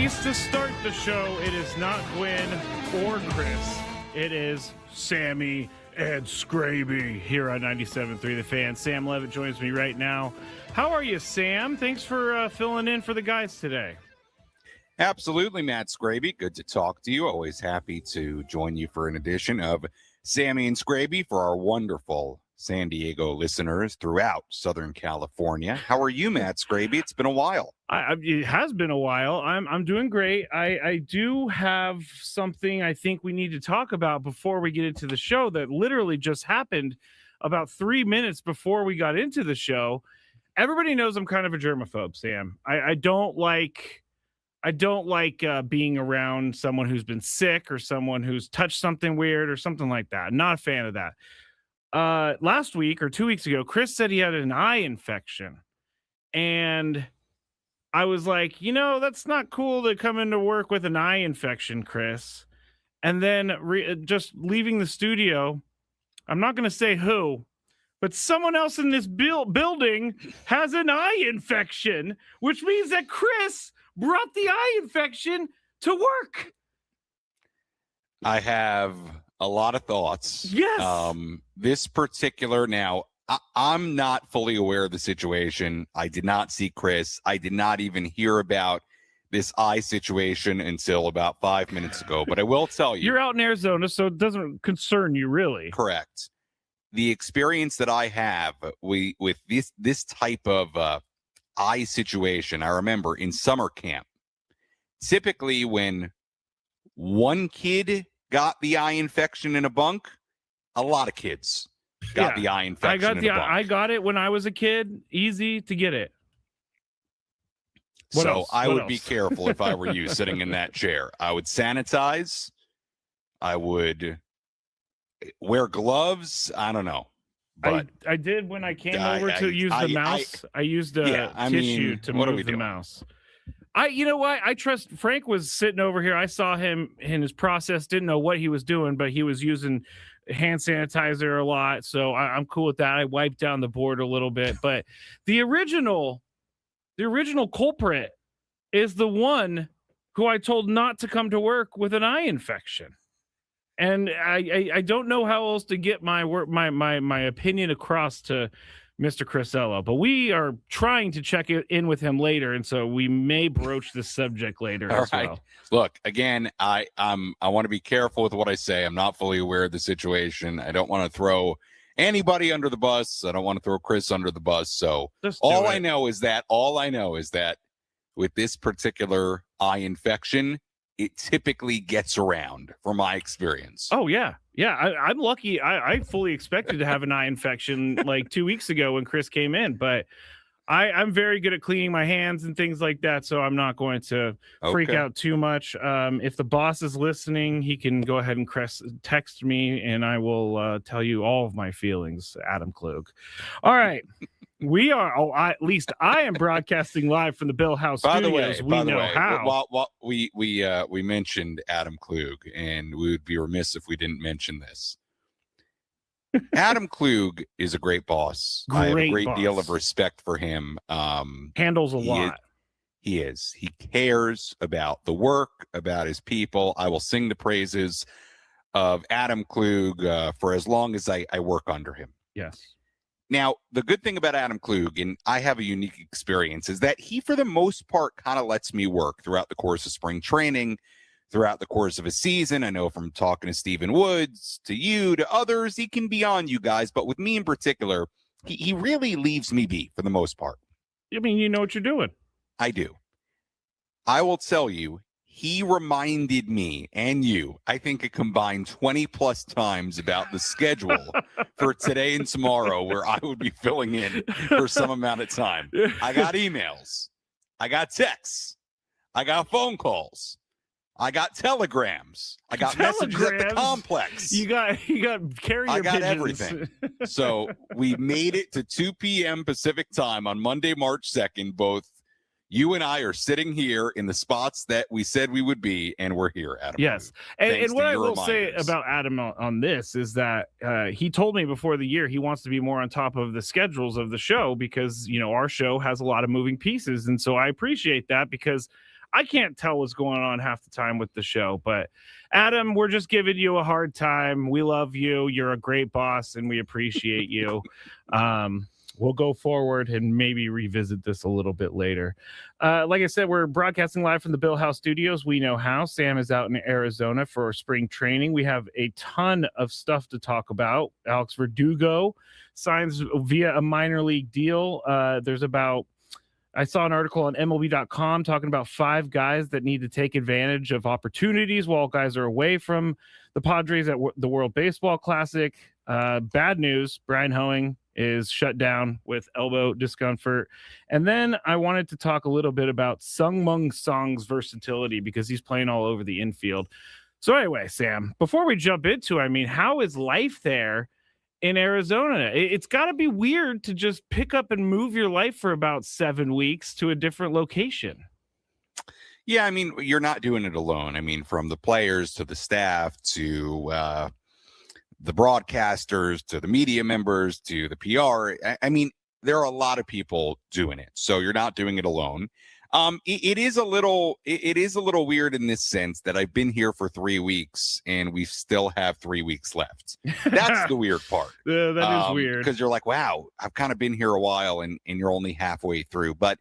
least to start the show, it is not Gwynn or Chris. It is Sammy and Skraby here on 97.3 The Fan. Sam Levitt joins me right now. How are you, Sam? Thanks for filling in for the guys today. Absolutely, Matt Skraby. Good to talk to you. Always happy to join you for an edition of Sammy and Skraby for our wonderful San Diego listeners throughout Southern California. How are you, Matt Skraby? It's been a while. It has been a while. I'm doing great. I do have something I think we need to talk about before we get into the show that literally just happened about 3 minutes before we got into the show. Everybody knows I'm kind of a germaphobe, Sam. I don't like being around someone who's been sick or someone who's touched something weird or something like that. Not a fan of that. Last week or 2 weeks ago, Chris said he had an eye infection. And I was like, that's not cool to come into work with an eye infection, Chris. And then just leaving the studio, I'm not going to say who, but someone else in this building has an eye infection, which means that Chris brought the eye infection to work. I have a lot of thoughts. Yes. This particular, now, I'm not fully aware of the situation. I did not see Chris. I did not even hear about this eye situation until about 5 minutes ago. But I will tell you. You're out in Arizona, so it doesn't concern you, really. Correct. The experience that I have with this type of eye situation, I remember in summer camp, typically when one kid got the eye infection in a bunk, a lot of kids got the eye infection in a bunk. I got it when I was a kid. Easy to get it. I would be careful if I were you sitting in that chair. I would sanitize. I would wear gloves. I don't know. But I did when I came over to use the mouse. I used a tissue to move the mouse. You know what? I trust. Frank was sitting over here. I saw him in his process. Didn't know what he was doing, but he was using hand sanitizer a lot. So I'm cool with that. I wiped down the board a little bit, but the original culprit is the one who I told not to come to work with an eye infection. And I don't know how else to get my opinion across to Mr. Crisello, but we are trying to check in with him later, and so we may broach this subject later. All right. Well. Look, again, I want to be careful with what I say. I'm not fully aware of the situation. I don't want to throw anybody under the bus. I don't want to throw Chris under the bus. So all I know is that with this particular eye infection, it typically gets around from my experience. Oh, yeah. Yeah, I'm lucky. I fully expected to have an eye infection like 2 weeks ago when Chris came in, but I'm very good at cleaning my hands and things like that, so I'm not going to freak out too much. If the boss is listening, he can go ahead and text me, and I will tell you all of my feelings, Adam Klug. All right. We are, at least I am broadcasting live from the Bill House Studios. By the way, we mentioned Adam Klug, and we would be remiss if we didn't mention this. Adam Klug is a great boss. I have a great deal of respect for him. Handles a lot. He is. He cares about the work, about his people. I will sing the praises of Adam Klug for as long as I work under him. Yes. Now, the good thing about Adam Klug, and I have a unique experience, is that he, for the most part, kind of lets me work throughout the course of spring training, throughout the course of a season. I know from talking to Stephen Woods, to you, to others, he can be on you guys. But with me in particular, he really leaves me be for the most part. I mean, you know what you're doing. I do. I will tell you, he reminded me and you, I think, a combined 20 plus times about the schedule for today and tomorrow, where I would be filling in for some amount of time. I got emails. I got texts. I got phone calls. I got telegrams. I got messages at the complex. You got carrier I got pigeons. Everything. So we made it to 2 p.m. Pacific time on Monday, March 2nd. Both you and I are sitting here in the spots that we said we would be, and we're here, Adam. Yes. And what I will say about Adam on this is that he told me before the year he wants to be more on top of the schedules of the show because, our show has a lot of moving pieces. And so I appreciate that because I can't tell what's going on half the time with the show. But Adam, we're just giving you a hard time. We love you. You're a great boss, and we appreciate you. We'll go forward and maybe revisit this a little bit later. Like I said, we're broadcasting live from the Bill House Studios. We know how. Sam is out in Arizona for spring training. We have a ton of stuff to talk about. Alex Verdugo signs via a minor league deal. I saw an article on MLB.com talking about 5 guys that need to take advantage of opportunities while guys are away from the Padres at the World Baseball Classic. Bad news, Brian Hoeing is shut down with elbow discomfort. And then I wanted to talk a little bit about Sung-Mung Song's versatility because he's playing all over the infield. So anyway, Sam, before we jump into it, I mean, how is life there in Arizona? It's got to be weird to just pick up and move your life for about 7 weeks to a different location. Yeah, I mean, you're not doing it alone. I mean, from the players to the staff to the broadcasters to the media members to the PR. I mean, there are a lot of people doing it, so you're not doing it alone. It is a little weird in this sense that I've been here for 3 weeks and we still have 3 weeks left. That's the weird part. That is weird because you're like, wow, I've kind of been here a while and you're only halfway through. But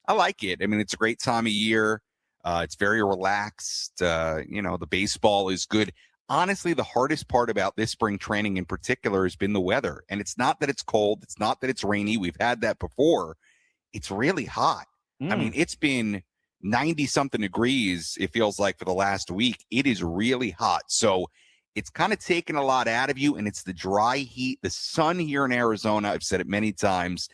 I like it. I mean, it's a great time of year. It's very relaxed. The baseball is good. Honestly, the hardest part about this spring training in particular has been the weather. And it's not that it's cold. It's not that it's rainy. We've had that before. It's really hot. I mean, it's been 90-something degrees, it feels like, for the last week. It is really hot. So it's kind of taken a lot out of you, and it's the dry heat. The sun here in Arizona, I've said it many times,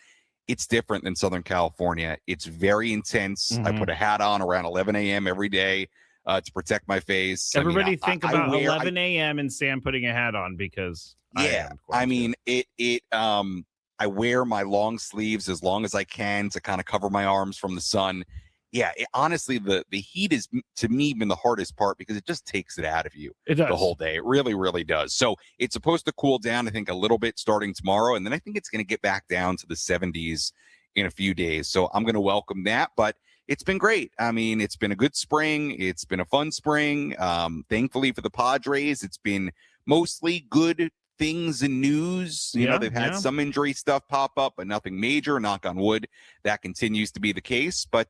it's different than Southern California. It's very intense. I put a hat on around 11 a.m. every day to protect my face. Everybody think about 11 a.m. and Sam putting a hat on because I wear my long sleeves as long as I can to kind of cover my arms from the sun. Yeah, honestly, the heat is, to me, been the hardest part because it just takes it out of you the whole day. It really, really does. So it's supposed to cool down, I think, a little bit starting tomorrow. And then I think it's going to get back down to the 70s in a few days. So I'm going to welcome that. But it's been great. I mean, it's been a good spring. It's been a fun spring. Thankfully for the Padres, it's been mostly good things and news. They've had some injury stuff pop up, but nothing major. Knock on wood, that continues to be the case. But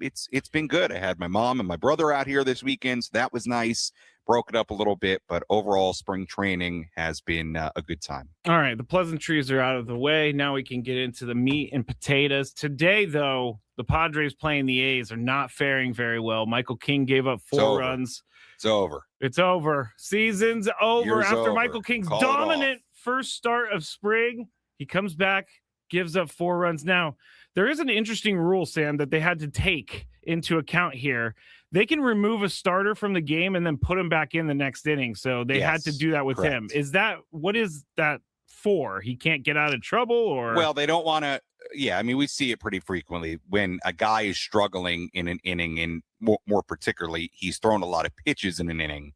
it's been good. I had my mom and my brother out here this weekend, so that was nice. Broke it up a little bit, but overall, spring training has been a good time. All right, the pleasantries are out of the way. Now we can get into the meat and potatoes. Today, though, the Padres playing the A's are not faring very well. Michael King gave up 4 runs. It's over. It's over. Season's over. Year's After over. Michael King's dominant first start of spring, he comes back, gives up 4 runs. Now, there is an interesting rule, Sam, that they had to take into account here. They can remove a starter from the game and then put him back in the next inning. So they had to do that with him. What is that for? He can't get out of trouble, or? Well, they don't want to. Yeah, I mean, we see it pretty frequently when a guy is struggling in an inning, and more particularly, he's thrown a lot of pitches in an inning.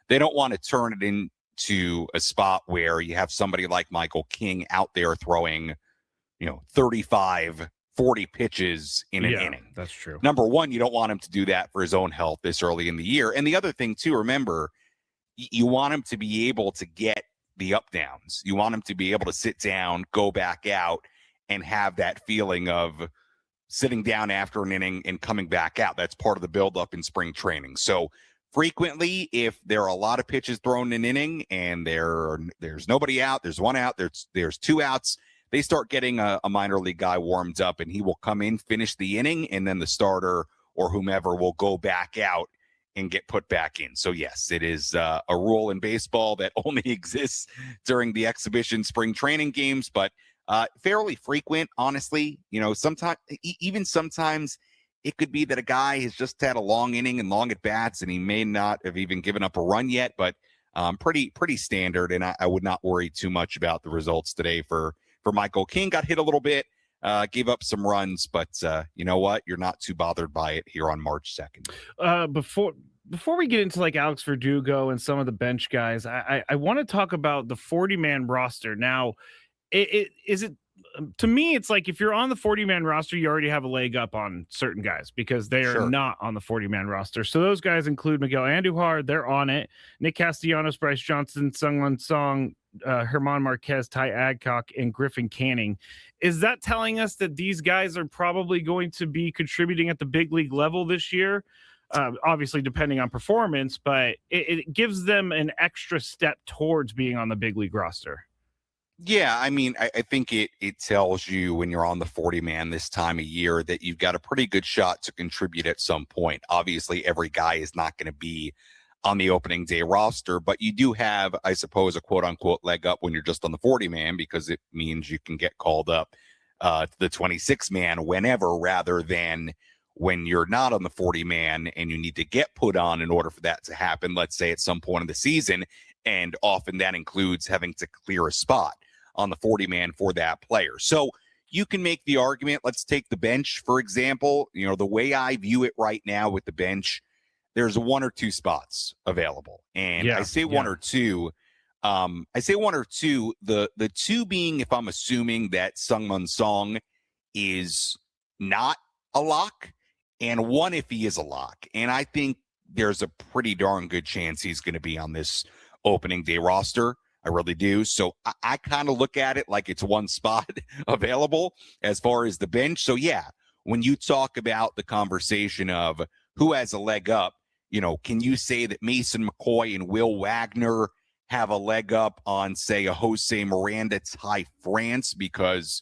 They don't want to turn it into a spot where you have somebody like Michael King out there throwing, 35, 40 pitches in an inning. That's true. Number one, you don't want him to do that for his own health this early in the year. And the other thing, too, remember, you want him to be able to get the up downs. You want him to be able to sit down, go back out, and have that feeling of sitting down after an inning and coming back out. That's part of the buildup in spring training. So frequently, if there are a lot of pitches thrown in an inning and there's nobody out, there's one out, there's 2 outs, they start getting a minor league guy warmed up, and he will come in, finish the inning, and then the starter or whomever will go back out and get put back in. So yes, it is a rule in baseball that only exists during the exhibition spring training games, but fairly frequent, honestly. Sometimes it could be that a guy has just had a long inning and long at bats, and he may not have even given up a run yet, but pretty standard. And I would not worry too much about the results today for Michael King. Got hit a little bit, gave up some runs, but you know what? You're not too bothered by it here on March 2nd. Before we get into like Alex Verdugo and some of the bench guys, I want to talk about the 40-man roster. Now, is it to me, it's like if you're on the 40-man roster, you already have a leg up on certain guys because they are Sure. not on the 40-man roster. So those guys include Miguel Andujar, they're on it. Nick Castellanos, Bryce Johnson, Sungwon Song, Herman Marquez, Ty Adcock, and Griffin Canning. Is that telling us that these guys are probably going to be contributing at the big league level this year? Obviously, depending on performance, but it gives them an extra step towards being on the big league roster. Yeah, I mean, I think it tells you when you're on the 40-man this time of year that you've got a pretty good shot to contribute at some point. Obviously, every guy is not going to be on the opening day roster, but you do have, I suppose, a quote-unquote leg up when you're just on the 40-man because it means you can get called up to the 26-man whenever, rather than when you're not on the 40-man and you need to get put on in order for that to happen, let's say at some point in the season, and often that includes having to clear a spot on the 40-man for that player. So you can make the argument, let's take the bench, for example. You know, the way I view it right now with the bench, there's 1 or 2 spots available. And I say one or two. The 2 being if I'm assuming that Sungwon Song is not a lock, and 1 if he is a lock. And I think there's a pretty darn good chance he's going to be on this opening day roster. I really do. So I kind of look at it like it's 1 spot available as far as the bench. So yeah, when you talk about the conversation of who has a leg up, you know, can you say that Mason McCoy and Will Wagner have a leg up on, say, a Jose Miranda, Ty France, because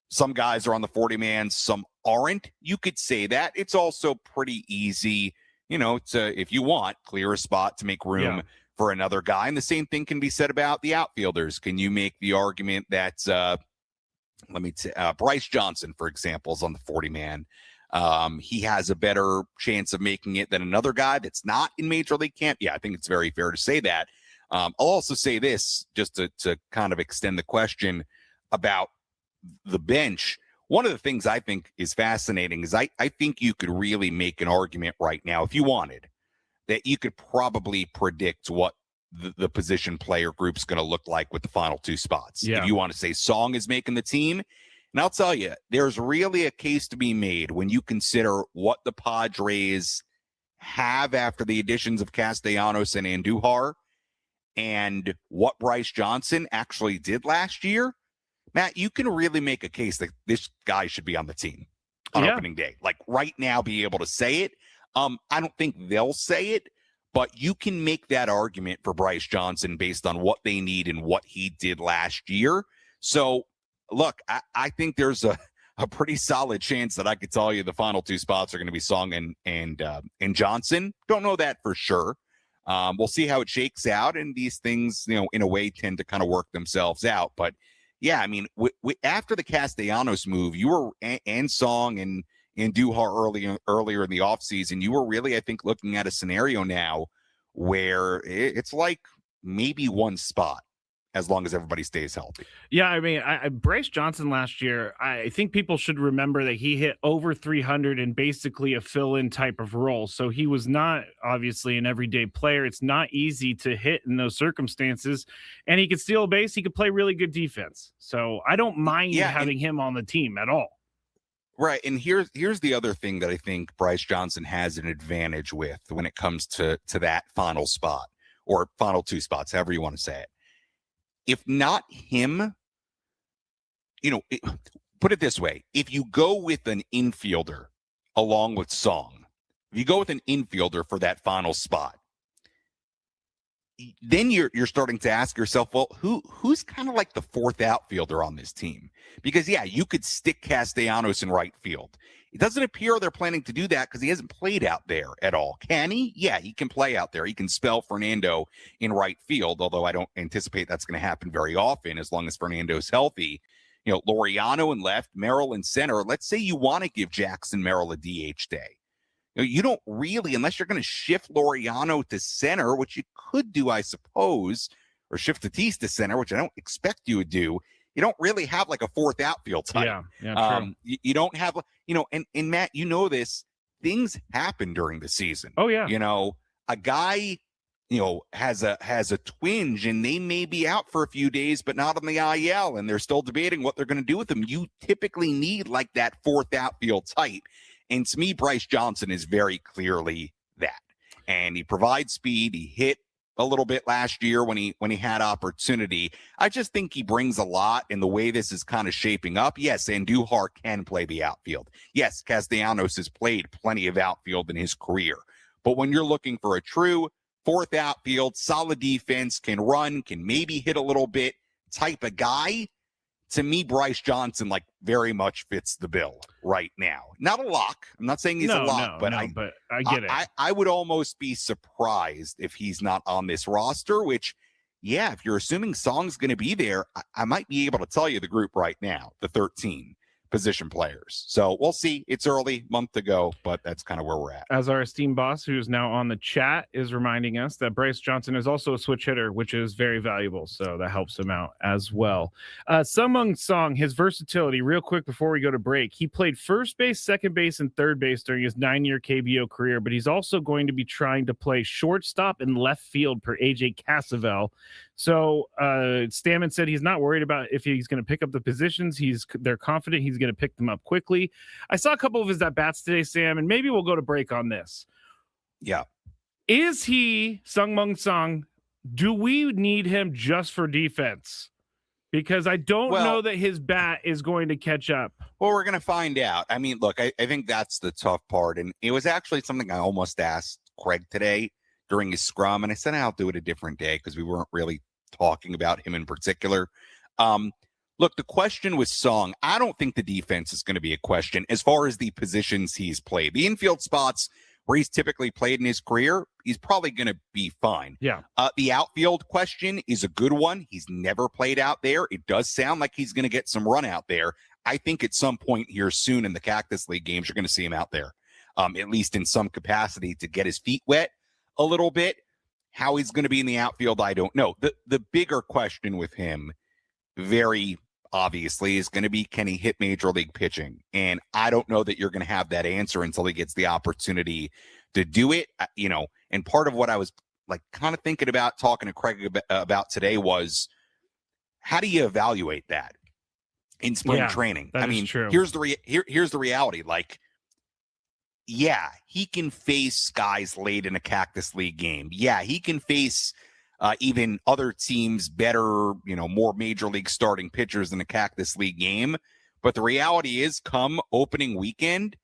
some guys are on the 40-man, some aren't? You could say that. It's also pretty easy, you know, to, if you want, clear a spot to make room for another guy. And the same thing can be said about the outfielders. Can you make the argument that, Bryce Johnson, for example, is on the 40-man? He has a better chance of making it than another guy that's not in Major League camp. Yeah, I think it's very fair to say that. I'll also say this, just to kind of extend the question about the bench. One of the things I think is fascinating is I think you could really make an argument right now, if you wanted, that you could probably predict what the position player group's going to look like with the final 2 spots. Yeah. If you want to say Song is making the team, and I'll tell you, there's really a case to be made when you consider what the Padres have after the additions of Castellanos and Andujar and what Bryce Johnson actually did last year. Matt, you can really make a case that this guy should be on the team on opening day. Like right now, be able to say it. I don't think they'll say it, but you can make that argument for Bryce Johnson based on what they need and what he did last year. So, look, I think there's a pretty solid chance that I could tell you the final 2 spots are going to be Song and Johnson. Don't know that for sure. We'll see how it shakes out, and these things, you know, in a way tend to kind of work themselves out. But yeah, I mean, after the Castellanos move, you were and Song and Duhar earlier in the offseason, you were really, I think, looking at a scenario now where it's like maybe 1 spot as long as everybody stays healthy. Yeah, I mean, Bryce Johnson last year, I think people should remember that he hit over 300 in basically a fill-in type of role. So he was not obviously an everyday player. It's not easy to hit in those circumstances, and he could steal a base. He could play really good defense. So I don't mind having him on the team at all. Right. And here's the other thing that I think Bryce Johnson has an advantage with when it comes to that final spot or final 2 spots, however you want to say it. If not him, you know, put it this way. If you go with an infielder along with Song, if you go with an infielder for that final spot, then you're starting to ask yourself, well, who's kind of like the 4th outfielder on this team? Because, yeah, you could stick Castellanos in right field. It doesn't appear they're planning to do that because he hasn't played out there at all. Can he? Yeah, he can play out there. He can spell Fernando in right field, although I don't anticipate that's going to happen very often as long as Fernando's healthy. You know, Laureano in left, Merrill in center. Let's say you want to give Jackson Merrill a DH day. You don't really, unless you're going to shift Laureano to center, which you could do, I suppose, or shift Tatis to center, which I don't expect you would do. You don't really have like a 4th outfield type. Yeah, true. You don't have, you know, and Matt, you know this, things happen during the season. Oh, yeah. You know, a guy has a twinge and they may be out for a few days, but not on the IL, and they're still debating what they're going to do with him. You typically need like that fourth outfield type. And to me, Bryce Johnson is very clearly that. And he provides speed. He hit a little bit last year when he had opportunity. I just think he brings a lot in the way this is kind of shaping up. Yes, Andujar can play the outfield. Yes, Castellanos has played plenty of outfield in his career. But when you're looking for a true fourth outfield, solid defense, can run, can maybe hit a little bit type of guy, to me, Bryce Johnson like very much fits the bill right now. Not a lock. I'm not saying he's a lock, but I get it. I would almost be surprised if he's not on this roster, which, yeah, if you're assuming Song's going to be there, I might be able to tell you the group right now, the 13 position players. So we'll see. It's early, month to go, but that's kind of where we're at. As our esteemed boss, who's now on the chat, is reminding us that Bryce Johnson is also a switch hitter, which is very valuable. So that helps him out as well. Sung Song, his versatility, real quick before we go to break. He played first base, second base, and third base during his 9-year KBO career, but he's also going to be trying to play shortstop and left field per AJ Cassavell. So Stammen said he's not worried about if he's going to pick up the positions. They're confident he's going to pick them up quickly. I saw a couple of his at-bats today, Sam, and maybe we'll go to break on this. Yeah. Is he, Sung Song, do we need him just for defense? Because I don't know that his bat is going to catch up. Well, we're going to find out. I mean, look, I think that's the tough part. And it was actually something I almost asked Craig today during his scrum. And I said, I'll do it a different day because we weren't really talking about him in particular. Look, the question with Song, I don't think the defense is going to be a question as far as the positions he's played. The infield spots where he's typically played in his career, he's probably going to be fine. Yeah. The outfield question is a good one. He's never played out there. It does sound like he's going to get some run out there. I think at some point here soon in the Cactus League games, you're going to see him out there, at least in some capacity to get his feet wet a little bit. How he's going to be in the outfield, I don't know. The bigger question with him, very obviously, is going to be, can he hit major league pitching? And I don't know that you're going to have that answer until he gets the opportunity to do it. And part of what I was like kind of thinking about talking to Craig about today was, how do you evaluate that in spring training? I mean, true. Here's the reality. Like, yeah, he can face guys late in a Cactus League game. Yeah, he can face even other teams better, more major league starting pitchers in a Cactus League game. But the reality is, come opening weekend,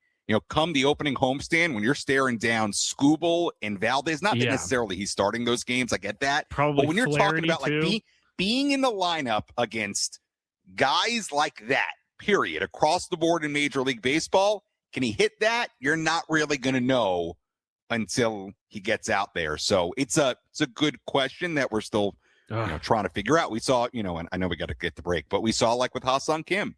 come the opening homestand, when you're staring down Skubal and Valdez, not that necessarily he's starting those games, I get that. Probably, but when you're talking about too. like being in the lineup against guys like that, period, across the board in Major League Baseball, can he hit that? You're not really going to know until he gets out there. So it's a good question that we're still trying to figure out. We saw, and I know we got to get the break, but we saw like with Ha-Sung Kim,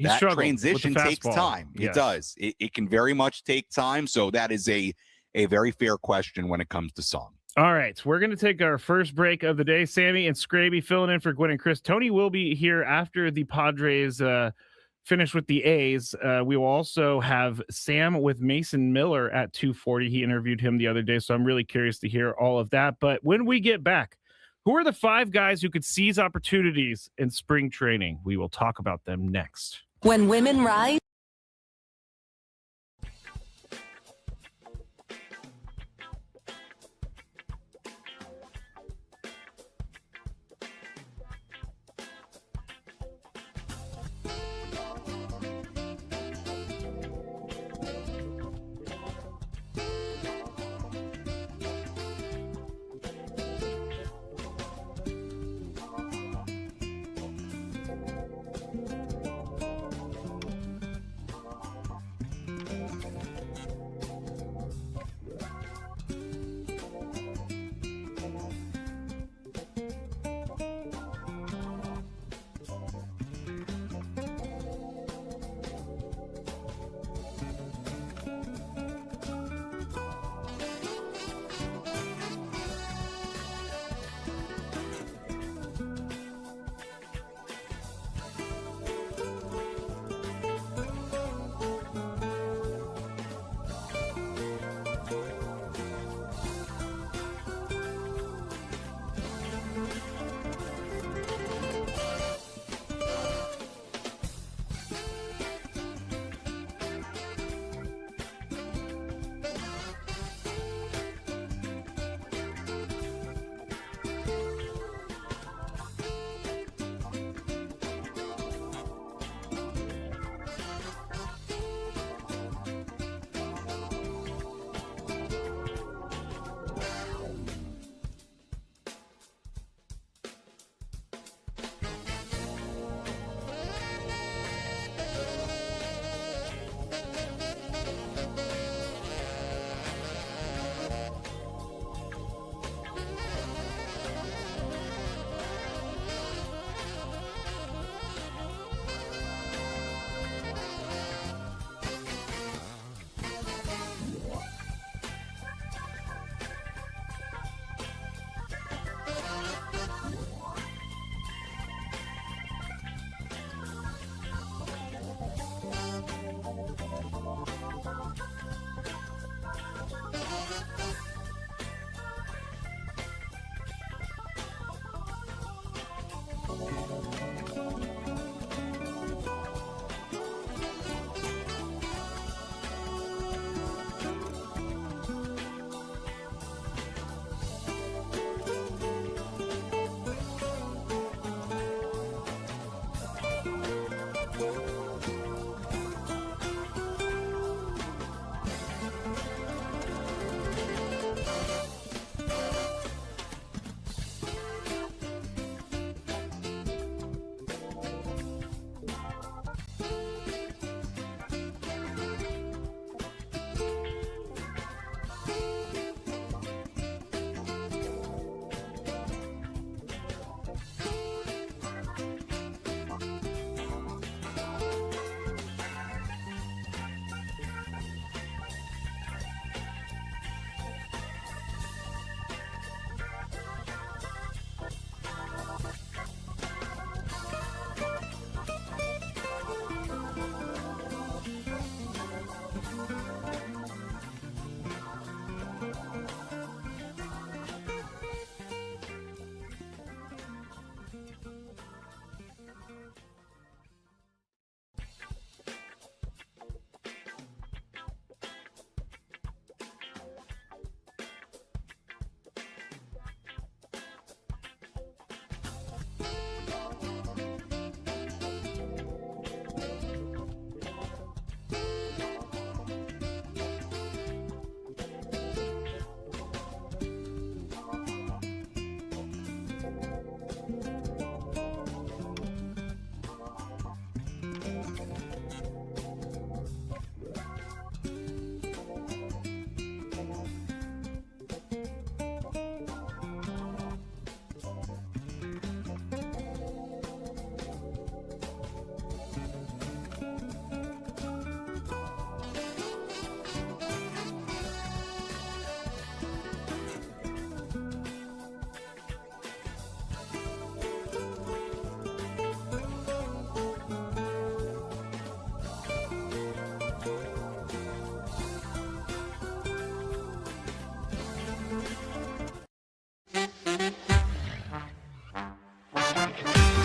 that transition takes time. Yes. It does. It can very much take time. So that is a very fair question when it comes to Song. All right, we're going to take our first break of the day. Sammy and Skraby filling in for Gwynn and Chris. Tony will be here after the Padres finish with the A's. We will also have Sam with Mason Miller at 2:40. He interviewed him the other day, so I'm really curious to hear all of that. But when we get back, who are the 5 guys who could seize opportunities in spring training? We will talk about them next. When women rise.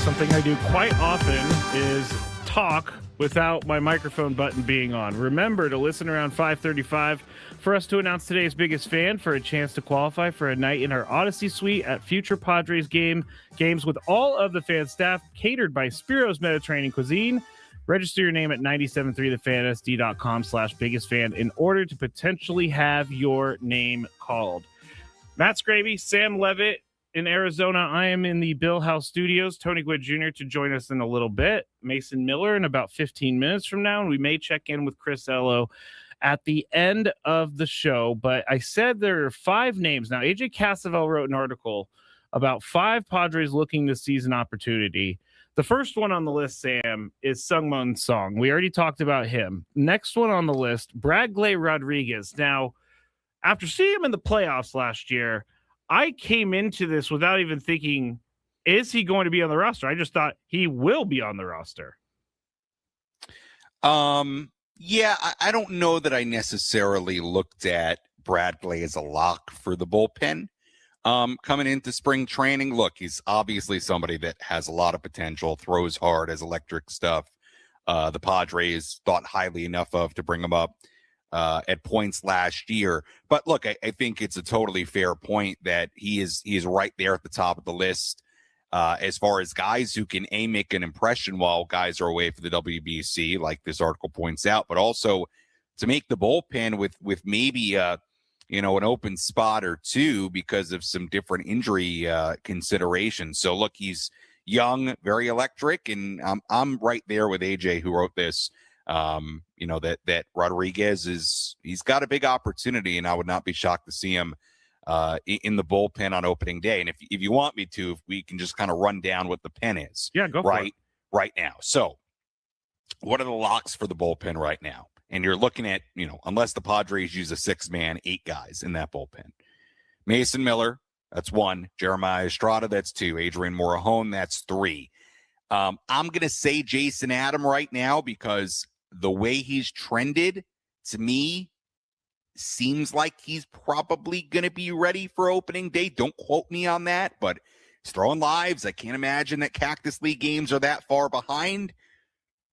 something I do quite often is talk without my microphone button being on. Remember to listen around 5:35 for us to announce today's biggest fan for a chance to qualify for a night in our Odyssey Suite at future Padres games with all of the fan staff, catered by Spiro's Mediterranean Cuisine. Register your name at 973thefansd.com/biggest fan in order to potentially have your name called. Matt Skraby, Sam Levitt in Arizona. I am in the Bill House Studios. Tony Gwynn Jr. to join us in a little bit. Mason Miller in about 15 minutes from now. And we may check in with Chris Ello at the end of the show. But I said there are 5 names. Now, AJ Cassavell wrote an article about 5 Padres looking this season opportunity. The first one on the list, Sam, is Sungmun Song. We already talked about him. Next one on the list, Bradley Rodriguez. Now, after seeing him in the playoffs last year, I came into this without even thinking, is he going to be on the roster? I just thought he will be on the roster. Yeah, I don't know that I necessarily looked at Bradley as a lock for the bullpen. Coming into spring training, look, he's obviously somebody that has a lot of potential, throws hard, has electric stuff. The Padres thought highly enough of to bring him up at points last year. But look, I think it's a totally fair point that he is right there at the top of the list as far as guys who can make an impression while guys are away for the WBC, like this article points out, but also to make the bullpen with maybe an open spot or two because of some different injury considerations. So look, he's young, very electric, and I'm right there with AJ who wrote this. That Rodriguez he's got a big opportunity, and I would not be shocked to see him in the bullpen on opening day. And if you want me to, if we can just kind of run down what the pen is. Yeah, go for it. Right now. So what are the locks for the bullpen right now? And you're looking at, unless the Padres use a 6-man, 8 guys in that bullpen. Mason Miller, that's 1. Jeremiah Estrada, that's 2. Adrian Morejon, that's 3. I'm going to say Jason Adam right now because the way he's trended, to me, seems like he's probably going to be ready for opening day. Don't quote me on that, but he's throwing lives. I can't imagine that Cactus League games are that far behind.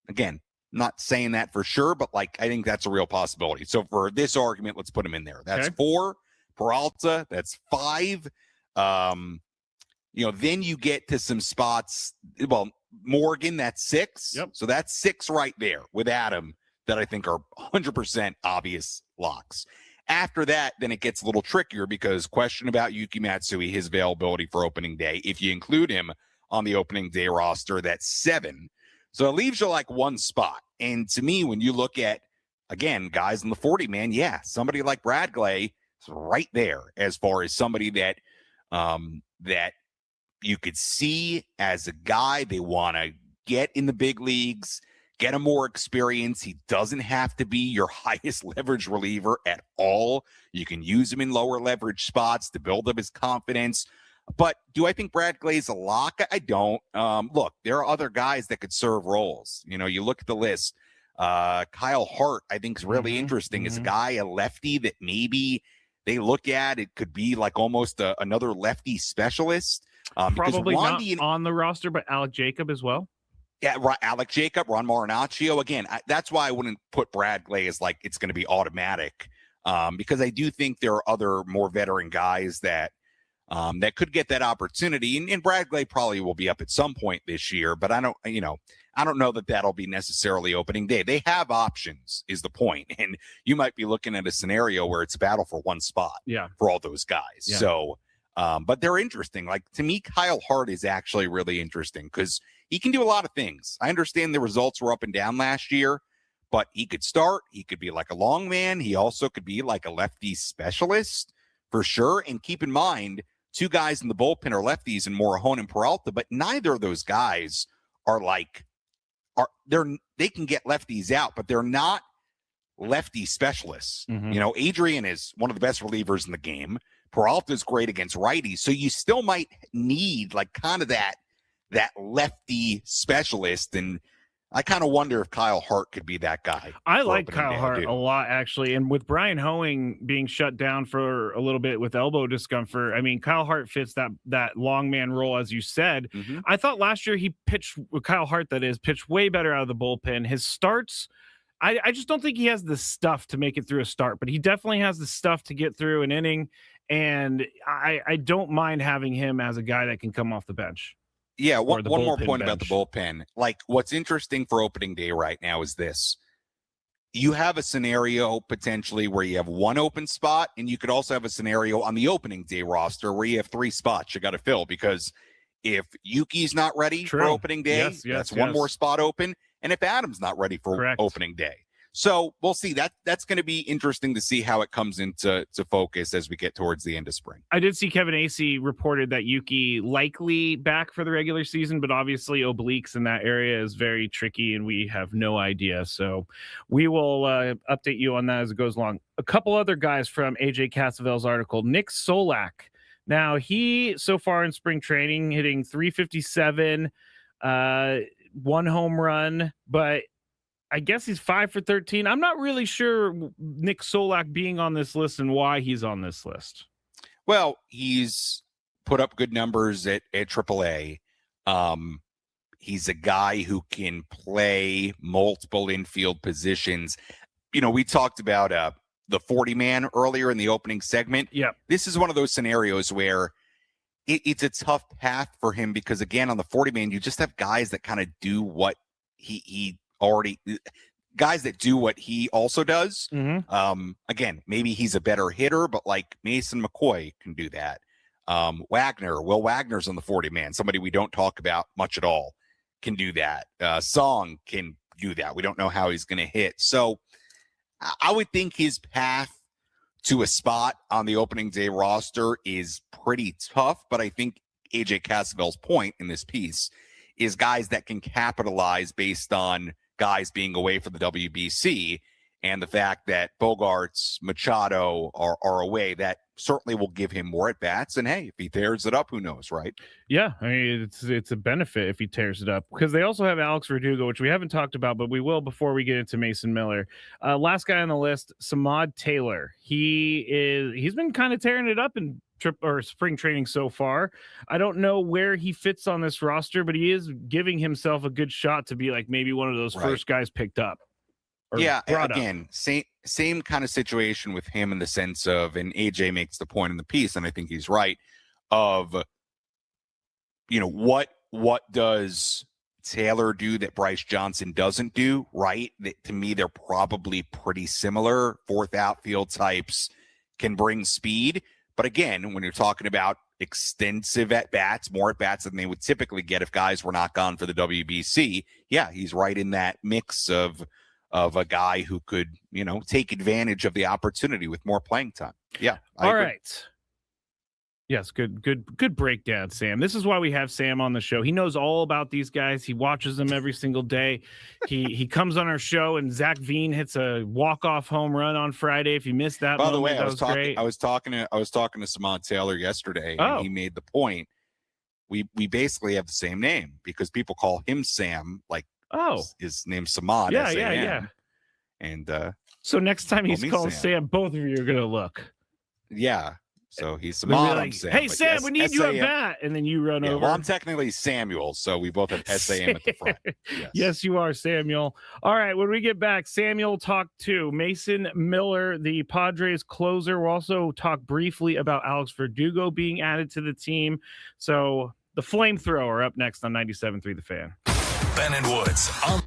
Again, not saying that for sure, but I think that's a real possibility. So for this argument, let's put him in there. That's okay. 4. Peralta, that's 5. Then you get to some spots. Well, Morgan, that's 6. Yep. So that's 6 right there with Adam that I think are 100% obvious locks. After that, then it gets a little trickier because question about Yuki Matsui, his availability for opening day. If you include him on the opening day roster, that's 7. So it leaves you 1 spot. And to me, when you look at, again, guys in the 40-man, yeah, somebody like Bradley is right there as far as somebody that that you could see as a guy they want to get in the big leagues, get him more experience. He doesn't have to be your highest leverage reliever at all. You can use him in lower leverage spots to build up his confidence. But do I think Bradley's a lock? I don't. Look, there are other guys that could serve roles. You look at the list. Kyle Hart, I think, is really interesting. Is a guy, a lefty that maybe they look at. It could be almost another lefty specialist. Probably not on the roster, but Alec Jacob as well. Yeah, right. Alec Jacob, Ron Marinaccio. Again, that's why I wouldn't put Bradley as it's going to be automatic because I do think there are other more veteran guys that could get that opportunity. And Bradley probably will be up at some point this year, but I don't know that that'll be necessarily opening day. They have options is the point. And you might be looking at a scenario where it's a battle for 1 spot for all those guys. Yeah. So, but they're interesting. To me, Kyle Hart is actually really interesting because he can do a lot of things. I understand the results were up and down last year, but he could start. He could be a long man. He also could be a lefty specialist for sure. And keep in mind, 2 guys in the bullpen are lefties in Morejon and Peralta, but neither of those guys are they can get lefties out, but they're not lefty specialists. Adrian is one of the best relievers in the game. Peralta's great against righties. So you still might need kind of that lefty specialist. And I kind of wonder if Kyle Hart could be that guy. I like Kyle Hart a lot, actually. And with Brian Hoeing being shut down for a little bit with elbow discomfort, I mean, Kyle Hart fits that long man role, as you said. Mm-hmm. I thought last year he pitched, Kyle Hart, that is, pitched way better out of the bullpen. His starts, I just don't think he has the stuff to make it through a start, but he definitely has the stuff to get through an inning. And I don't mind having him as a guy that can come off the bench. Yeah, one more point bench. about the bullpen. Like, what's interesting for opening day right now is this. You have a scenario potentially where you have one open spot, and you could also have a scenario on the opening day roster where you have 3 spots you got to fill, because if Yuki's not ready for opening day, that's one more spot open. And if Adam's not ready for opening day. So we'll see. That's going to be interesting to see how it comes into focus as we get towards the end of spring. I did see Kevin Acee reported that Yuki likely back for the regular season, but obviously obliques in that area is very tricky, and we have no idea. So we will update you on that as it goes along. A couple other guys from AJ Casavel's article. Nick Solak. Now, he, so far in spring training, hitting 357, 1 home run, but I guess he's 5 for 13. I'm not really sure Nick Solak being on this list and why he's on this list. Well, he's put up good numbers at AAA. He's a guy who can play multiple infield positions. You know, we talked about the 40-man earlier in the opening segment. Yeah. This is one of those scenarios where it's a tough path for him because, again, on the 40-man, you just have guys that kind of do what he guys that do what he also does. Mm-hmm. Again, maybe he's a better hitter, but like Mason McCoy can do that. Will Wagner's on the 40-man, somebody we don't talk about much at all, can do that. Song can do that. We don't know how he's going to hit. So I would think his path to a spot on the opening day roster is pretty tough, but I think AJ Casavel's point in this piece is guys that can capitalize based on guys being away for the WBC and the fact that Bogarts, Machado are away. That certainly will give him more at-bats. And, hey, if he tears it up, who knows, right? Yeah, I mean, it's a benefit if he tears it up, because they also have Alex Verdugo, which we haven't talked about, but we will before we get into Mason Miller. Last guy on the list, Samad Taylor. He's been kind of tearing it up in spring training so far. I don't know where he fits on this roster, but he is giving himself a good shot to be like maybe one of those first guys picked up. Yeah, again, same kind of situation with him in the sense of, and AJ makes the point in the piece, and I think he's right, of, you know, what does Taylor do that Bryce Johnson doesn't do, right? To me, they're probably pretty similar. Fourth outfield types, can bring speed. But again, when you're talking about extensive at-bats, more at-bats than they would typically get if guys were not gone for the WBC, yeah, he's right in that mix of a guy who could, you know, take advantage of the opportunity with more playing time. Yeah. All right. Yes, good breakdown, Sam. This is why we have Sam on the show. He knows all about these guys. He watches them every single day. He comes on our show, and Zach Veen hits a walk-off home run on Friday. If you missed that, by the way, I was talking to Samad Taylor yesterday, and he made the point. We basically have the same name because people call him Sam, like his name's Samad. Yeah. And so next time he's called Sam, both of you are gonna look. Yeah. So he's Samad. Like, Sam, hey, Sam, we need you at bat. And then you run over. Well, I'm technically Samuel, so we both have SAM at the front. Yes, you are, Samuel. All right, when we get back, Samuel talk to Mason Miller, the Padres closer. We'll also talk briefly about Alex Verdugo being added to the team. So the flamethrower up next on 97.3 The Fan. Ben and Woods on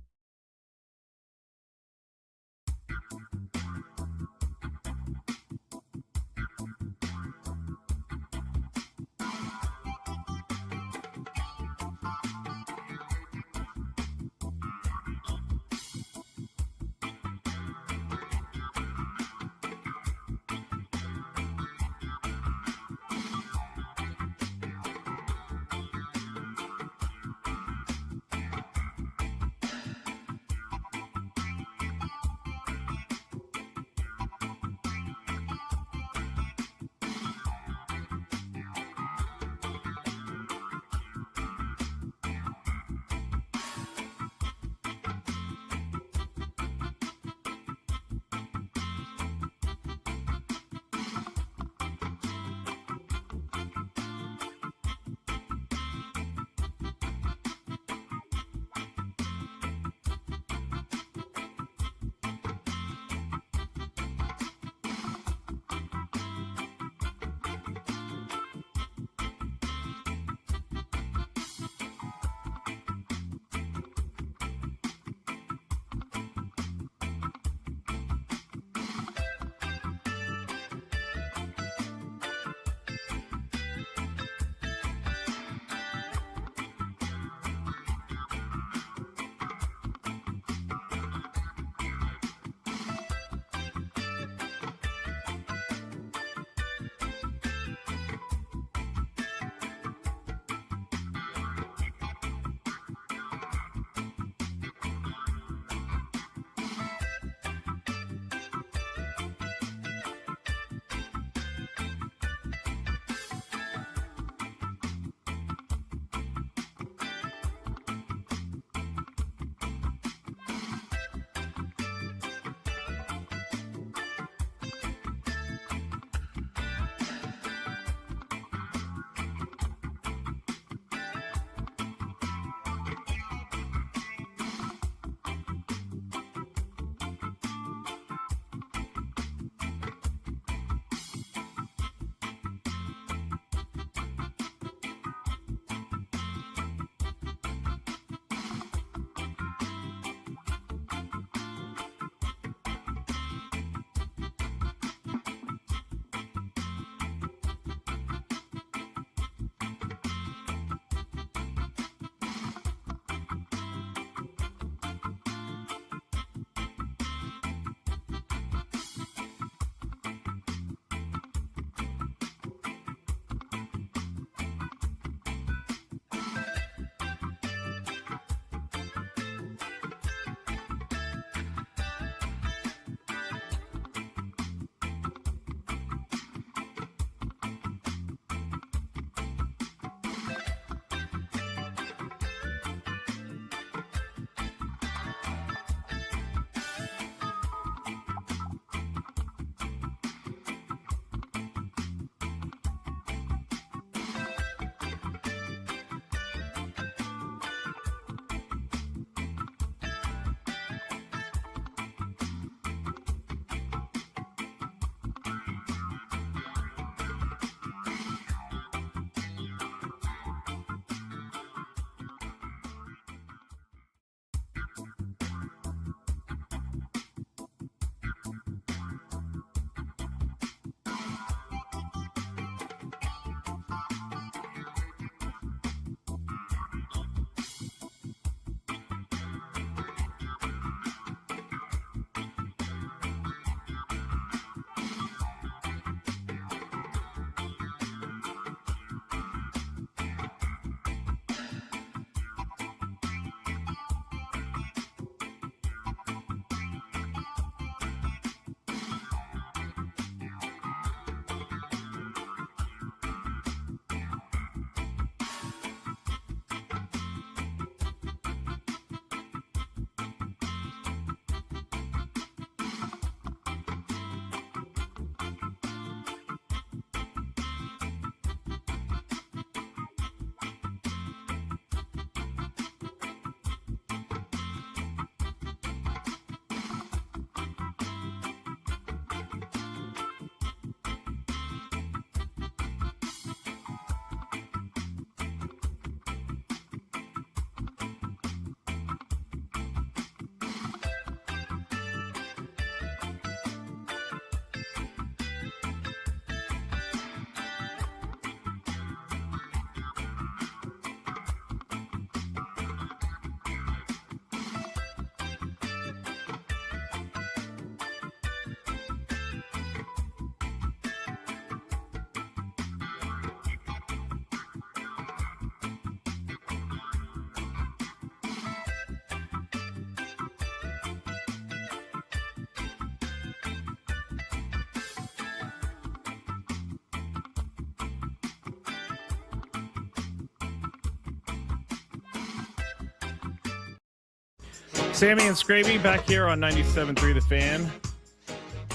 Sammy and Skraby back here on 97.3 The Fan.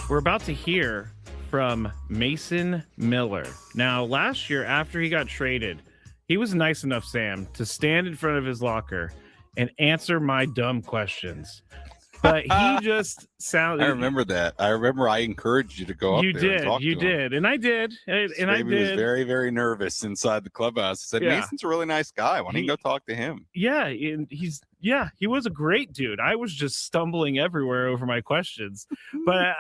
We're about to hear from Mason Miller. Now, last year after he got traded, he was nice enough, Sam, to stand in front of his locker and answer my dumb questions. But he just sounded. I remember that. I remember I encouraged you to go up there and talk to him. You did. And I did. And I did. Was very, very nervous inside the clubhouse. I said, Mason's a really nice guy. Why don't you go talk to him? Yeah. And he was a great dude. I was just stumbling everywhere over my questions. But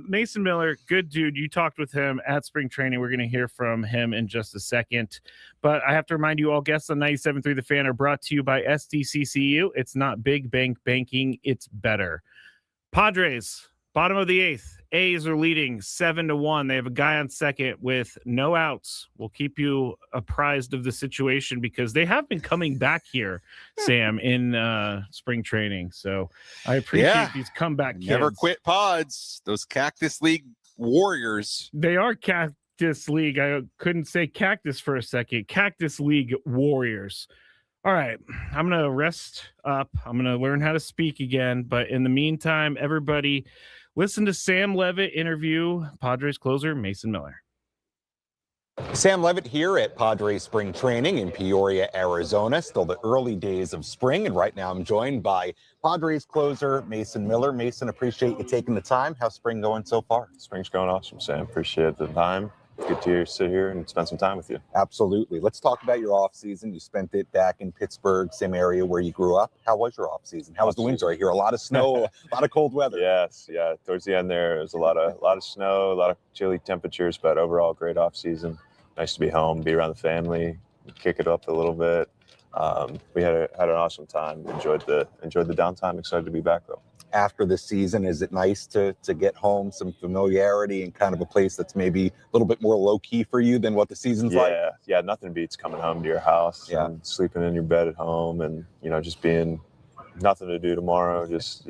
Mason Miller, good dude. You talked with him at spring training. We're going to hear from him in just a second. But I have to remind you, all guests on 97.3 The Fan are brought to you by SDCCU. It's not big bank banking. It's better. Padres, bottom of the eighth. A's are leading 7-1. They have a guy on second with no outs. We'll keep you apprised of the situation because they have been coming back here, Sam, in spring training. So I appreciate these comeback kids. Never quit Pods. Those Cactus League warriors. They are Cactus League. I couldn't say cactus for a second. Cactus League warriors. All right, I'm going to rest up. I'm going to learn how to speak again. But in the meantime, everybody, listen to Sam Levitt interview Padres closer Mason Miller. Sam Levitt here at Padres spring training in Peoria, Arizona. Still the early days of spring, and right now I'm joined by Padres closer Mason Miller. Mason, appreciate you taking the time. How's spring going so far? Spring's going awesome, Sam. Appreciate the time. Good to sit here and spend some time with you. Absolutely. Let's talk about your off season. You spent it back in Pittsburgh, same area where you grew up. How was your off season? How was the winter? I hear a lot of snow, a lot of cold weather. Yes, yeah. Towards the end there was a lot of snow, a lot of chilly temperatures, but overall great off season. Nice to be home, be around the family, kick it up a little bit. We had an awesome time. Enjoyed the downtime. Excited to be back though. After the season, is it nice to get home, some familiarity and kind of a place that's maybe a little bit more low key for you than what the season's like? Yeah, nothing beats coming home to your house and sleeping in your bed at home and, just being nothing to do tomorrow. Just,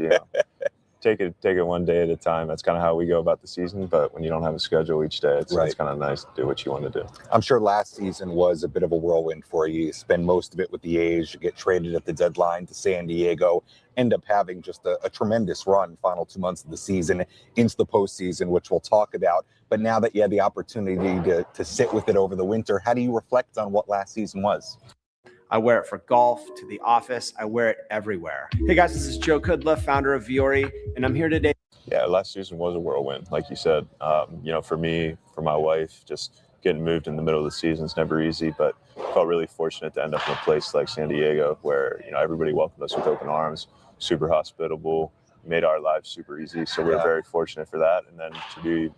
take it one day at a time. That's kind of how we go about the season. But when you don't have a schedule each day, it's kind of nice to do what you want to do. I'm sure last season was a bit of a whirlwind for you. You spend most of it with the A's. You get traded at the deadline to San Diego, end up having just a tremendous run final 2 months of the season into the postseason, which we'll talk about. But now that you had the opportunity to sit with it over the winter, how do you reflect on what last season was? I wear it for golf, to the office. I wear it everywhere. Hey guys, this is Joe Kudla, founder of Viore, and I'm here today. Yeah, last season was a whirlwind, like you said. For me, for my wife, just getting moved in the middle of the season is never easy, but felt really fortunate to end up in a place like San Diego where, everybody welcomed us with open arms, super hospitable, made our lives super easy. So we're very fortunate for that. And then to be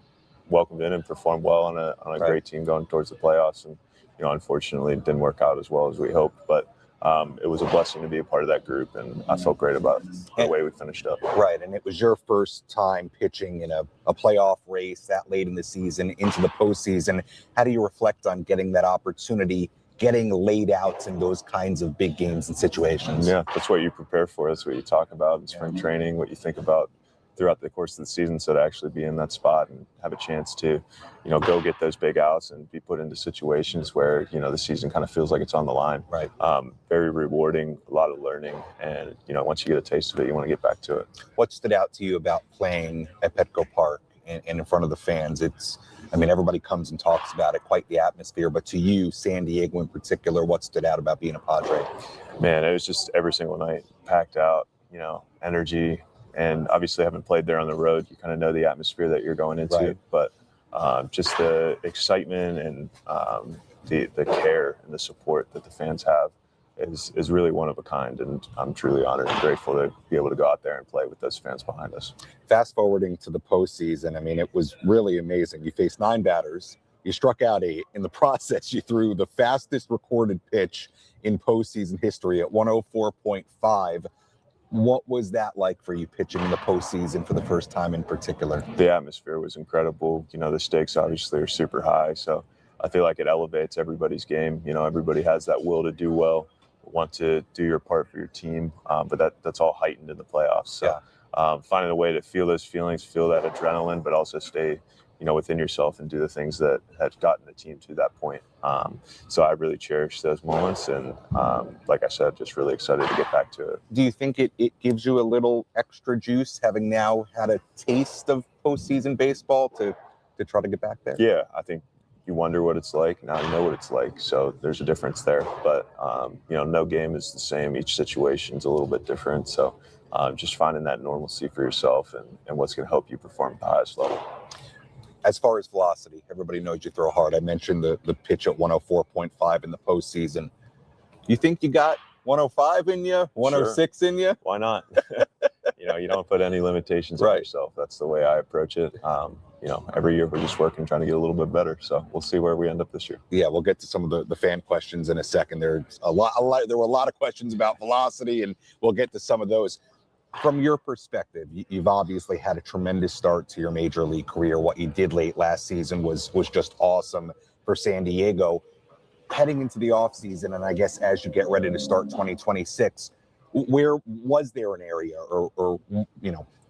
welcomed in and perform well on a great team going towards the playoffs. And, unfortunately, it didn't work out as well as we hoped, but it was a blessing to be a part of that group, and I felt great about the way we finished up. Right, and it was your first time pitching in a playoff race that late in the season into the postseason. How do you reflect on getting that opportunity, getting laid outs in those kinds of big games and situations? Yeah, that's what you prepare for. That's what you talk about in spring training, what you think about throughout the course of the season. So to actually be in that spot and have a chance to, go get those big outs and be put into situations where, the season kind of feels like it's on the line. Right. Very rewarding, a lot of learning. And, once you get a taste of it, you want to get back to it. What stood out to you about playing at Petco Park and in front of the fans? Everybody comes and talks about it, quite the atmosphere, but to you, San Diego in particular, what stood out about being a Padre? Man, it was just every single night packed out, energy. And obviously, having played there on the road, you kind of know the atmosphere that you're going into. Right. But just the excitement and the care and the support that the fans have is really one of a kind. And I'm truly honored and grateful to be able to go out there and play with those fans behind us. Fast forwarding to the postseason, it was really amazing. You faced 9 batters. You struck out 8. In the process, you threw the fastest recorded pitch in postseason history at 104.5. What was that like for you pitching in the postseason for the first time in particular? The atmosphere was incredible. The stakes obviously are super high. So I feel like it elevates everybody's game. Everybody has that will to do well, want to do your part for your team. But that's all heightened in the playoffs. So finding a way to feel those feelings, feel that adrenaline, but also stay, within yourself and do the things that had gotten the team to that point. So I really cherish those moments. And like I said, just really excited to get back to it. Do you think it gives you a little extra juice having now had a taste of postseason baseball to try to get back there? Yeah, I think you wonder what it's like. Now you know what it's like. So there's a difference there. But, no game is the same. Each situation's a little bit different. So just finding that normalcy for yourself and what's going to help you perform at the highest level. As far as velocity, everybody knows you throw hard. I mentioned the pitch at 104.5 in the postseason. You think you got 105 in you, 106 in you? Why not? You don't put any limitations on yourself. That's the way I approach it. Every year we're just working, trying to get a little bit better. So we'll see where we end up this year. Yeah, we'll get to some of the fan questions in a second. There were a lot of questions about velocity, and we'll get to some of those. From your perspective, you've obviously had a tremendous start to your major league career. What you did late last season was just awesome for San Diego. Heading into the offseason, and I guess as you get ready to start 2026, where was there an area or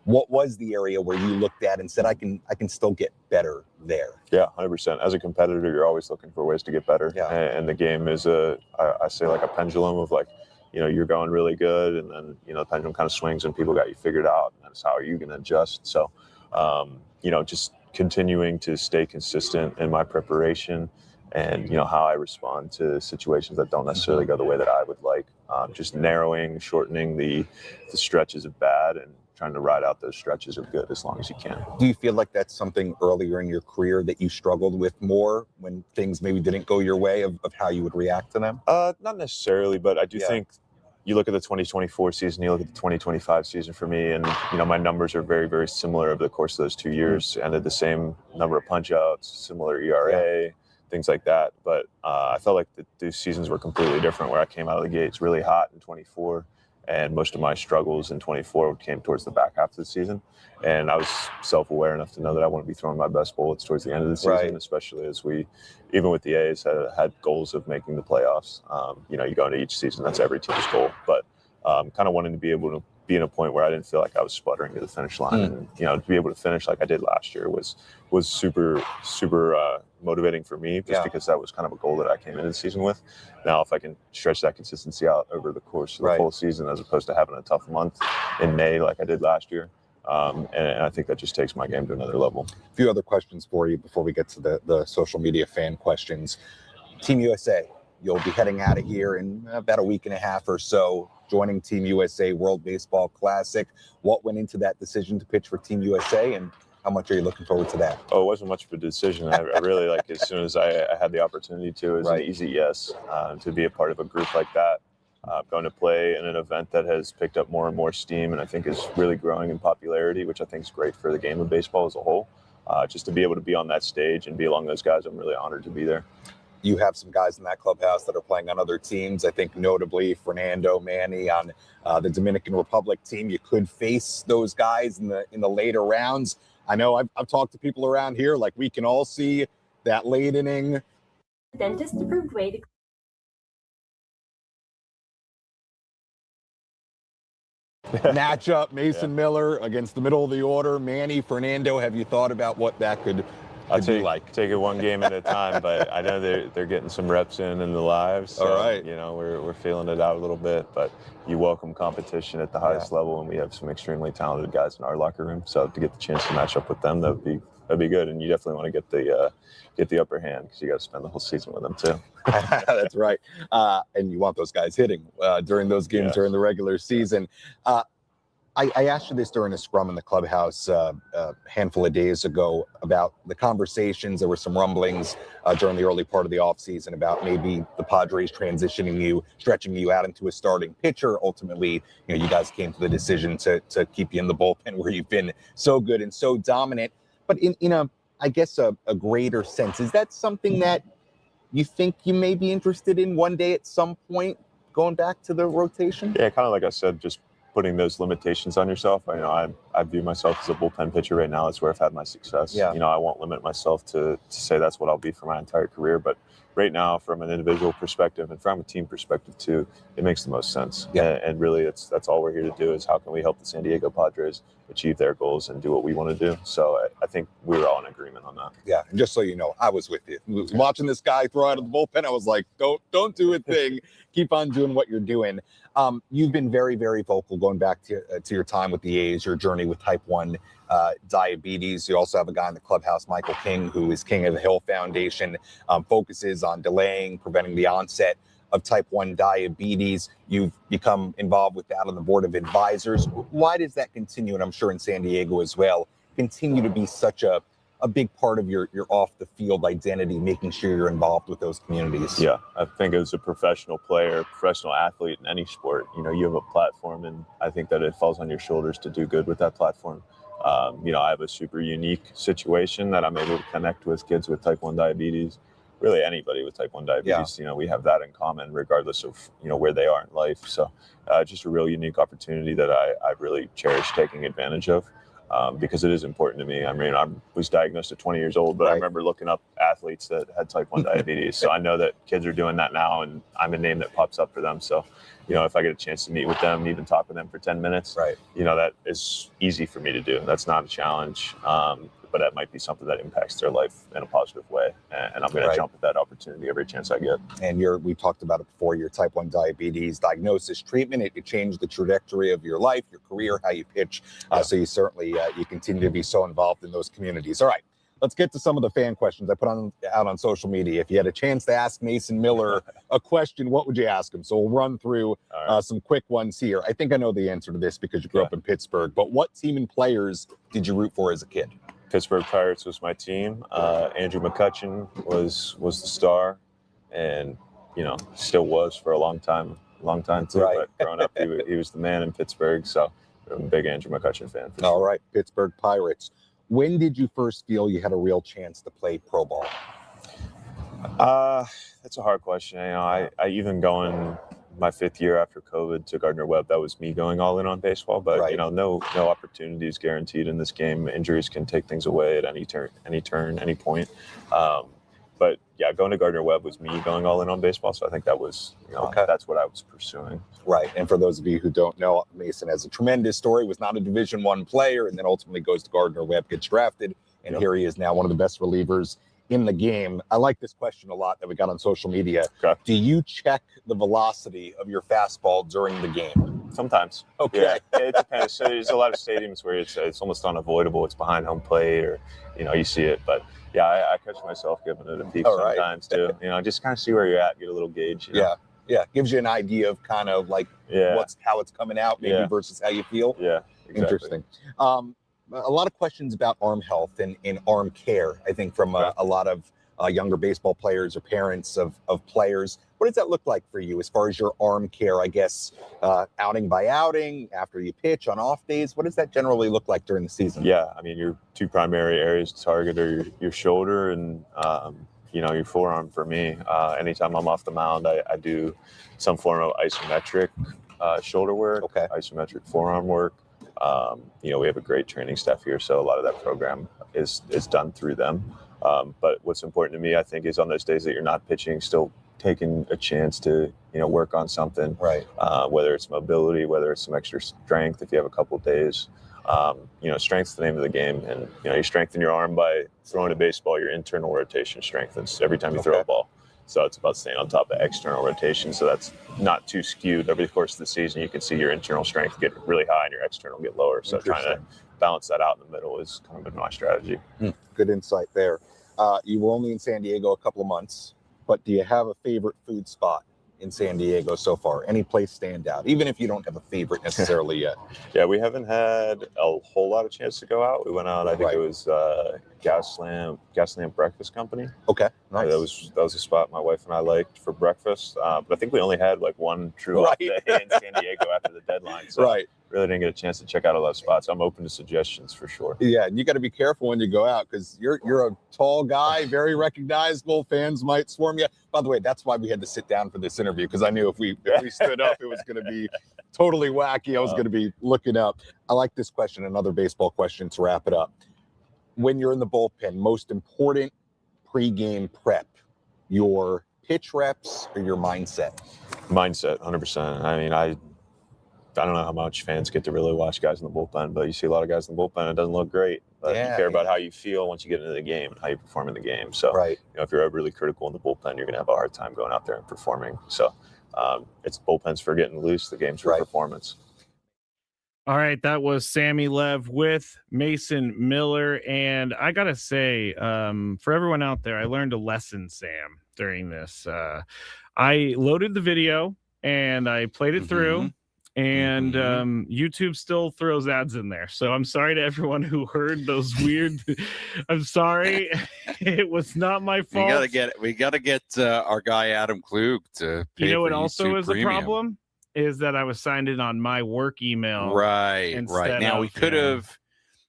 what was the area where you looked at and said, I can still get better there? Yeah, 100%. As a competitor, you're always looking for ways to get better. Yeah. And the game is I say like a pendulum of like, you're going really good, and then, the pendulum kind of swings and people got you figured out. And that's how are you going to adjust? So, just continuing to stay consistent in my preparation and, how I respond to situations that don't necessarily go the way that I would like. Just shortening the stretches of bad and trying to ride out those stretches of good as long as you can. Do you feel like that's something earlier in your career that you struggled with more when things maybe didn't go your way of how you would react to them? Not necessarily, but I do think you look at the 2024 season, you look at the 2025 season for me, and, my numbers are very, very similar over the course of those 2 years. Ended the same number of punch outs, similar ERA, things like that. But I felt like the seasons were completely different, where I came out of the gates really hot in 24. And most of my struggles in 24 came towards the back half of the season. And I was self-aware enough to know that I want to be throwing my best bullets towards the end of the season, especially as we, even with the A's, had goals of making the playoffs. You go into each season, that's every team's goal. But kind of wanting to be able to be in a point where I didn't feel like I was sputtering to the finish line. And, to be able to finish like I did last year was super, super motivating for me, just because that was kind of a goal that I came into the season with. Now, if I can stretch that consistency out over the course of the full season, as opposed to having a tough month in May like I did last year, and I think that just takes my game to another level. A few other questions for you before we get to the social media fan questions. Team USA, you'll be heading out of here in about a week and a half or so, joining Team USA World Baseball Classic. What went into that decision to pitch for Team USA, and how much are you looking forward to that? Oh, it wasn't much of a decision. I really, as soon as I had the opportunity to, it was an easy yes, to be a part of a group like that. Going to play in an event that has picked up more and more steam, and I think is really growing in popularity, which I think is great for the game of baseball as a whole. Just to be able to be on that stage and be along those guys, I'm really honored to be there. You have some guys in that clubhouse that are playing on other teams. I think notably Fernando, Manny on the Dominican Republic team. You could face those guys in the later rounds. I know I've talked to people around here, like we can all see that late inning. Dentist approved way to matchup, Mason Miller against the middle of the order. Manny, Fernando, have you thought about what that could be like? Take it one game at a time, but I know they're getting some reps in the lives. So, all right. We're feeling it out a little bit, but you welcome competition at the highest level, and we have some extremely talented guys in our locker room. So to get the chance to match up with them, that'd be good. And you definitely want to get the upper hand, because you got to spend the whole season with them too. That's right. And you want those guys hitting during those games during the regular season. I asked you this during a scrum in the clubhouse a handful of days ago about the conversations. There were some rumblings during the early part of the offseason about maybe the Padres stretching you out into a starting pitcher. Ultimately, you guys came to the decision to keep you in the bullpen, where you've been so good and so dominant. But in a greater sense, is that something that you think you may be interested in one day at some point, going back to the rotation? Yeah, kind of like I said, just putting those limitations on yourself. I I view myself as a bullpen pitcher right now. That's where I've had my success. Yeah. You know, I won't limit myself to say that's what I'll be for my entire career, but right now, from an individual perspective and from a team perspective too, it makes the most sense. Yeah. And really, that's all we're here to do is how can we help the San Diego Padres achieve their goals and do what we want to do. So I think we were all in agreement on that. Yeah, and just so you know, I was with you. Watching this guy throw out of the bullpen, I was like, don't do a thing. Keep on doing what you're doing. You've been very, very vocal going back to your time with the A's, your journey with type 1 diabetes. You also have a guy in the clubhouse, Michael King, who is King of the Hill Foundation, focuses on delaying, preventing the onset of type 1 diabetes. You've become involved with that on the board of advisors. Why does that continue, and I'm sure in San Diego as well, continue to be such a big part of your off the field identity, making sure you're involved with those communities? Yeah, I think as a professional player, professional athlete in any sport, you know, you have a platform, and I think that it falls on your shoulders to do good with that platform. You know, I have a super unique situation that I'm able to connect with kids with type 1 diabetes, really anybody with type 1 diabetes. You know, we have that in common regardless of, you know, where they are in life. So just a real unique opportunity that I really cherish taking advantage of. Because it is important to me. I mean, I was diagnosed at 20 years old, but I remember looking up athletes that had type 1 diabetes. So I know that kids are doing that now, and I'm a name that pops up for them. So, you know, if I get a chance to meet with them, even talk with them for 10 minutes, you know, that is easy for me to do. That's not a challenge, but that might be something that impacts their life in a positive way. And I'm going to jump at that opportunity every chance I get. And we talked about it before, your type 1 diabetes diagnosis, treatment, it changed the trajectory of your life, your career, how you pitch. So you certainly, you continue to be so involved in those communities. All right, let's get to some of the fan questions I put out on social media. If you had a chance to ask Mason Miller a question, what would you ask him? So we'll run through some quick ones here. I think I know the answer to this because you grew up in Pittsburgh, but what team and players did you root for as a kid? Pittsburgh Pirates was my team. Andrew McCutchen was the star, and you know, still was for a long time too. But growing up, he was the man in Pittsburgh. So I'm a big Andrew McCutchen fan. All right, Pittsburgh Pirates. When did you first feel you had a real chance to play pro ball? That's a hard question. You know, I even going my 5th year after COVID to Gardner-Webb, that was me going all in on baseball. But you know, no opportunity is guaranteed in this game. Injuries can take things away at any turn, any point. But yeah, going to Gardner-Webb was me going all in on baseball. So I think that was, you know, that's what I was pursuing. Right. And for those of you who don't know, Mason has a tremendous story, was not a Division I player, and then ultimately goes to Gardner-Webb, gets drafted, and here he is now, one of the best relievers in the game. I like this question a lot that we got on social media. Do you check the velocity of your fastball during the game? Sometimes. Yeah, it depends. So there's a lot of stadiums where it's almost unavoidable. It's behind home plate, or you know, you see it. But yeah, I catch myself giving it a peek sometimes too. You know, just kind of see where you're at, get a little gauge. You know? Yeah, gives you an idea of kind of like how it's coming out, maybe versus how you feel. Yeah, exactly. Interesting. A lot of questions about arm health and arm care, I think, from a lot of younger baseball players or parents of players. What does that look like for you as far as your arm care, I guess, outing by outing, after you pitch, on off days? What does that generally look like during the season? Yeah, I mean, your two primary areas to target are your shoulder and, you know, your forearm for me. Anytime I'm off the mound, I do some form of isometric shoulder work, isometric forearm work. You know, we have a great training staff here, so a lot of that program is done through them. But what's important to me, I think, is on those days that you're not pitching, still taking a chance to, you know, work on something, whether it's mobility, whether it's some extra strength, if you have a couple of days. You know, strength's the name of the game, and you know, you strengthen your arm by throwing a baseball. Your internal rotation strengthens every time you throw a ball. So it's about staying on top of external rotation. So that's not too skewed. Over the course of the season, you can see your internal strength get really high and your external get lower. So trying to balance that out in the middle is kind of been my strategy. Good insight there. You were only in San Diego a couple of months, but do you have a favorite food spot in San Diego so far? Any place stand out, even if you don't have a favorite necessarily yet? Yeah, we haven't had a whole lot of chance to go out. We went out, I think it was Gaslamp Breakfast Company. Okay, nice. That was a spot my wife and I liked for breakfast. But I think we only had like one true off day in San Diego after the deadline. So really didn't get a chance to check out a lot of spots. I'm open to suggestions for sure. Yeah, and you got to be careful when you go out because you're a tall guy, very recognizable. Fans might swarm you. By the way, that's why we had to sit down for this interview, because I knew if we stood up, it was going to be totally wacky. I was Oh. going to be looking up. I like this question, another baseball question to wrap it up. When you're in the bullpen, most important pregame prep, your pitch reps or your mindset? Mindset, 100%. I mean, I don't know how much fans get to really watch guys in the bullpen, but you see a lot of guys in the bullpen, it doesn't look great. But you care about how you feel once you get into the game and how you perform in the game. So, Right. if you're really critical in the bullpen, you're going to have a hard time going out there and performing. So, it's bullpens for getting loose, the game's for performance. All right, that was Sammy Lev with Mason Miller. And I got to say, for everyone out there, I learned a lesson, Sam, during this. I loaded the video and I played it through, and YouTube still throws ads in there. So I'm sorry to everyone who heard those weird. I'm sorry. It was not my fault. We gotta get our guy Adam Klug to pay. You know for what also YouTube is Premium. a problem? Is that I was signed in on my work email. Right. Now we could you know, have.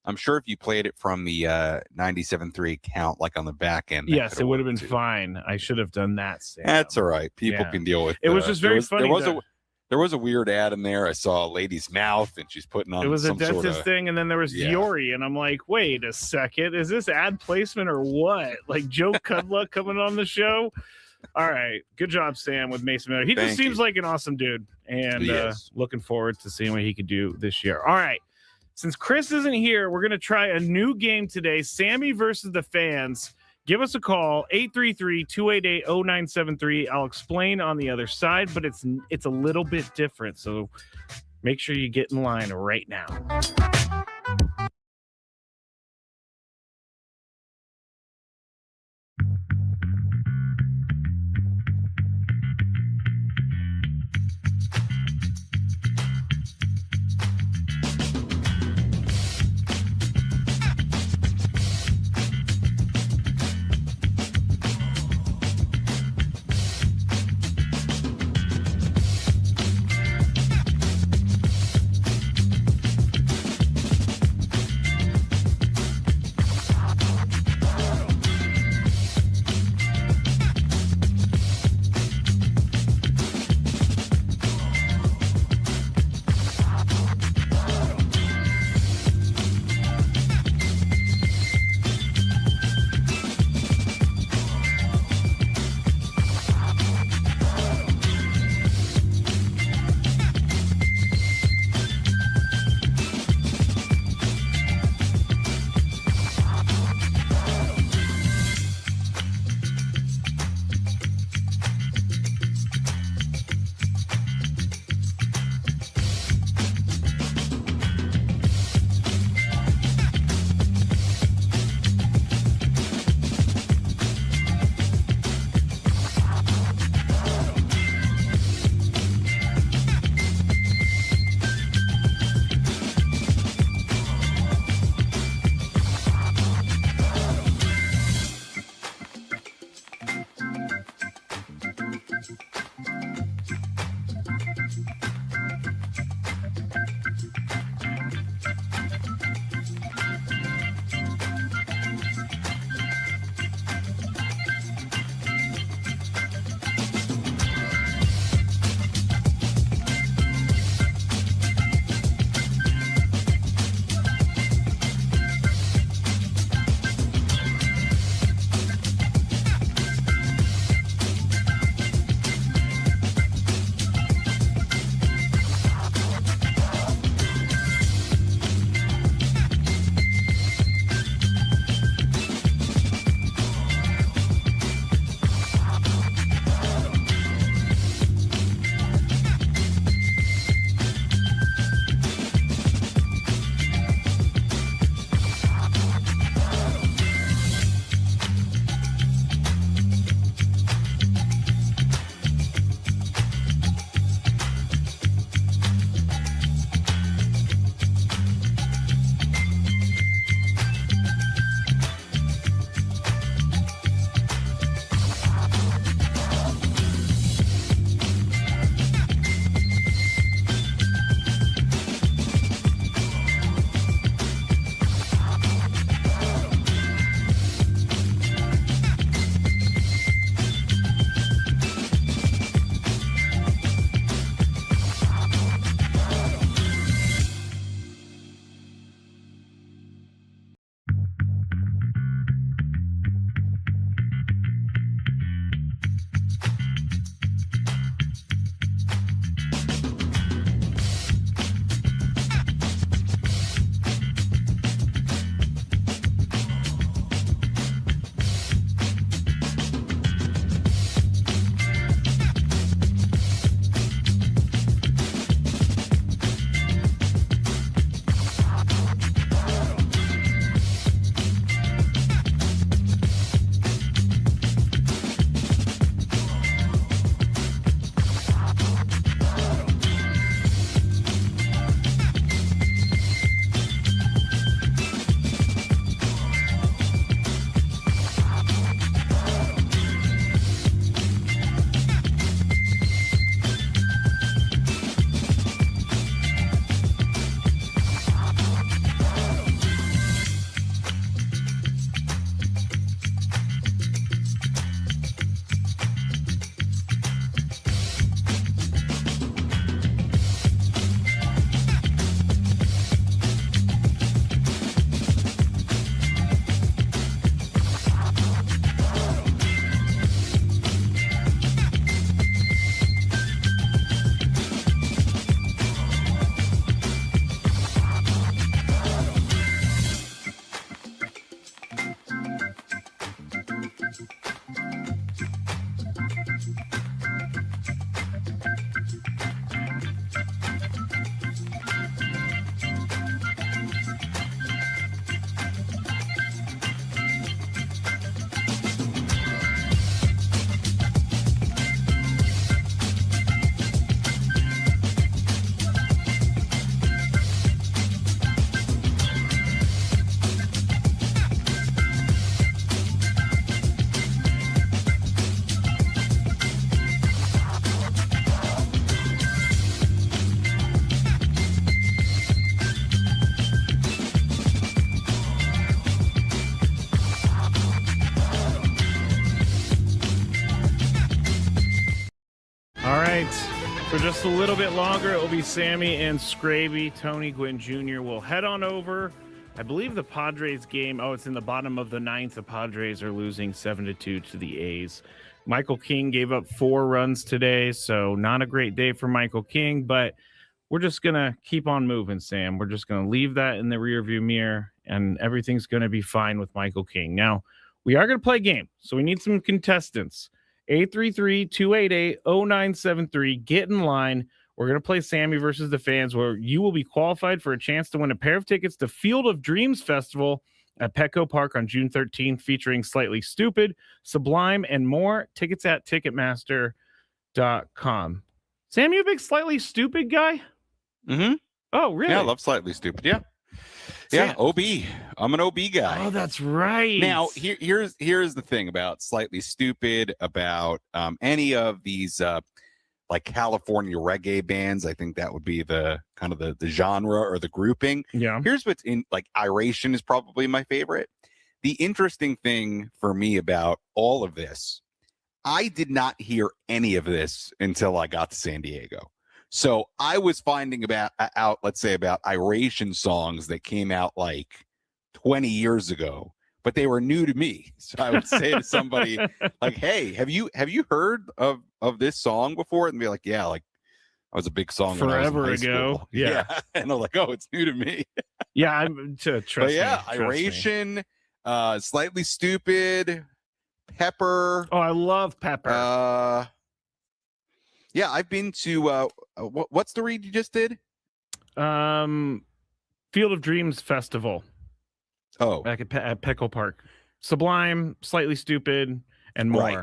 I'm sure if you played it from the 97.3 account, like on the back end. that yes, could it would have been worked, too. fine. I should have done that, Sam. That's all right. People Yeah. can deal with It was just very funny that- There was a weird ad in there. I saw a lady's mouth and she's putting on It was a some dentist sort of, thing, and then there was Diori, and I'm like, wait a second, is this ad placement or what? Like Joe Kudla coming on the show? All right, good job, Sam, with Mason Miller. He just Thank seems you. like an awesome dude, and Yes. looking forward to seeing what he could do this year. All right, since Chris isn't here, we're gonna try a new game today. Sammy versus the fans. Give us a call, 833-288-0973. I'll explain on the other side, but it's a little bit different. So make sure you get in line right now. right. For just a little bit longer, it will be Sammy and Skraby. Tony Gwynn Jr. will head on over. I believe the Padres game, it's in the bottom of the ninth. The Padres are losing 7-2 to the A's. Michael King gave up 4 runs today, so not a great day for Michael King, but we're just going to keep on moving, Sam. We're just going to leave that in the rearview mirror, and everything's going to be fine with Michael King. Now, we are going to play a game, so we need some contestants. 833-288-0973. Get in line. We're going to play Sammy versus the Fans, where you will be qualified for a chance to win a pair of tickets to Field of Dreams Festival at Petco Park on June 13th, featuring Slightly Stupid, Sublime, and more. Tickets at Ticketmaster.com. Sam, you a big Slightly Stupid guy? Mm-hmm. Oh, really? Yeah, I love Slightly Stupid. Yeah. Yeah, OB. I'm an OB guy. Oh, that's right. Now, here's the thing about Slightly Stupid, about any of these like California reggae bands. I think that would be the kind of the genre or the grouping. Yeah. Here's what's in, like, Iration is probably my favorite. The interesting thing for me about all of this, I did not hear any of this until I got to San Diego. So I was finding out, let's say, about Iration songs that came out like 20 years ago, but they were new to me. So I would say to somebody like, "Hey, have you heard of this song before?" And be like, "Yeah, like I was a big song forever when I was in high ago." school. Yeah. And I'm like, "Oh, it's new to me." Yeah, I'm to trust. But yeah, me, trust me. Iration, Slightly Stupid, Pepper. Oh, I love Pepper. Yeah, I've been to what's the read you just did? Field of Dreams Festival. Oh, Back at Petco Park. Sublime, Slightly Stupid, and more. Right.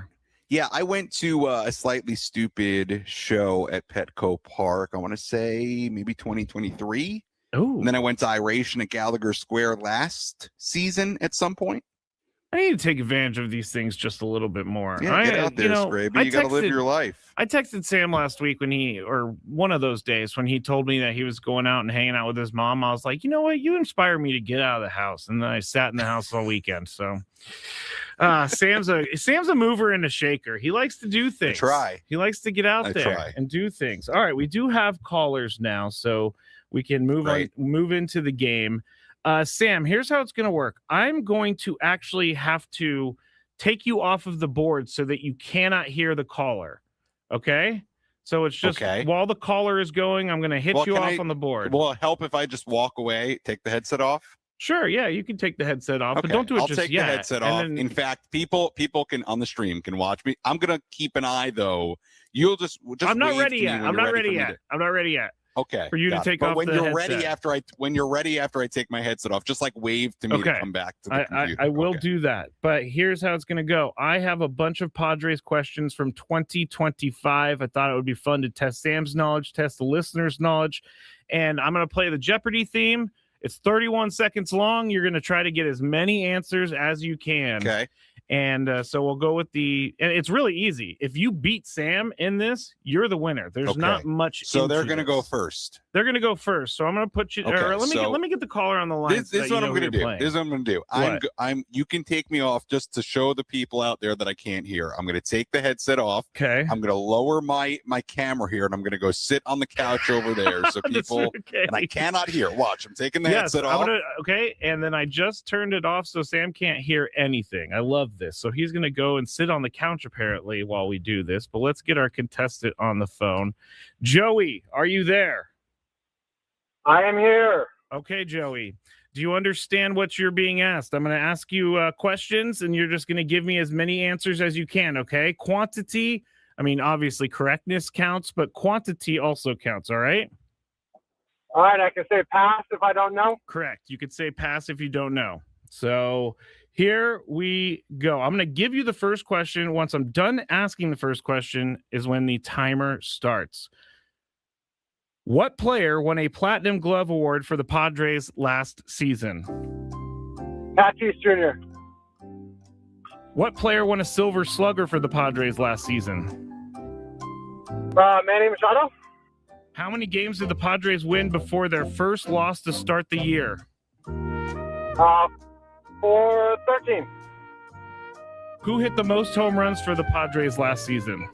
Yeah, I went to a Slightly Stupid show at Petco Park. I want to say maybe 2023. Oh, And then I went to Iration at Gallagher Square last season at some point. I need to take advantage of these things just a little bit more. Yeah, get out there, Skraby. You got to live your life. I texted Sam last week or one of those days when he told me that he was going out and hanging out with his mom. I was like, you know what? You inspire me to get out of the house. And then I sat in the house all weekend. So Sam's a mover and a shaker. He likes to do things. He likes to get out there and do things. All right. We do have callers now, so we can move into the game. Sam, here's how it's going to work. I'm going to actually have to take you off of the board so that you cannot hear the caller. Okay? So it's just while the caller is going, I'm going to hit you off on the board. Will it help if I just walk away, take the headset off? Sure, yeah, you can take the headset off, but don't do it I'll just take yet. the headset off. In fact, people can on the stream can watch me. I'm going to keep an eye, though. You'll just I'm not ready yet. I'm not ready yet. Okay. For you to take off when the you're headset. when you're ready after I take my headset off, just like wave to me to come back to the computer. I will do that. But here's how it's going to go. I have a bunch of Padres questions from 2025. I thought it would be fun to test Sam's knowledge, test the listeners' knowledge, and I'm going to play the Jeopardy theme. It's 31 seconds long. You're going to try to get as many answers as you can. Okay. And so we'll go with and it's really easy. If you beat Sam in this, you're the winner. There's not much. So they're going to go first. They're going to go first. So I'm going to put you. Or let me get the caller on the line. This is what I'm going to do. This is what I'm going to do. You can take me off just to show the people out there that I can't hear. I'm going to take the headset off. Okay. I'm going to lower my camera here, and I'm going to go sit on the couch over there so people and I cannot hear. Watch. I'm taking the headset off. And then I just turned it off so Sam can't hear anything. I love this. So he's going to go and sit on the couch apparently while we do this. But let's get our contestant on the phone. Joey, are you there? I am here. Okay, Joey. Do you understand what you're being asked? I'm going to ask you questions, and you're just going to give me as many answers as you can, okay? Quantity, I mean, obviously correctness counts, but quantity also counts, all right? All right, I can say pass if I don't know. Correct. You could say pass if you don't know. So here we go. I'm going to give you the first question. Once I'm done asking the first question is when the timer starts. What player won a Platinum Glove Award for the Padres last season? Tatis Jr. What player won a Silver Slugger for the Padres last season? Manny Machado. How many games did the Padres win before their first loss to start the year? 4-13. Who hit the most home runs for the Padres last season?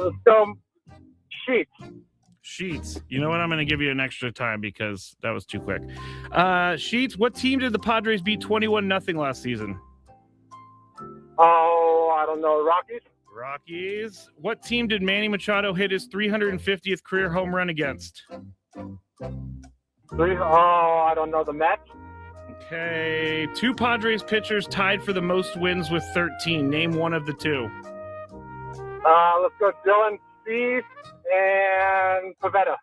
Let's go Sheets. Sheets. You know what? I'm going to give you an extra time because that was too quick. Sheets, what team did the Padres beat 21-0 last season? Oh, I don't know. Rockies? Rockies. What team did Manny Machado hit his 350th career home run against? I don't know. The Mets? Okay. 2 Padres pitchers tied for the most wins with 13. Name one of the 2. Let's go Dylan Cease and Pavetta.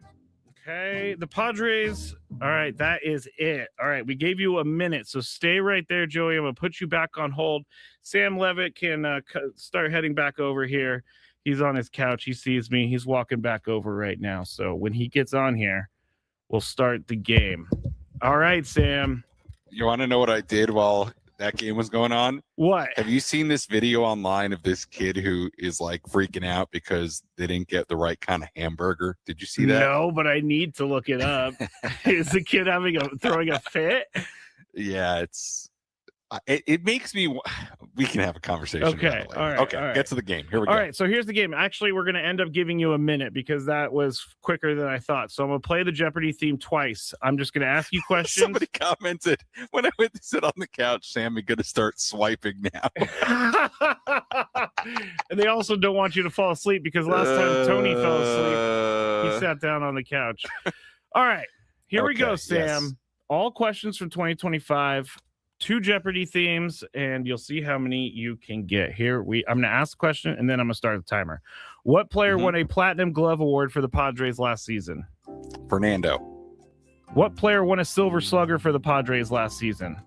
Okay. The Padres. All right. That is it. All right. We gave you a minute. So stay right there, Joey. I'm going to put you back on hold. Sam Levitt can start heading back over here. He's on his couch. He sees me. He's walking back over right now. So when he gets on here, we'll start the game. All right, Sam. You want to know what I did while that game was going on? What? Have you seen this video online of this kid who is like freaking out because they didn't get the right kind of hamburger? Did you see that? No, but I need to look it up. Is the kid throwing a fit? Yeah, it makes me. We can have a conversation. Okay, about it later. all right, Okay, all right. get to the game. Here we go. All right, so here's the game. Actually, we're going to end up giving you a minute because that was quicker than I thought. So I'm going to play the Jeopardy theme twice. I'm just going to ask you questions. Somebody commented when I went to sit on the couch, Sammy going to start swiping now. And they also don't want you to fall asleep because last time Tony fell asleep, he sat down on the couch. All right, here we go, Okay, Sam. yes. All questions from 2025. 2 Jeopardy themes, and you'll see how many you can get. I'm going to ask the question, and then I'm going to start the timer. What player won a Platinum Glove Award for the Padres last season? Fernando. What player won a Silver Slugger for the Padres last season?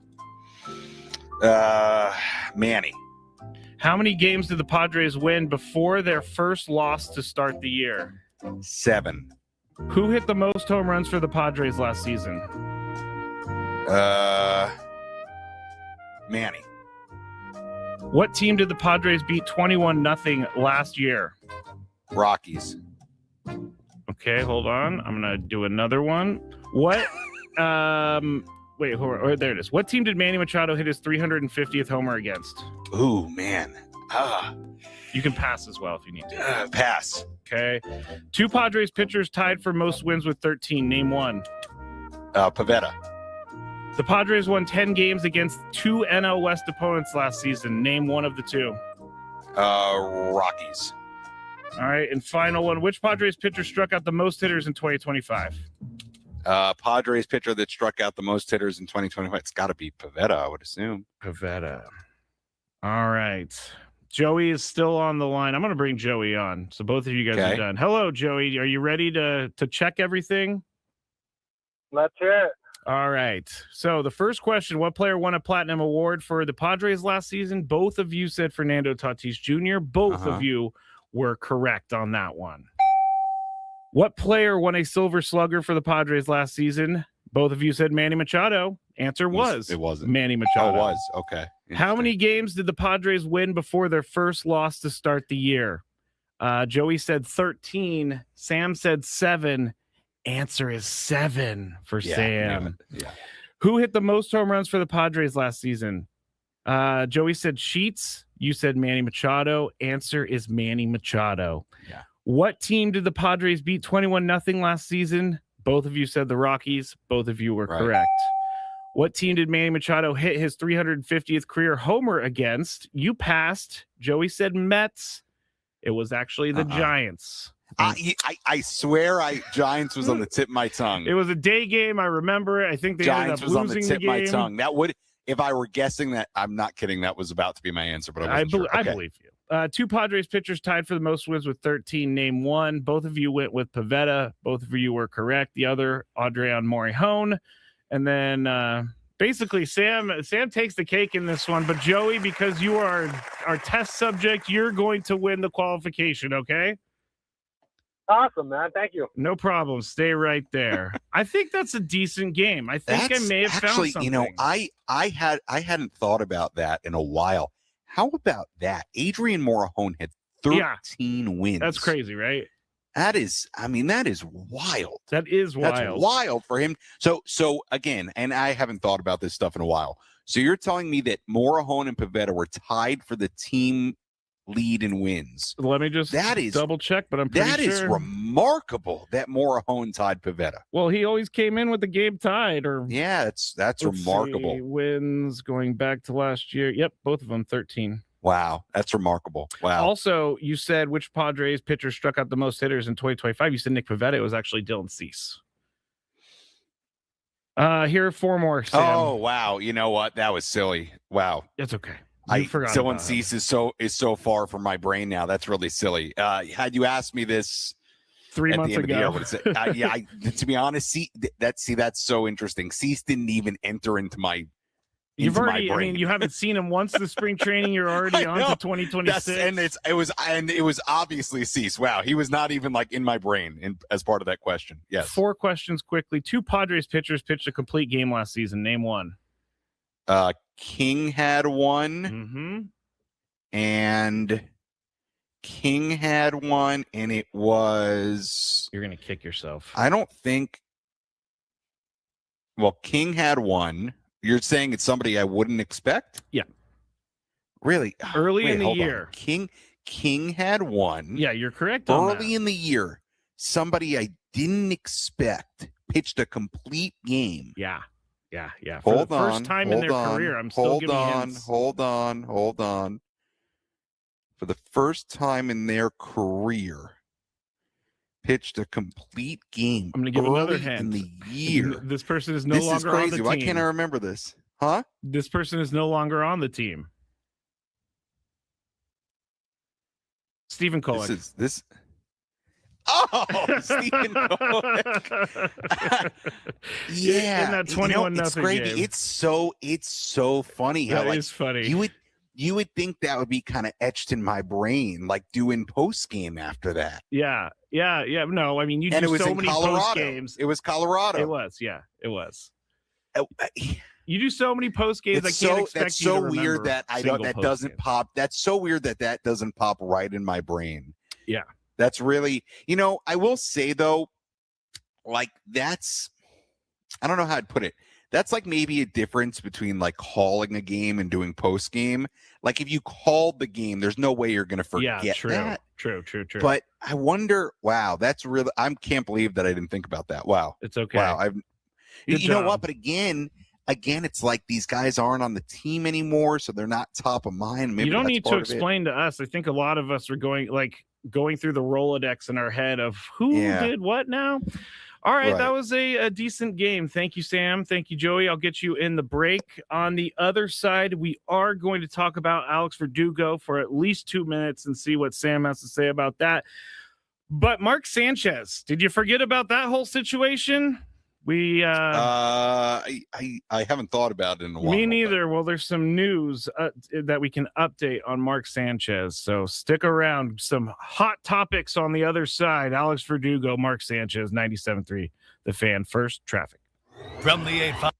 Manny. How many games did the Padres win before their first loss to start the year? 7. Who hit the most home runs for the Padres last season? Manny. What team did the Padres beat 21-0 last year? Rockies. Okay, hold on. I'm gonna do another one. What? Wait, hold on. Oh, there it is. What team did Manny Machado hit his 350th homer against? Ooh, man. You can pass as well if you need to. Pass. Okay. 2 Padres pitchers tied for most wins with 13. Name one. Pavetta. The Padres won 10 games against 2 NL West opponents last season. Name one of the 2. Rockies. All right, and final one. Which Padres pitcher struck out the most hitters in 2025? Padres pitcher that struck out the most hitters in 2025. It's got to be Pavetta, I would assume. Pavetta. All right. Joey is still on the line. I'm going to bring Joey on. So both of you guys are done. Hello, Joey. Are you ready to check everything? Let's hear it. All right. So the first question, what player won a Platinum Award for the Padres last season? Both of you said Fernando Tatis Jr. Both of you were correct on that one. What player won a Silver Slugger for the Padres last season? Both of you said Manny Machado. Answer was it wasn't Manny Machado. Oh, it was. Okay. How many games did the Padres win before their first loss to start the year? Joey said 13. Sam said 7. Answer is 7 for Sam. Yeah. Who hit the most home runs for the Padres last season? Joey said Sheets. You said Manny Machado. Answer is Manny Machado. Yeah. What team did the Padres beat 21-0 last season? Both of you said the Rockies. Both of you were correct. What team did Manny Machado hit his 350th career homer against? You passed. Joey said Mets. It was actually the Giants. I swear Giants was on the tip of my tongue. It was a day game. I remember it. I think they Giants ended up was on the losing tip of my game. tongue. That would, if I were guessing that, I'm not kidding. That was about to be my answer, but I wasn't sure. I believe you. 2 Padres pitchers tied for the most wins with 13. Name one. Both of you went with Pavetta. Both of you were correct. The other, Adrian Morihone. And then basically Sam takes the cake in this one. But Joey, because you are our test subject, you're going to win the qualification, okay? Awesome, man. Thank you. No problem. Stay right there. I think that's a decent game. I think I may have found something. You know, I hadn't thought about that in a while. How about that? Adrian Morihone had 13 wins. That's crazy, right? That is wild. That is wild. That's wild for him. So again, and I haven't thought about this stuff in a while. So you're telling me that Morihone and Pavetta were tied for the team lead in wins. Let me just double check, but I'm pretty that sure. is remarkable that Morahone tied Pavetta. Well, he always came in with the game tied. Yeah, that's remarkable. Wins going back to last year. Yep, both of them 13. Wow, that's remarkable. Wow. Also, you said which Padres pitcher struck out the most hitters in 2025. You said Nick Pivetta. It was actually Dylan Cease. Here are 4 more, Sam. Oh, wow. You know what? That was silly. Wow. It's okay. Dylan Cease is so far from my brain now. That's really silly. Had you asked me this 3 months ago, to be honest, that's so interesting. Cease didn't even enter into my You've already, my brain. I mean, you haven't seen him once this spring training. You're already on to 2026. It was obviously Cease. Wow, he was not even like in my brain as part of that question. Yes. 4 questions quickly. 2 Padres pitchers pitched a complete game last season. Name one. King had one, and King had one, and it was. You're gonna kick yourself. I don't think. Well, King had one. You're saying it's somebody I wouldn't expect? Yeah. Really? Early in the year. King had one. Yeah, you're correct. Early in the year, somebody I didn't expect pitched a complete game. Yeah. For the first time in their career, I'm still giving hints. Hold on. For the first time in their career, pitched a complete game. I'm going to give another hint in hint. the year. This person is no longer This is crazy. on the team. Why can't I remember this? Huh? This person is no longer on the team. Stephen Kolek. This. Oh, Stephen Kolek. Yeah, in that 21-0 game. It's so funny how that is funny. You would think that would be kind of etched in my brain, like doing post game after that. Yeah. No, I mean, you do so many post games. It was Colorado. It was. You do so many post games. That's I can't expect you to remember weird that that doesn't pop. That's so weird that doesn't pop right in my brain. Yeah, that's really. I will say though, like I don't know how I'd put it. That's like maybe a difference between like calling a game and doing post game. Like if you called the game, there's no way you're going to forget that. True. But I wonder, wow, that's really, I can't believe that I didn't think about that. Wow. It's okay. Wow. You know what? But again, it's like these guys aren't on the team anymore, so they're not top of mind. Maybe you don't need to explain to us. I think a lot of us are going through the Rolodex in our head of who did what now. All right, that was a decent game. Thank you, Sam. Thank you, Joey. I'll get you in the break. On the other side, we are going to talk about Alex Verdugo for at least 2 minutes and see what Sam has to say about that. But Mark Sanchez, did you forget about that whole situation? I haven't thought about it in a while. Me neither. Well, there's some news that we can update on Mark Sanchez. So stick around. Some hot topics on the other side. Alex Verdugo, Mark Sanchez, 97.3 The Fan. First, traffic. From the 8-5.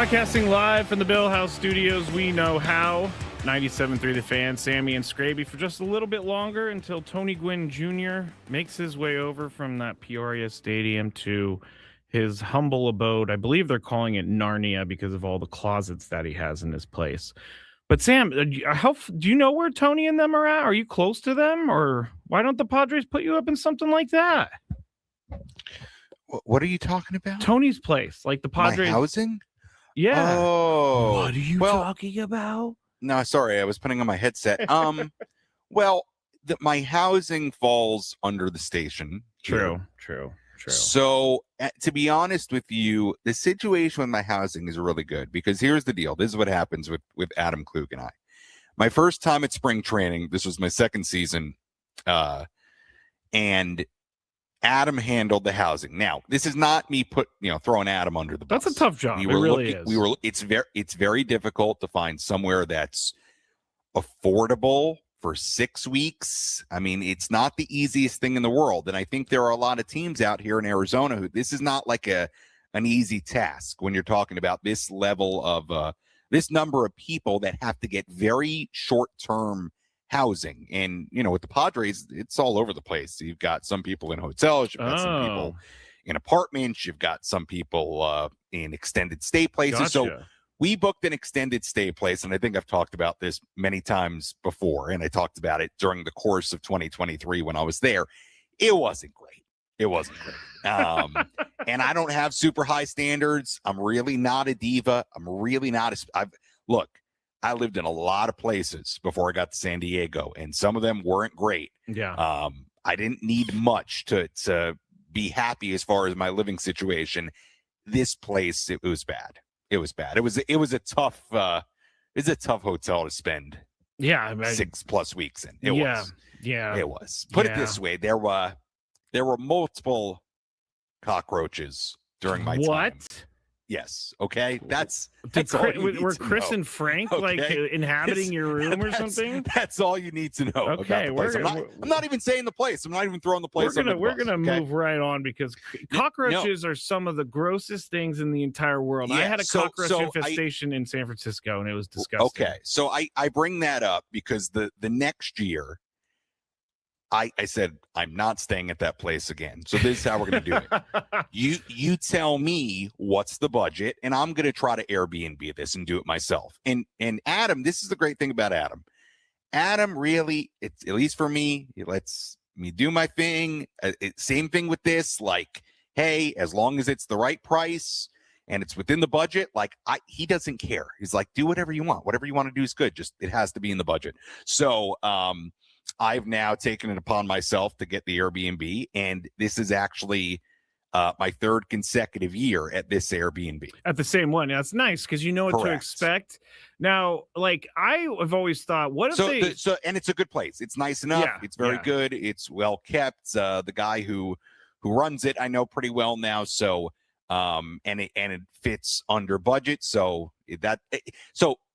Broadcasting live from the Bill House Studios, we know how. 97.3 The Fan, Sammy and Skraby for just a little bit longer until Tony Gwynn Jr. makes his way over from that Peoria Stadium to his humble abode. I believe they're calling it Narnia because of all the closets that he has in his place. But Sam, do you know where Tony and them are at? Are you close to them? Or why don't the Padres put you up in something like that? What are you talking about? Tony's place, like the Padres. My housing? Yeah. Oh. What are you talking about? No, sorry, I was putting on my headset. Well, my housing falls under the station. True. So, to be honest with you, the situation with my housing is really good because here's the deal. This is what happens with Adam Klug and I. My first time at spring training, this was my second season, and Adam handled the housing. Now, this is not me throwing Adam under the bus. That's a tough job. It really is. It's very difficult to find somewhere that's affordable for 6 weeks. I mean, it's not the easiest thing in the world. And I think there are a lot of teams out here in Arizona who this is not like an easy task when you're talking about this level of this number of people that have to get very short-term housing. And with the Padres, it's all over the place. You've got some people in hotels, you've got some people in apartments, you've got some people in extended stay places. Gotcha. So we booked an extended stay place, and I think I've talked about this many times before, and I talked about it during the course of 2023 when I was there. It wasn't great. And I don't have super high standards. I'm really not a diva. I'm really not look, I lived in a lot of places before I got to San Diego, and some of them weren't great. Yeah. I didn't need much to be happy as far as my living situation. This place, it was bad. It was bad. It was a tough hotel to spend 6+ weeks in. It was. Put it this way, there were multiple cockroaches during my time. What? Yes. Okay. That's were Chris and Frank like inhabiting your room or something? That's all you need to know. Okay. I'm not even saying the place. I'm not even throwing the place. We're gonna move right on because cockroaches are some of the grossest things in the entire world. Yeah, I had a cockroach infestation in San Francisco, and it was disgusting. Okay. So I bring that up because the next year I said, I'm not staying at that place again. So this is how we're going to do it. You tell me what's the budget, and I'm going to try to Airbnb this and do it myself. And Adam, this is the great thing about Adam. Adam really, it's at least for me, he lets me do my thing. Same thing with this. Like, hey, as long as it's the right price and it's within the budget, he doesn't care. He's like, do whatever you want. Whatever you want to do is good. Just it has to be in the budget. So, I've now taken it upon myself to get the Airbnb, and this is actually my third consecutive year at this Airbnb. At the same one. That's nice because you know what to expect. Now, I have always thought, what if and it's a good place. It's nice enough. Yeah, it's very good. It's well kept. The guy who runs it, I know pretty well now. So, and it fits under budget. So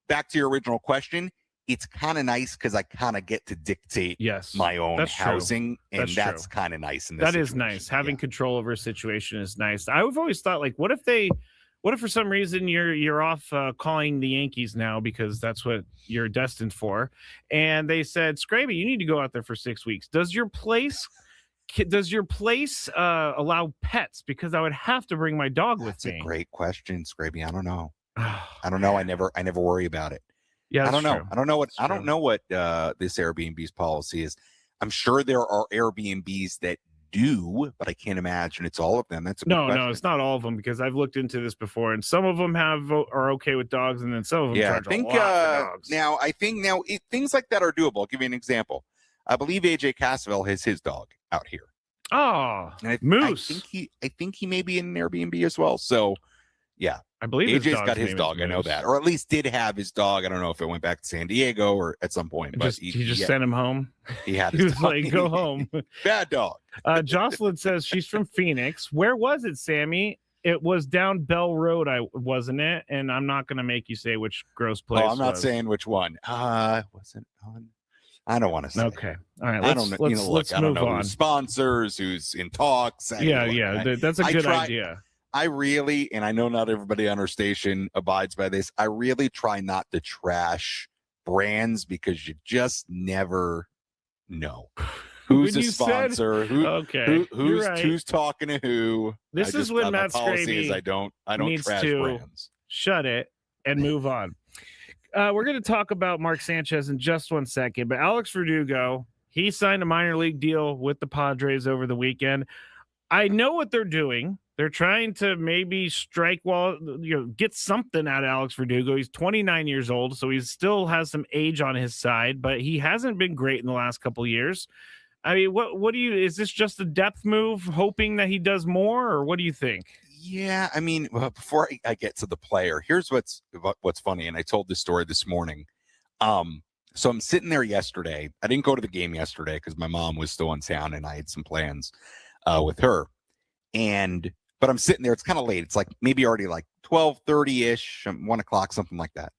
back to your original question. It's kind of nice because I kind of get to dictate my own housing, and that's kind of nice. That is nice. Having control over a situation is nice. I've always thought, what if for some reason you're off calling the Yankees now because that's what you're destined for, and they said, Skraby, you need to go out there for 6 weeks. Does your place allow pets? Because I would have to bring my dog with me. That's a great question, Skraby. I don't know. I never worry about it. Yeah, I don't know. I don't know what this Airbnb's policy is. I'm sure there are Airbnbs that do, but I can't imagine it's all of them. That's no, it's not all of them because I've looked into this before, and some of them are okay with dogs, and then some of them charge a lot for dogs. Now I think things like that are doable. I'll give you an example. I believe AJ Cassavell has his dog out here. Oh, Moose. I think he may be in an Airbnb as well. So, yeah. I believe AJ's got his dog. I know that, or at least did have his dog. I don't know if it went back to San Diego or at some point, but he just sent him home. He had. He was like, "Go home." Bad dog. Jocelyn says she's from Phoenix. Where was it, Sammy? It was down Bell Road, wasn't it? And I'm not going to make you say which gross place. I'm not saying which one. Wasn't on. I don't want to say. Okay. All right. Let's move on. Who's sponsors, who's in talks. Yeah. That's a good idea. I really, and I know not everybody on our station abides by this, I really try not to trash brands because you just never know who's When a you sponsor, okay, you're right. who's talking to who. This is when my Matt policy is Skraby I don't needs trash to brands. shut it and move on. We're going to talk about Mark Sanchez in just 1 second, but Alex Verdugo, he signed a minor league deal with the Padres over the weekend. I know what they're doing. They're trying to maybe get something out of Alex Verdugo. He's 29 years old, so he still has some age on his side, but he hasn't been great in the last couple of years. I mean, what do you, is this just a depth move, hoping that he does more, or what do you think? Yeah, I mean, before I get to the player, here's what's funny, and I told this story this morning. So I'm sitting there yesterday. I didn't go to the game yesterday because my mom was still in town, and I had some plans with her. But I'm sitting there. It's kind of late. It's like maybe already like 12:30-ish, 1 o'clock, something like that.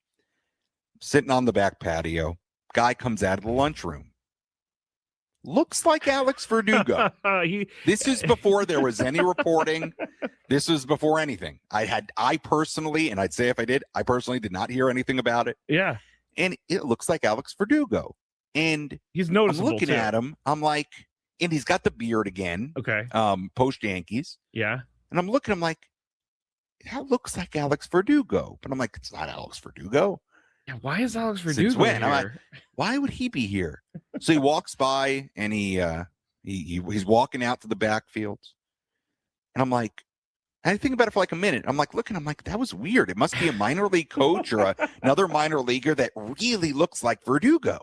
Sitting on the back patio. Guy comes out of the lunchroom. Looks like Alex Verdugo. This is before there was any reporting. This was before anything. I personally, and I'd say if I did, I personally did not hear anything about it. Yeah. And it looks like Alex Verdugo. And he's noticeable. I'm looking too. at him. I'm like, and he's got the beard again. Okay. Post Yankees. Yeah. And I'm looking, I'm like, that looks like Alex Verdugo. But I'm like, it's not Alex Verdugo. Yeah, why is Alex Verdugo Since when? here? I'm like, why would he be here? So he walks by and he's walking out to the backfield. And I'm like, I think about it for like a minute. I'm like, looking, I'm like, that was weird. It must be a minor league coach or another minor leaguer that really looks like Verdugo.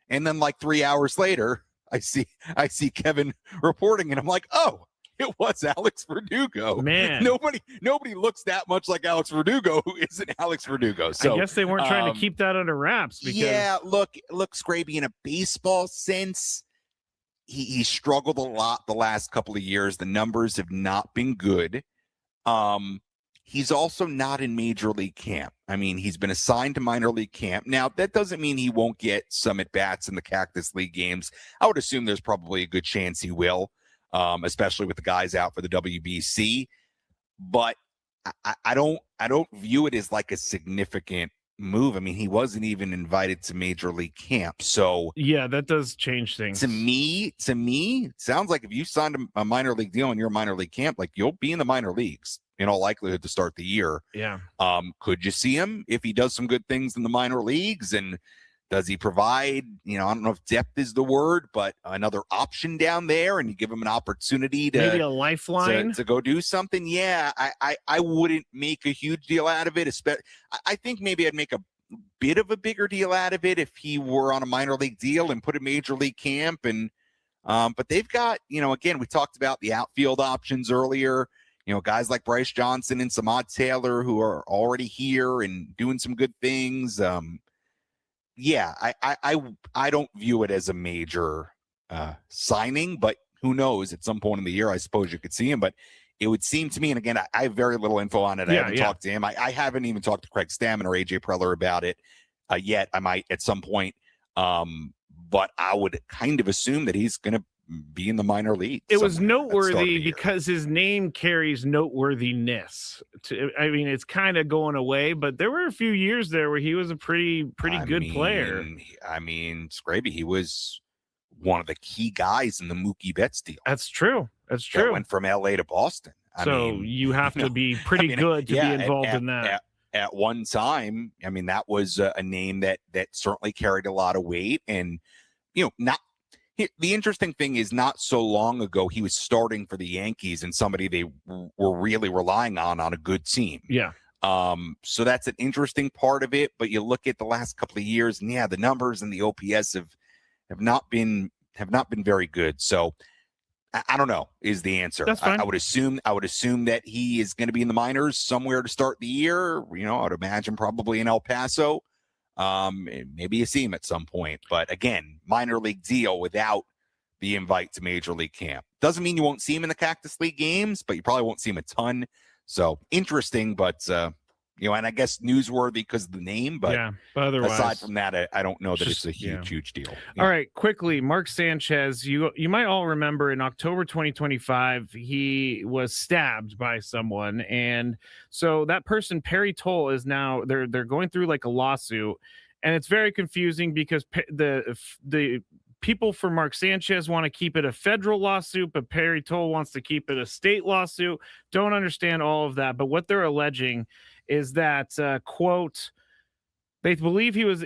And then like 3 hours later, I see Kevin reporting, and I'm like, oh, it was Alex Verdugo. Man, nobody looks that much like Alex Verdugo who isn't Alex Verdugo. So I guess they weren't trying to keep that under wraps. Because... Yeah, look, Skraby, in a baseball sense, he struggled a lot the last couple of years. The numbers have not been good. He's also not in major league camp. I mean, he's been assigned to minor league camp. Now, that doesn't mean he won't get some at-bats in the Cactus League games. I would assume there's probably a good chance he will, especially with the guys out for the WBC. But I don't view it as like a significant move. I mean, he wasn't even invited to major league camp. So yeah, that does change things. To me, it sounds like if you signed a minor league deal in your minor league camp, like you'll be in the minor leagues in all likelihood to start the year. Yeah. Could you see him if he does some good things in the minor leagues? And does he provide, I don't know if depth is the word, but another option down there, and you give him an opportunity to maybe a lifeline to go do something? Yeah, I wouldn't make a huge deal out of it. I think maybe I'd make a bit of a bigger deal out of it if he were on a minor league deal and put a major league camp. And but they've got, again, we talked about the outfield options earlier. Guys like Bryce Johnson and Samad Taylor who are already here and doing some good things. Yeah, I don't view it as a major signing, but who knows? At some point in the year, I suppose you could see him. But it would seem to me, and again, I have very little info on it. I haven't talked to him. I haven't even talked to Craig Stammen or AJ Preller about it yet. I might at some point, but I would kind of assume that he's going to be in the minor league. It was noteworthy because his name carries noteworthiness. I mean, it's kind of going away, but there were a few years there where he was a pretty good player. I mean, Skraby, he was one of the key guys in the Mookie Betts deal. That's true. That went from LA to Boston. You have to be pretty good to be involved in that. At one time, I mean, that was a name that certainly carried a lot of weight. And, the interesting thing is, not so long ago, he was starting for the Yankees and somebody they were really relying on a good team. Yeah. So that's an interesting part of it. But you look at the last couple of years, and the numbers and the OPS have not been very good. So I don't know is the answer. That's fine. I would assume that he is going to be in the minors somewhere to start the year. I would imagine probably in El Paso. Maybe you see him at some point, but again, minor league deal without the invite to major league camp. Doesn't mean you won't see him in the Cactus League games, but you probably won't see him a ton. So interesting, but and I guess newsworthy because of the name, but otherwise, aside from that, I don't know that just, it's a huge deal. All right, quickly, Mark Sanchez, you might all remember in October 2025, he was stabbed by someone, and so that person, Perry Toll, is now they're going through like a lawsuit, and it's very confusing because the people for Mark Sanchez want to keep it a federal lawsuit, but Perry Toll wants to keep it a state lawsuit. Don't understand all of that, but what they're alleging is that, quote, they believe he was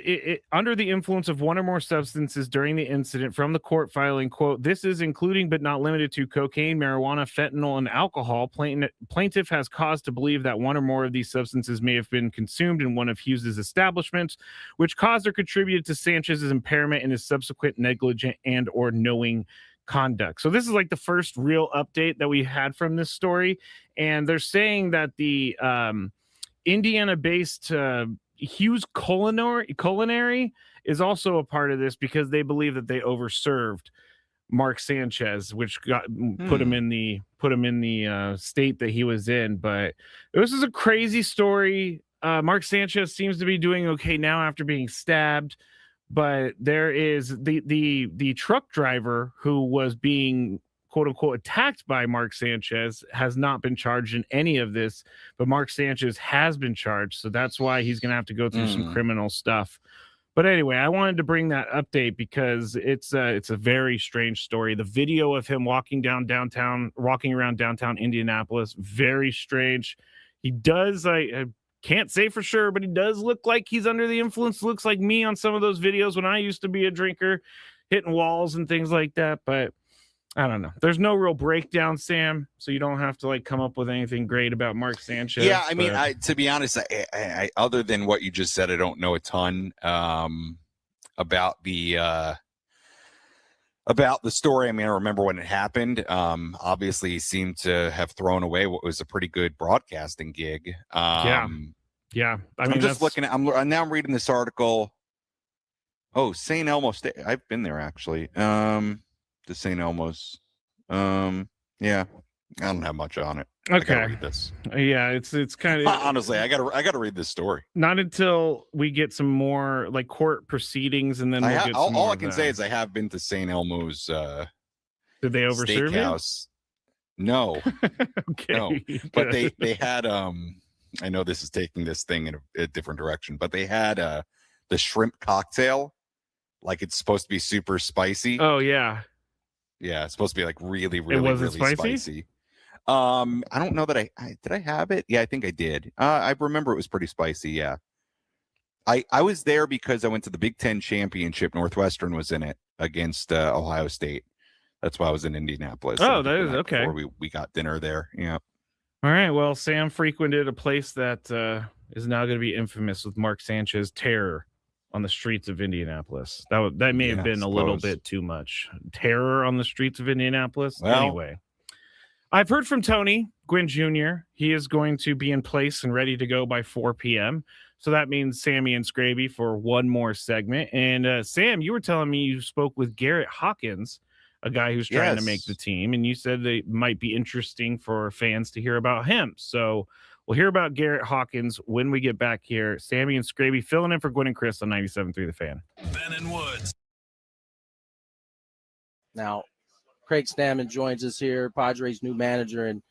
under the influence of one or more substances during the incident. From the court filing, quote, this is including but not limited to cocaine, marijuana, fentanyl, and alcohol. Plaintiff has cause to believe that one or more of these substances may have been consumed in one of Hughes's establishments, which caused or contributed to Sanchez's impairment and his subsequent negligent and or knowing conduct. So this is like the first real update that we had from this story. And they're saying that the Indiana-based Hughes Culinary is also a part of this because they believe that they overserved Mark Sanchez, which put him in the state that he was in. But this is a crazy story. Mark Sanchez seems to be doing okay now after being stabbed, but there is the truck driver who was being quote unquote attacked by Mark Sanchez has not been charged in any of this, but Mark Sanchez has been charged. So that's why he's going to have to go through some criminal stuff. But anyway, I wanted to bring that update because it's a very strange story. The video of him walking around downtown Indianapolis, very strange. He does, I can't say for sure, but he does look like he's under the influence. Looks like me on some of those videos when I used to be a drinker, hitting walls and things like that. But I don't know. There's no real breakdown, Sam, so you don't have to like come up with anything great about Mark Sanchez. Yeah, I mean, to be honest, I other than what you just said, I don't know a ton about the story. I mean, I remember when it happened. Obviously, he seemed to have thrown away what was a pretty good broadcasting gig. Yeah. I mean, I'm just looking at. I'm reading this article. Oh, St. Elmo State. I've been there actually. To St. Elmo's. Yeah, I don't have much on it. Okay. I gotta read this. Yeah, it's kind of honestly, I gotta read this story. Not until we get some more like court proceedings, and then we'll get some all I can say is I have been to St. Elmo's. Did they overserve steakhouse? No. Okay. No, but they had I know this is taking this thing in a different direction, but they had the shrimp cocktail, like it's supposed to be super spicy. Oh yeah. Yeah, it's supposed to be like really spicy. I don't know that I did I have it? Yeah, I think I did. I remember it was pretty spicy. Yeah. I was there because I went to the Big Ten championship. Northwestern was in it against Ohio State. That's why I was in Indianapolis. Oh, that is okay. Before we got dinner there. Yeah. All right. Well, Sam frequented a place that is now going to be infamous with Mark Sanchez terror on the streets of Indianapolis. That may have been a little bit too much. Terror on the streets of Indianapolis. Well, anyway, I've heard from Tony Gwynn Jr. He is going to be in place and ready to go by 4 p.m. So that means Sammy and Skraby for one more segment. And Sam, you were telling me you spoke with Garrett Hawkins, a guy who's trying to make the team, and you said they might be interesting for fans to hear about him. So we'll hear about Garrett Hawkins when we get back here. Sammy and Skraby filling in for Gwynn and Chris on 97.3 The Fan. Ben and Woods. Now, Craig Stammen joins us here, Padres' new manager. And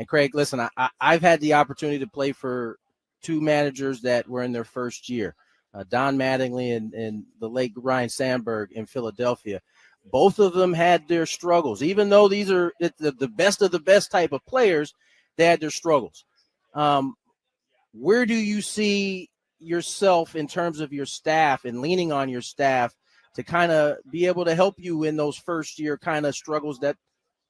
Craig, listen, I've had the opportunity to play for two managers that were in their first year, Don Mattingly and the late Ryan Sandberg in Philadelphia. Both of them had their struggles. Even though these are the best of the best type of players, they had their struggles. Where do you see yourself in terms of your staff and leaning on your staff to kind of be able to help you in those first year kind of struggles that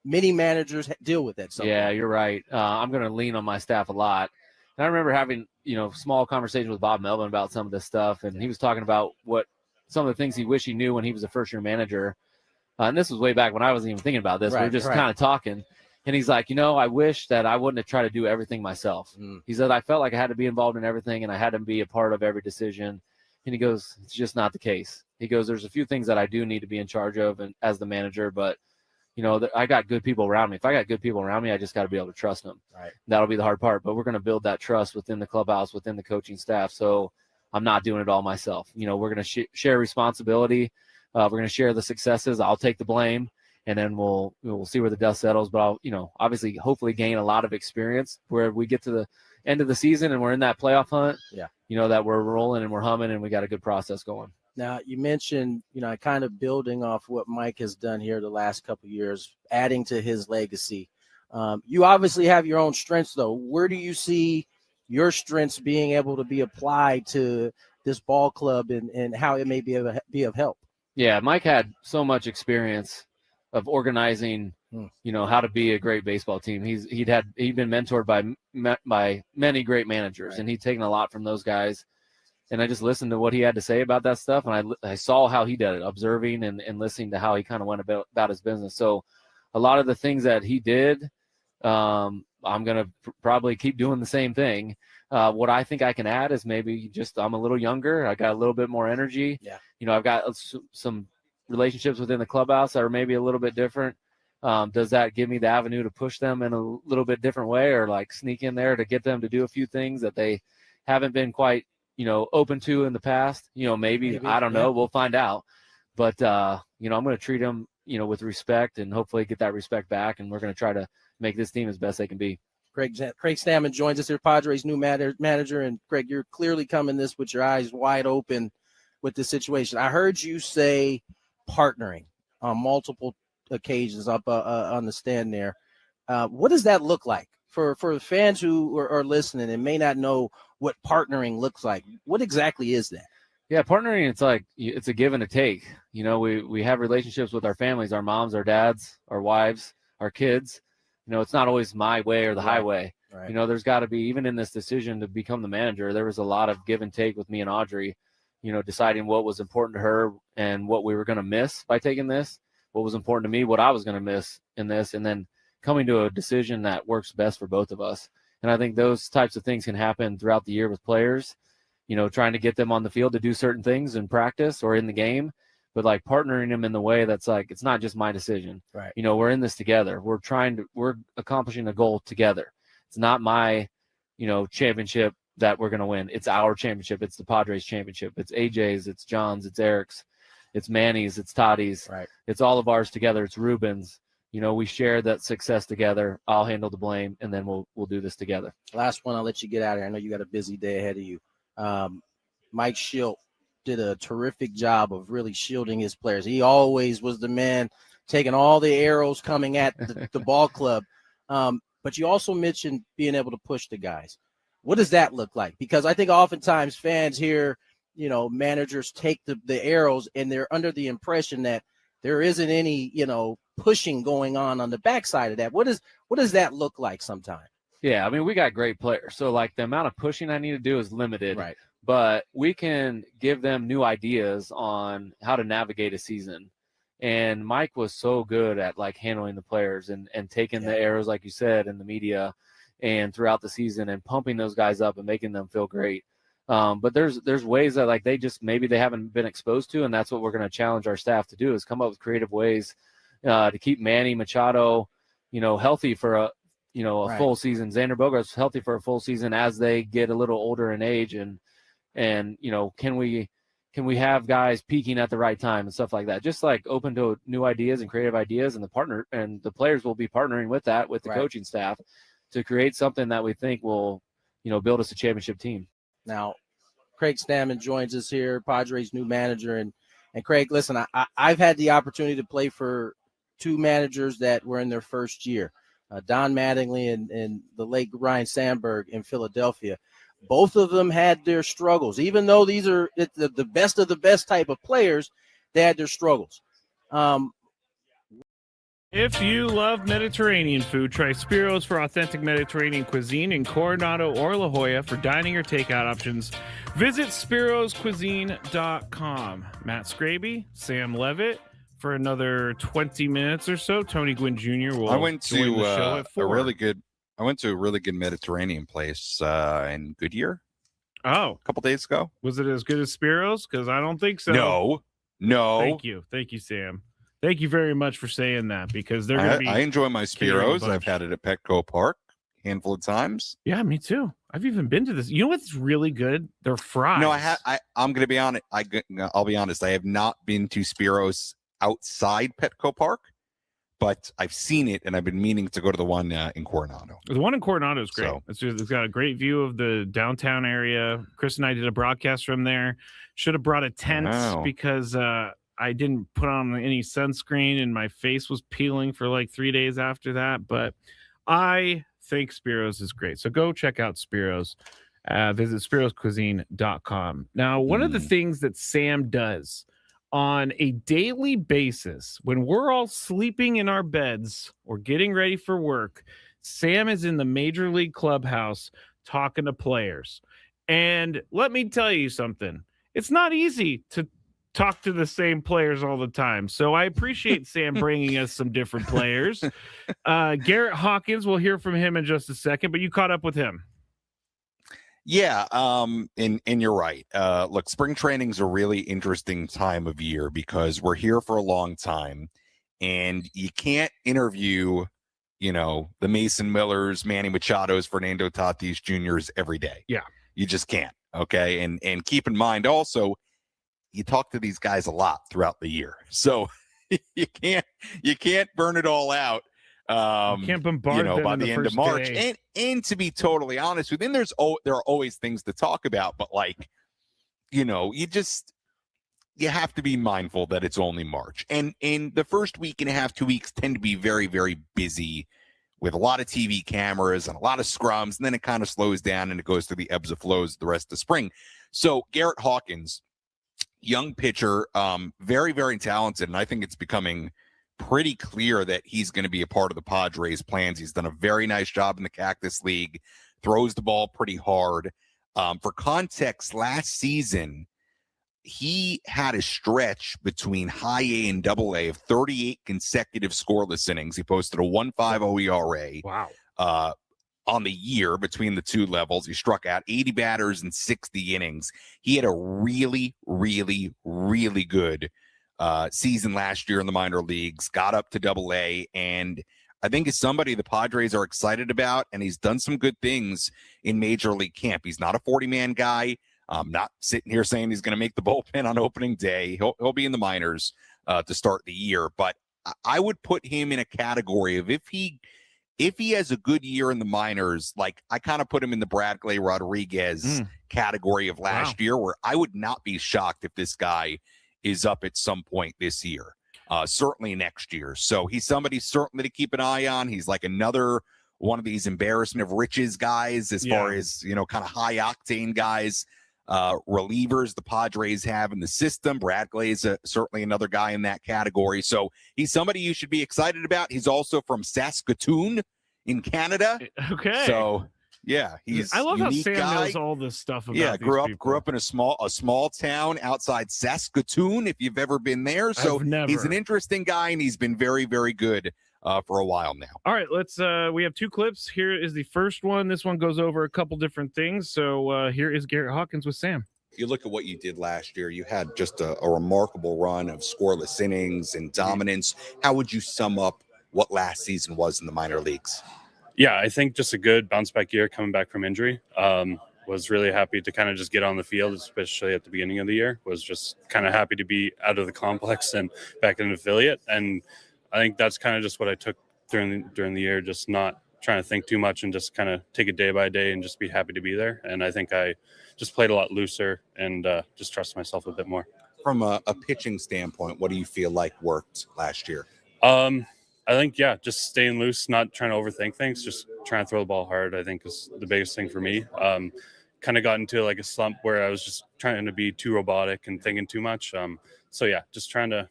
many managers deal with at some point? You're right. I'm going to lean on my staff a lot. And I remember having, small conversations with Bob Melvin about some of this stuff. And he was talking about some of the things he wished he knew when he was a first year manager. And this was way back when I wasn't even thinking about this. We were just kind of talking. And he's like, I wish that I wouldn't have tried to do everything myself. He said, I felt like I had to be involved in everything and I had to be a part of every decision. And he goes, it's just not the case. He goes, there's a few things that I do need to be in charge of and as the manager, but I got good people around me. If I got good people around me, I just got to be able to trust them. Right. That'll be the hard part. But we're going to build that trust within the clubhouse, within the coaching staff. So I'm not doing it all myself. We're going to share responsibility. We're going to share the successes. I'll take the blame, and then we'll see where the dust settles. But I'll, obviously, hopefully gain a lot of experience where we get to the end of the season and we're in that playoff hunt. Yeah. That we're rolling and we're humming and we got a good process going. Now, you mentioned, kind of building off what Mike has done here the last couple of years, adding to his legacy. You obviously have your own strengths, though. Where do you see your strengths being able to be applied to this ball club and how it may be of help? Yeah, Mike had so much experience of organizing, how to be a great baseball team. He'd been mentored by many great managers, right. And he'd taken a lot from those guys. And I just listened to what he had to say about that stuff, and I saw how he did it, observing and listening to how he kind of went about his business. So a lot of the things that he did, I'm going to probably keep doing the same thing. What I think I can add is maybe just I'm a little younger. I got a little bit more energy. Yeah. I've got some relationships within the clubhouse that are maybe a little bit different. Does that give me the avenue to push them in a little bit different way, or like sneak in there to get them to do a few things that they haven't been quite open to in the past, maybe I don't know. We'll find out. But, I'm going to treat them, with respect and hopefully get that respect back. And we're going to try to make this team as best they can be. Craig Stammen joins us here, Padres' new manager. And Craig, you're clearly coming this with your eyes wide open with this situation. I heard you say partnering on multiple occasions up on the stand there. What does that look like for the fans who are listening and may not know what partnering looks like? What exactly is that? Yeah, partnering, it's a give and a take. We have relationships with our families, our moms, our dads, our wives, our kids. It's not always my way or the highway. Right. There's got to be, even in this decision to become the manager, there was a lot of give and take with me and Audrey, deciding what was important to her and what we were going to miss by taking this, what was important to me, what I was going to miss in this, and then coming to a decision that works best for both of us. And I think those types of things can happen throughout the year with players, trying to get them on the field to do certain things in practice or in the game, but like partnering them in the way that's like, it's not just my decision. Right. We're in this together. We're accomplishing a goal together. It's not my, championship that we're going to win. It's our championship. It's the Padres championship. It's AJ's, it's John's, it's Eric's, it's Manny's, it's Toddy's. Right. It's all of ours together. It's Ruben's. We share that success together. I'll handle the blame, and then we'll do this together. Last one, I'll let you get out of here. I know you got a busy day ahead of you. Mike Schilt did a terrific job of really shielding his players. He always was the man taking all the arrows coming at the ball club. But you also mentioned being able to push the guys. What does that look like? Because I think oftentimes fans hear, managers take the arrows and they're under the impression that there isn't any, pushing going on the backside of that. What does that look like sometimes? Yeah, I mean, we got great players. So, like, the amount of pushing I need to do is limited. Right. But we can give them new ideas on how to navigate a season. And Mike was so good at, like, handling the players and taking the arrows, like you said, in the media and throughout the season and pumping those guys up and making them feel great. But there's ways that, like, maybe they haven't been exposed to, and that's what we're going to challenge our staff to do, is come up with creative ways to keep Manny Machado, healthy for a Right. full season. Xander Bogaerts healthy for a full season as they get a little older in age, and can we have guys peaking at the right time and stuff like that? Just like open to new ideas and creative ideas, and the players will be partnering with that with the coaching staff to create something that we think will build us a championship team. Now, Craig Stammen joins us here, Padres' new manager, and Craig, listen, I've had the opportunity to play for two managers that were in their first year. Don Mattingly and the late Ryan Sandberg in Philadelphia. Both of them had their struggles. Even though these are the best of the best type of players, they had their struggles. If you love Mediterranean food, try Spiro's for authentic Mediterranean cuisine in Coronado or La Jolla for dining or takeout options. Visit spiroscuisine.com. Matt Skraby, Sam Levitt, for another 20 minutes or so. Tony Gwynn Jr. will I went join the show at 4. I went to a really good Mediterranean place in Goodyear. Oh, a couple days ago. Was it as good as Spiro's? Because I don't think so. No. Thank you, Sam. Thank you very much for saying that, because they're going to be. I enjoy my carrying a Spiros. bunch. I've had it at Petco Park a handful of times. Yeah, me too. I've even been to this. You know what's really good? They're fries. No, I'm going to be honest. I'll be honest. I have not been to Spiros outside Petco Park, but I've seen it, and I've been meaning to go to the one in Coronado. The one in Coronado is great. So- It's got a great view of the downtown area. Chris and I did a broadcast from there. Should have brought a tent Wow. because I didn't put on any sunscreen and my face was peeling for like 3 days after that. But I think Spiros is great. So go check out Spiros. Visit spiroscuisine.com. Now, one of the things that Sam does on a daily basis when we're all sleeping in our beds or getting ready for work, Sam is in the Major League clubhouse talking to players. And let me tell you something. It's not easy to talk to the same players all the time. So I appreciate Sam bringing us some different players. Garrett Hawkins, we'll hear from him in just a second, but you caught up with him. Yeah, and you're right. Look, spring training's a really interesting time of year because we're here for a long time, and you can't interview, the Mason Millers, Manny Machados, Fernando Tatis Jr.'s every day. Yeah. You just can't. Okay. And keep in mind also, you talk to these guys a lot throughout the year. So you can't burn it all out. You can't bombard them by in the end of first March. day. And to be totally honest with you, then there are always things to talk about, but you have to be mindful that it's only March. And the first week and a half, 2 weeks tend to be very, very busy with a lot of TV cameras and a lot of scrums, and then it kind of slows down and it goes through the ebbs and flows the rest of spring. So Garrett Hawkins, young pitcher, very, very talented, and I think it's becoming pretty clear that he's going to be a part of the Padres' plans. He's done a very nice job in the Cactus League, throws the ball pretty hard. For context, last season, he had a stretch between high A and double A of 38 consecutive scoreless innings. He posted a 1.50 ERA. Wow. On the year between the two levels. He struck out 80 batters in 60 innings. He had a really, really, really good season last year in the minor leagues, got up to double A, and I think is somebody the Padres are excited about, and he's done some good things in Major League camp. He's not a 40-man guy. Not sitting here saying he's going to make the bullpen on opening day. He'll be in the minors to start the year, but I would put him in a category of if he has a good year in the minors, like I kind of put him in the Bradley Rodriguez category of last year, where I would not be shocked if this guy is up at some point this year, certainly next year. So he's somebody certainly to keep an eye on. He's like another one of these embarrassment of riches guys as far as, kind of high octane guys, relievers the Padres have in the system. Bradley is certainly another guy in that category. So he's somebody you should be excited about. He's also from Saskatoon in Canada. Okay. So yeah, I love how Sam guy. knows all this stuff about these grew people. up in a small town outside Saskatoon, if you've ever been there. So he's an interesting guy, and he's been very, very good for a while now. All right, let's we have two clips. Here is the first one. This one goes over a couple different things. So here is Garrett Hawkins with Sam. If you look at what you did last year, you had just a remarkable run of scoreless innings and dominance. How would you sum up what last season was in the minor leagues? Yeah, I think just a good bounce back year coming back from injury. Was really happy to kind of just get on the field, especially at the beginning of the year. Was just kind of happy to be out of the complex and back in an affiliate. And I think that's kind of just what I took during the year, just not trying to think too much and just kind of take it day by day and just be happy to be there. And I think I just played a lot looser and just trust myself a bit more. From a pitching standpoint, what do you feel like worked last year? I think, just staying loose, not trying to overthink things, just trying to throw the ball hard, I think is the biggest thing for me. Kind of got into like a slump where I was just trying to be too robotic and thinking too much. Just trying to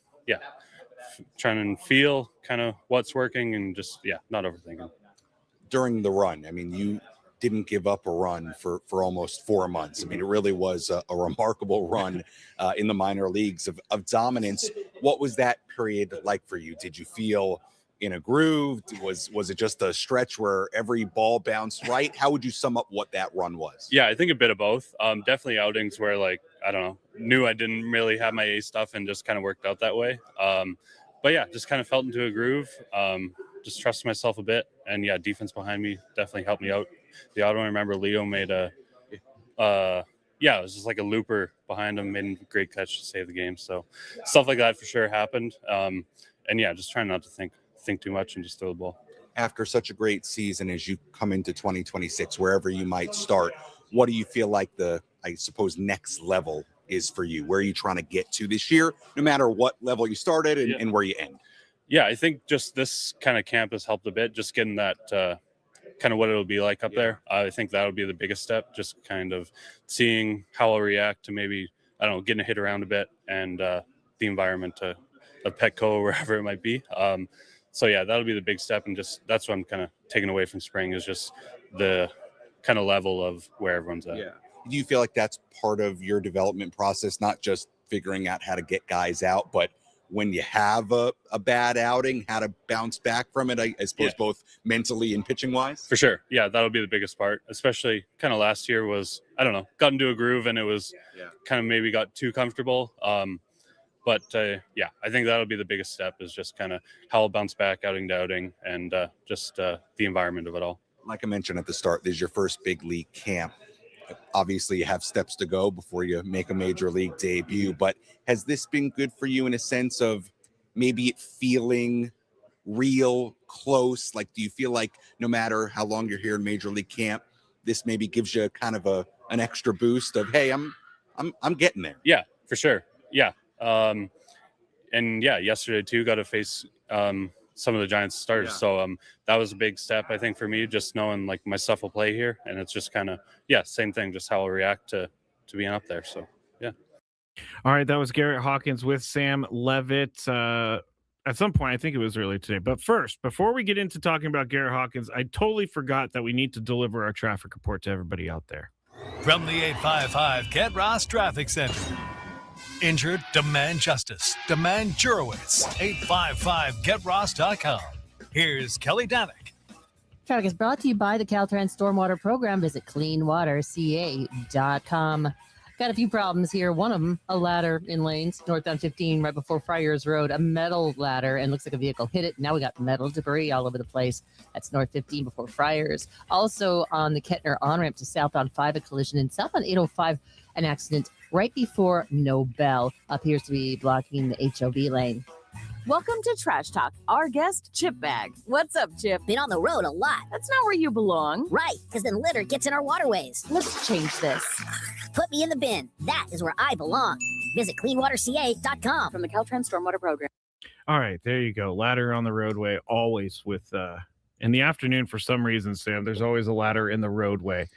feel kind of what's working and just, not overthinking. During the run, I mean, you didn't give up a run for almost 4 months. I mean, it really was a remarkable run in the minor leagues of dominance. What was that period like for you? Did you feel in a groove? Was it just a stretch where every ball bounced right? How would you sum up what that run was? Yeah, I think a bit of both. Definitely outings where, like, I don't know, knew I didn't really have my A stuff and just kind of worked out that way. but yeah, just kind of felt into a groove. Just trusted myself a bit, and yeah, defense behind me definitely helped me out. The auto, I remember Leo made a, it was just like a looper behind him, made a great catch to save the game. So stuff like that for sure happened. And yeah, just trying not to think too much and just throw the ball. After such a great season as you come into 2026, wherever you might start, what do you feel like the, I suppose, next level is for you? Where are you trying to get to this year, no matter what level you started and where you end? Yeah, I think just this kind of camp has helped a bit, just getting that kind of what it'll be like up there. I think that'll be the biggest step, just kind of seeing how I'll react to maybe, I don't know, getting a hit around a bit and the environment of Petco or wherever it might be. So yeah, that'll be the big step, and just that's what I'm kind of taking away from spring is just the kind of level of where everyone's at. Yeah. Do you feel like that's part of your development process, not just figuring out how to get guys out, but when you have a bad outing, how to bounce back from it, I suppose, both mentally and pitching wise? For sure. Yeah, that'll be the biggest part, especially kind of last year was, I don't know, got into a groove and it was kind of maybe got too comfortable. But I think that'll be the biggest step is just kind of how I'll bounce back outing to outing and just the environment of it all. Like I mentioned at the start, this is your first big league camp. Obviously, you have steps to go before you make a major league debut, but has this been good for you in a sense of maybe it feeling real close? Like, do you feel like no matter how long you're here in major league camp, this maybe gives you kind of an extra boost of, hey, I'm getting there? Yeah, for sure. Yeah. And yeah, yesterday too, got to face some of the Giants starters. So that was a big step, I think, for me, just knowing like my stuff will play here. And it's just kind of, same thing, just how I'll react to being up there. So, yeah. All right. That was Garrett Hawkins with Sam Levitt. At some point, I think it was earlier today. But first, before we get into talking about Garrett Hawkins, I totally forgot that we need to deliver our traffic report to everybody out there. From the 855 Kent Ross Traffic Center. Injured? Demand justice. Demand Jurowitz. 855GetRoss.com. Here's Kelly Danick. Traffic is brought to you by the Caltrans Stormwater Program. Visit cleanwaterca.com. Got a few problems here. One of them, a ladder in lanes, northbound 15, right before Friars Road, a metal ladder, and looks like a vehicle hit it. Now we got metal debris all over the place. That's north 15 before Friars. Also on the Kettner on-ramp to southbound 5, a collision, and southbound 805, an accident right before Nobel. Appears to be blocking the HOV lane. Welcome to Trash Talk. Our guest, Chip Bag. What's up, Chip? Been on the road a lot. That's not where you belong. Right, because then litter gets in our waterways. Let's change this. Put me in the bin. That is where I belong. Visit cleanwaterca.com. From the Caltrans Stormwater Program. All right, there you go. Ladder on the roadway, always with in the afternoon for some reason, Sam, there's always a ladder in the roadway.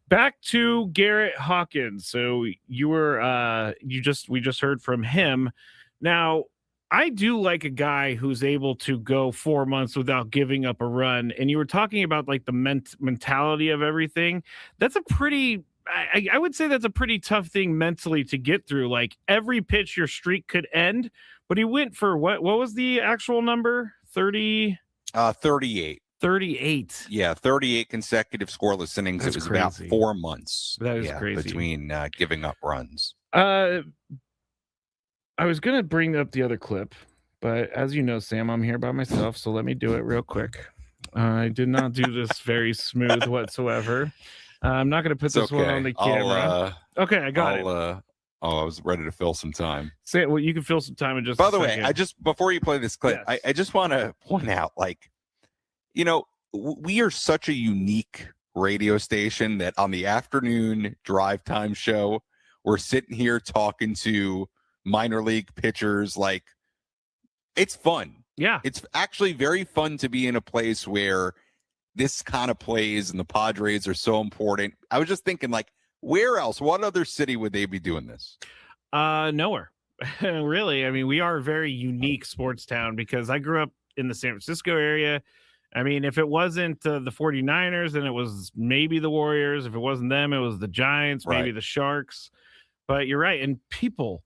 Back to Garrett Hawkins. So you were we just heard from him. Now, I do like a guy who's able to go 4 months without giving up a run. And you were talking about like the mentality of everything. That's a pretty, I would say that's a pretty tough thing mentally to get through. Like every pitch your streak could end, but he went for what was the actual number? 38. 38. Yeah, 38 consecutive scoreless innings. That's it was crazy. About 4 months. That is crazy. Between giving up runs. I was going to bring up the other clip, but as you know, Sam, I'm here by myself, so let me do it real quick. I did not do this very smooth whatsoever. I'm not going to put this one on the camera. Okay, I got it. I was ready to fill some time. Say it. Well, you can fill some time in just By the way, before you play this clip, yes. I just want to point out, like, we are such a unique radio station that on the afternoon drive time show, we're sitting here talking to minor league pitchers. Like, it's fun. Yeah. It's actually very fun to be in a place where this kind of plays and the Padres are so important. I was just thinking, like, where else? What other city would they be doing this? Nowhere. Really. I mean, we are a very unique sports town because I grew up in the San Francisco area. I mean, if it wasn't the 49ers, then it was maybe the Warriors. If it wasn't them, it was the Giants, maybe the Sharks. But you're right. And people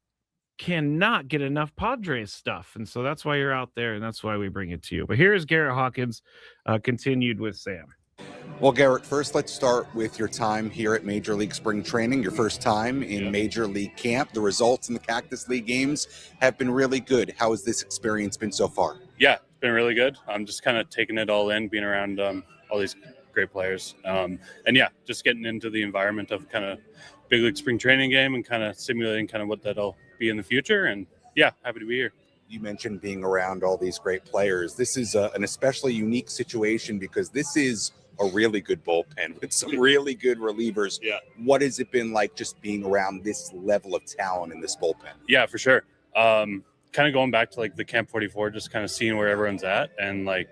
cannot get enough Padres stuff. And so that's why you're out there, and that's why we bring it to you. But here's Garrett Hawkins continued with Sam. Well, Garrett, first let's start with your time here at Major League Spring Training, your first time in Major League Camp. The results in the Cactus League games have been really good. How has this experience been so far? Yeah, it's been really good. I'm just kind of taking it all in, being around all these great players. And yeah, just getting into the environment of kind of big league spring training game and kind of simulating kind of what that'll be in the future. And yeah, happy to be here. You mentioned being around all these great players. This is an especially unique situation because this is a really good bullpen with some really good relievers. Yeah. What has it been like just being around this level of talent in this bullpen? Yeah, for sure. Kind of going back to like the Camp 44, just kind of seeing where everyone's at. And like,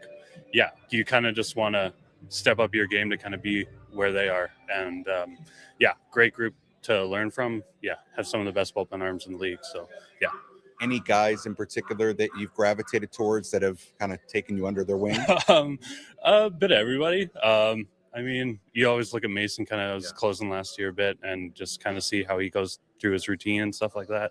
yeah, you kind of just want to step up your game to kind of be where they are. And yeah, great group to learn from. Yeah, have some of the best bullpen arms in the league. So yeah. Any guys in particular that you've gravitated towards that have kind of taken you under their wing? A bit of everybody. I mean, you always look at Mason, kind of was closing last year a bit, and just kind of see how he goes through his routine and stuff like that.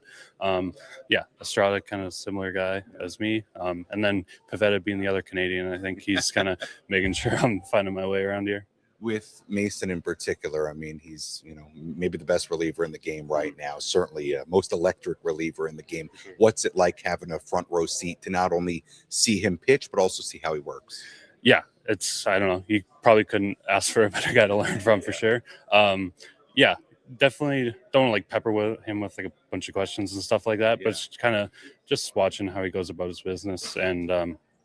Yeah, Estrada, kind of similar guy as me. And then Pavetta being the other Canadian, I think he's kind of making sure I'm finding my way around here. With Mason in particular, I mean, he's, maybe the best reliever in the game right now, certainly most electric reliever in the game. What's it like having a front row seat to not only see him pitch, but also see how he works? Yeah, I don't know. You probably couldn't ask for a better guy to learn from for sure. Yeah, definitely don't like pepper with him with like a bunch of questions and stuff like that, but it's kind of just watching how he goes about his business and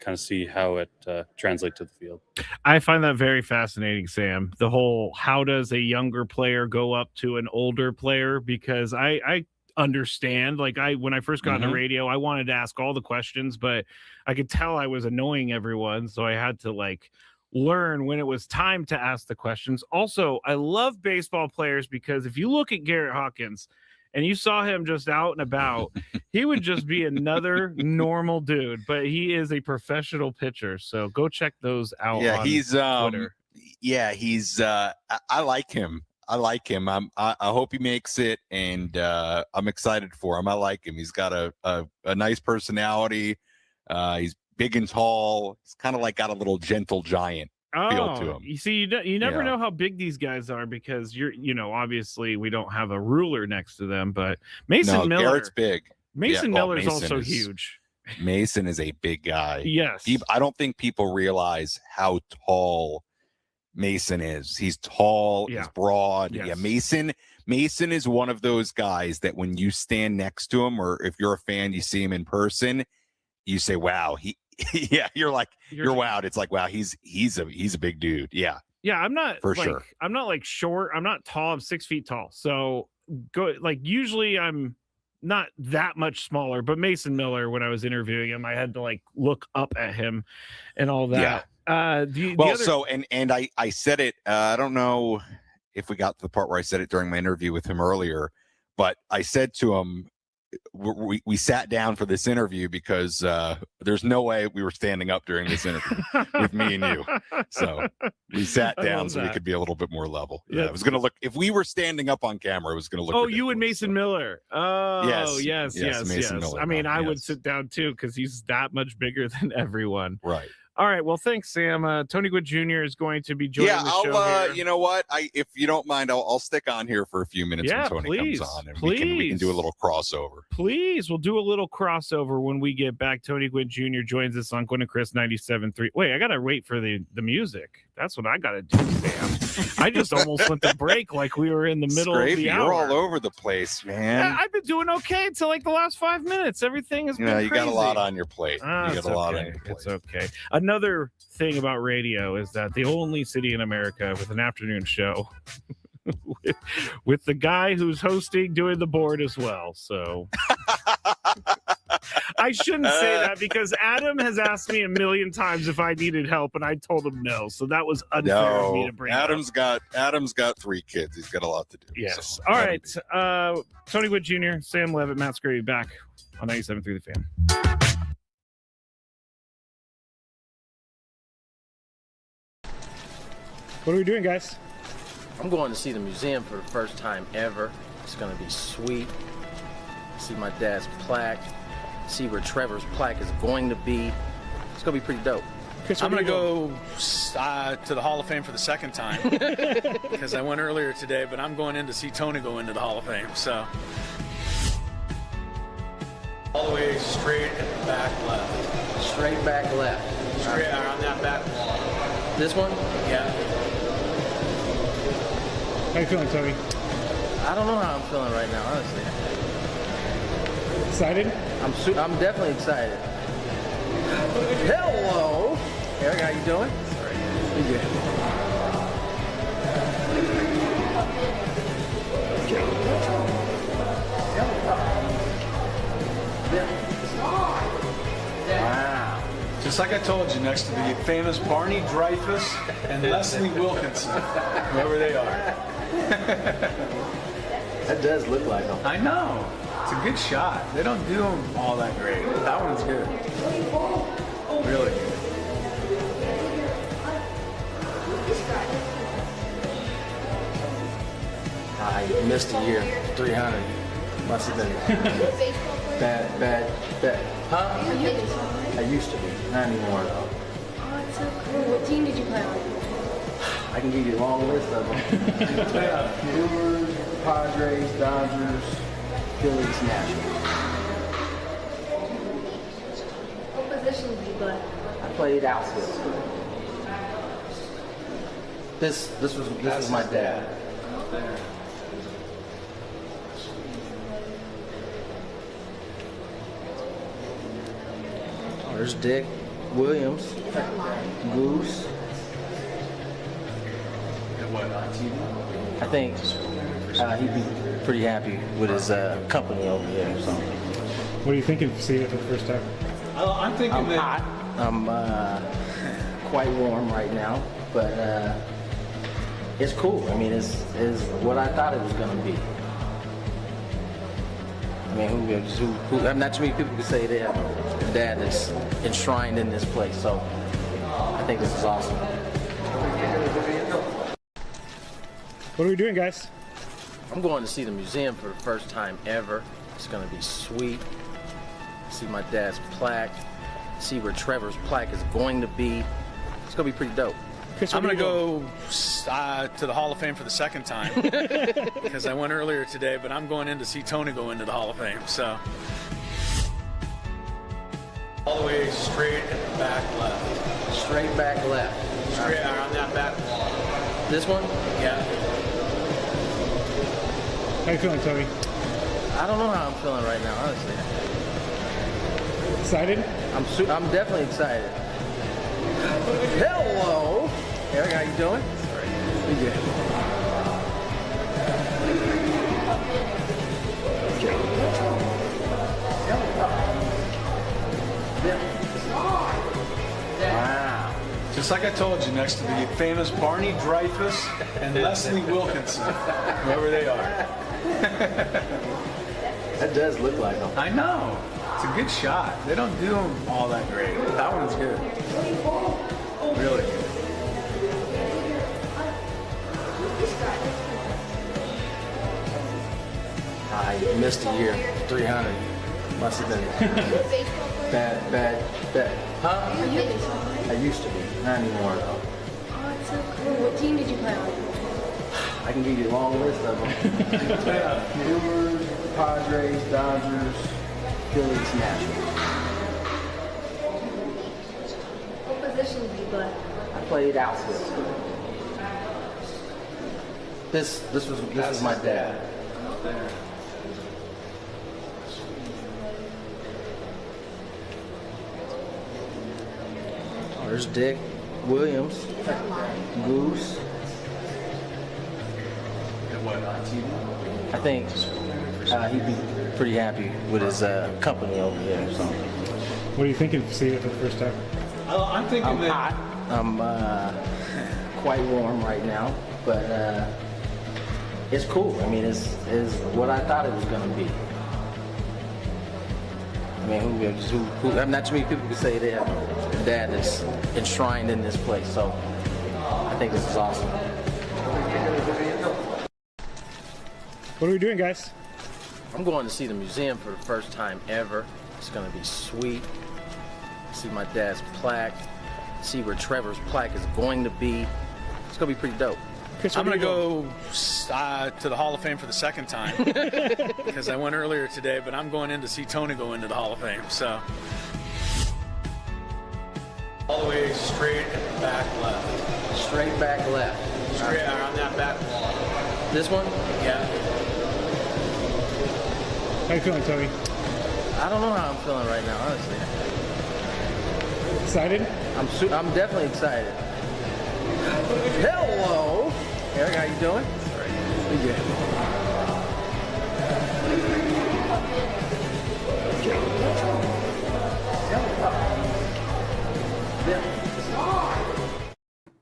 kind of see how it translates to the field. I find that very fascinating, Sam. The whole, how does a younger player go up to an older player? Because I understand, like when I first got into radio, I wanted to ask all the questions, but I could tell I was annoying everyone. So I had to like learn when it was time to ask the questions. Also, I love baseball players because if you look at Garrett Hawkins and you saw him just out and about, he would just be another normal dude, but he is a professional pitcher. So go check those out. Yeah, on he's Twitter. I like him. I hope he makes it, and I'm excited for him. I like him. He's got a nice personality. He's big and tall. He's kind of like got a little gentle giant feel to him. You see, you never know how big these guys are because obviously we don't have a ruler next to them, but Mason Miller. Garrett's big. Mason Miller's Mason also is huge. Mason is a big guy. Yes. I don't think people realize how tall Mason is. He's tall, he's broad. Yes. Yeah, Mason is one of those guys that when you stand next to him, or if you're a fan, you see him in person, you say, wow, you're wowed. It's like, wow, he's a big dude. Yeah. Yeah, I'm not sure. I'm not like short. I'm not tall. I'm 6 feet tall. So usually I'm not that much smaller, but Mason Miller, when I was interviewing him, I had to like look up at him and all that. I said it. I don't know if we got to the part where I said it during my interview with him earlier, but I said to him, we sat down for this interview because there's no way we were standing up during this interview with me and you. So we sat down so we could be a little bit more level. Yeah, it was going to look, if we were standing up on camera, it was going to look. Oh, you and Mason Miller. Oh, yes. Mason Miller. I mean, I would sit down too because he's that much bigger than everyone. Right. All right. Well, thanks, Sam. Tony Gwynn Jr. is going to be joining the show here. You know what? If you don't mind, I'll stick on here for a few minutes when Tony comes on, and we can do a little crossover. Please, we'll do a little crossover when we get back. Tony Gwynn Jr. joins us on Gwynn Chris 97.3. Wait, I gotta wait for the music. That's what I gotta do, Sam. I just almost went to break like we were in the middle of the hour. You're all over the place, man. Yeah, I've been doing okay until like the last 5 minutes. Everything has been crazy. You got a lot on your plate. It's okay. Another thing about radio is that the only city in America with an afternoon show with the guy who's hosting doing the board as well. So I shouldn't say that because Adam has asked me a million times if I needed help, and I told him no. So that was unfair of me to bring Adam's got 3 kids. He's got a lot to do. Yes. So all right. Tony Wood Jr., Sam Levitt, Matt Skraby back on 97.3 The Fan. What are we doing, guys? I'm going to see the museum for the first time ever. It's going to be sweet. See my dad's plaque. See where Trevor's plaque is going to be. It's going to be pretty dope. Chris, I'm what going are to you go to the Hall of Fame for the second time because I went earlier today, but I'm going in to see Tony go into the Hall of Fame. So all the way straight and back left. Straight back left. Straight around that back wall. This one? Yeah. How you feeling, Tony? I don't know how I'm feeling right now, honestly. Excited? I'm definitely excited. Hello, Eric. How you doing? You good? Wow. Just like I told you, next to the famous Barney Dreyfuss and Leslie Wilkinson, whoever they are. That does look like them. I know. It's a good shot. They don't do them all that great. That one's good. Really good. I missed a year. 300. Must have been bad. Huh? I used to be. Not anymore, though. Oh, that's so cool. What team did you play on? I can give you a long list of them. Brewers, Padres, Dodgers, Phillies, Nationals. What position did you play? I played outfield. This was my dad. Oh, there's Dick Williams, Goose. I think he'd be pretty happy with his company over here. So. What are you thinking seeing it for the first time? I'm thinking I'm hot. I'm quite warm right now, but it's cool. I mean, it's what I thought it was going to be. I mean, who not too many people can say they have a dad that's enshrined in this place. So I think this is awesome. What are we doing, guys? I'm going to see the museum for the first time ever. It's going to be sweet. See my dad's plaque. See where Trevor's plaque is going to be. It's going to be pretty dope. Chris, I'm going to go to the Hall of Fame for the second time because I went earlier today, but I'm going in to see Tony go into the Hall of Fame. So all the way straight and back left. Straight back left. Straight around that back wall. This one? Yeah. How you feeling, Tony? I don't know how I'm feeling right now, honestly. Excited? I'm definitely excited. Hello, Eric. How you doing? You good? Wow. Just like I told you, next to the famous Barney Dreyfuss and Leslie Wilkinson, whoever they are. That does look like them. I know. It's a good shot. They don't do them all that great. That one's good. Really good. I missed a year. 300. Must have been bad. Huh? I used to be. Not anymore, though. Oh, that's so cool. What team did you play on? I can give you a long list of them. Brewers, Padres, Dodgers, Phillies, Nationals. What position did you play? I played outfield. This was my dad. Oh, there's Dick Williams, Goose. I think he'd be pretty happy with his company over here. So. What are you thinking seeing it for the first time? I'm thinking I'm hot. I'm quite warm right now, but it's cool. I mean, it's what I thought it was going to be. I mean, who not too many people can say they have a dad that's enshrined in this place. So I think this is awesome. What are we doing, guys? I'm going to see the museum for the first time ever. It's going to be sweet. See my dad's plaque. see where Trevor's plaque is going to be. It's going to be pretty dope. Chris, I'm going to go to the Hall of Fame for the second time because I went earlier today, but I'm going in to see Tony go into the Hall of Fame. So all the way straight back left. Straight back left. Straight on that back wall. This one? Yeah. How you feeling, Tony? I don't know how I'm feeling right now, honestly. Excited? I'm definitely excited. Hello, Eric. How you doing? Pretty good.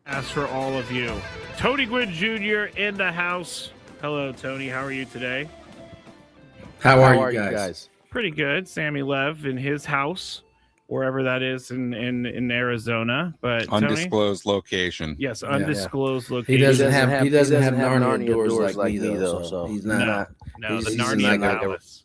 As for all of you, Tony Gwynn Jr. in the house. Hello, Tony. How are you today? How are you guys? Pretty good. Sammy Lev in his house, wherever that is in Arizona, but undisclosed location. Yes, undisclosed location. He doesn't have Narnia doors like me though. So he's not. No, the Narnia Palace.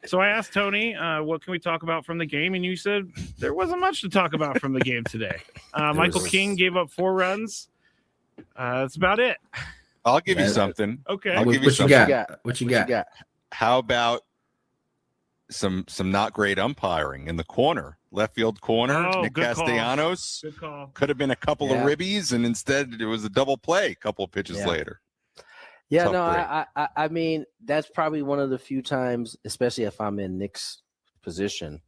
So I asked Tony, what can we talk about from the game? And you said there wasn't much to talk about from the game today. Michael King gave up 4 runs. That's about it. I'll give you something. Okay. I'll give you what something. you got? What you got? How about some not great umpiring in the corner, left field corner? Oh, Nick good call. Castellanos. Good call. Could have been a couple of ribbies, and instead it was a double play a couple of pitches later. Yeah, Tough no, break. I mean, that's probably one of the few times, especially if I'm in Nick's position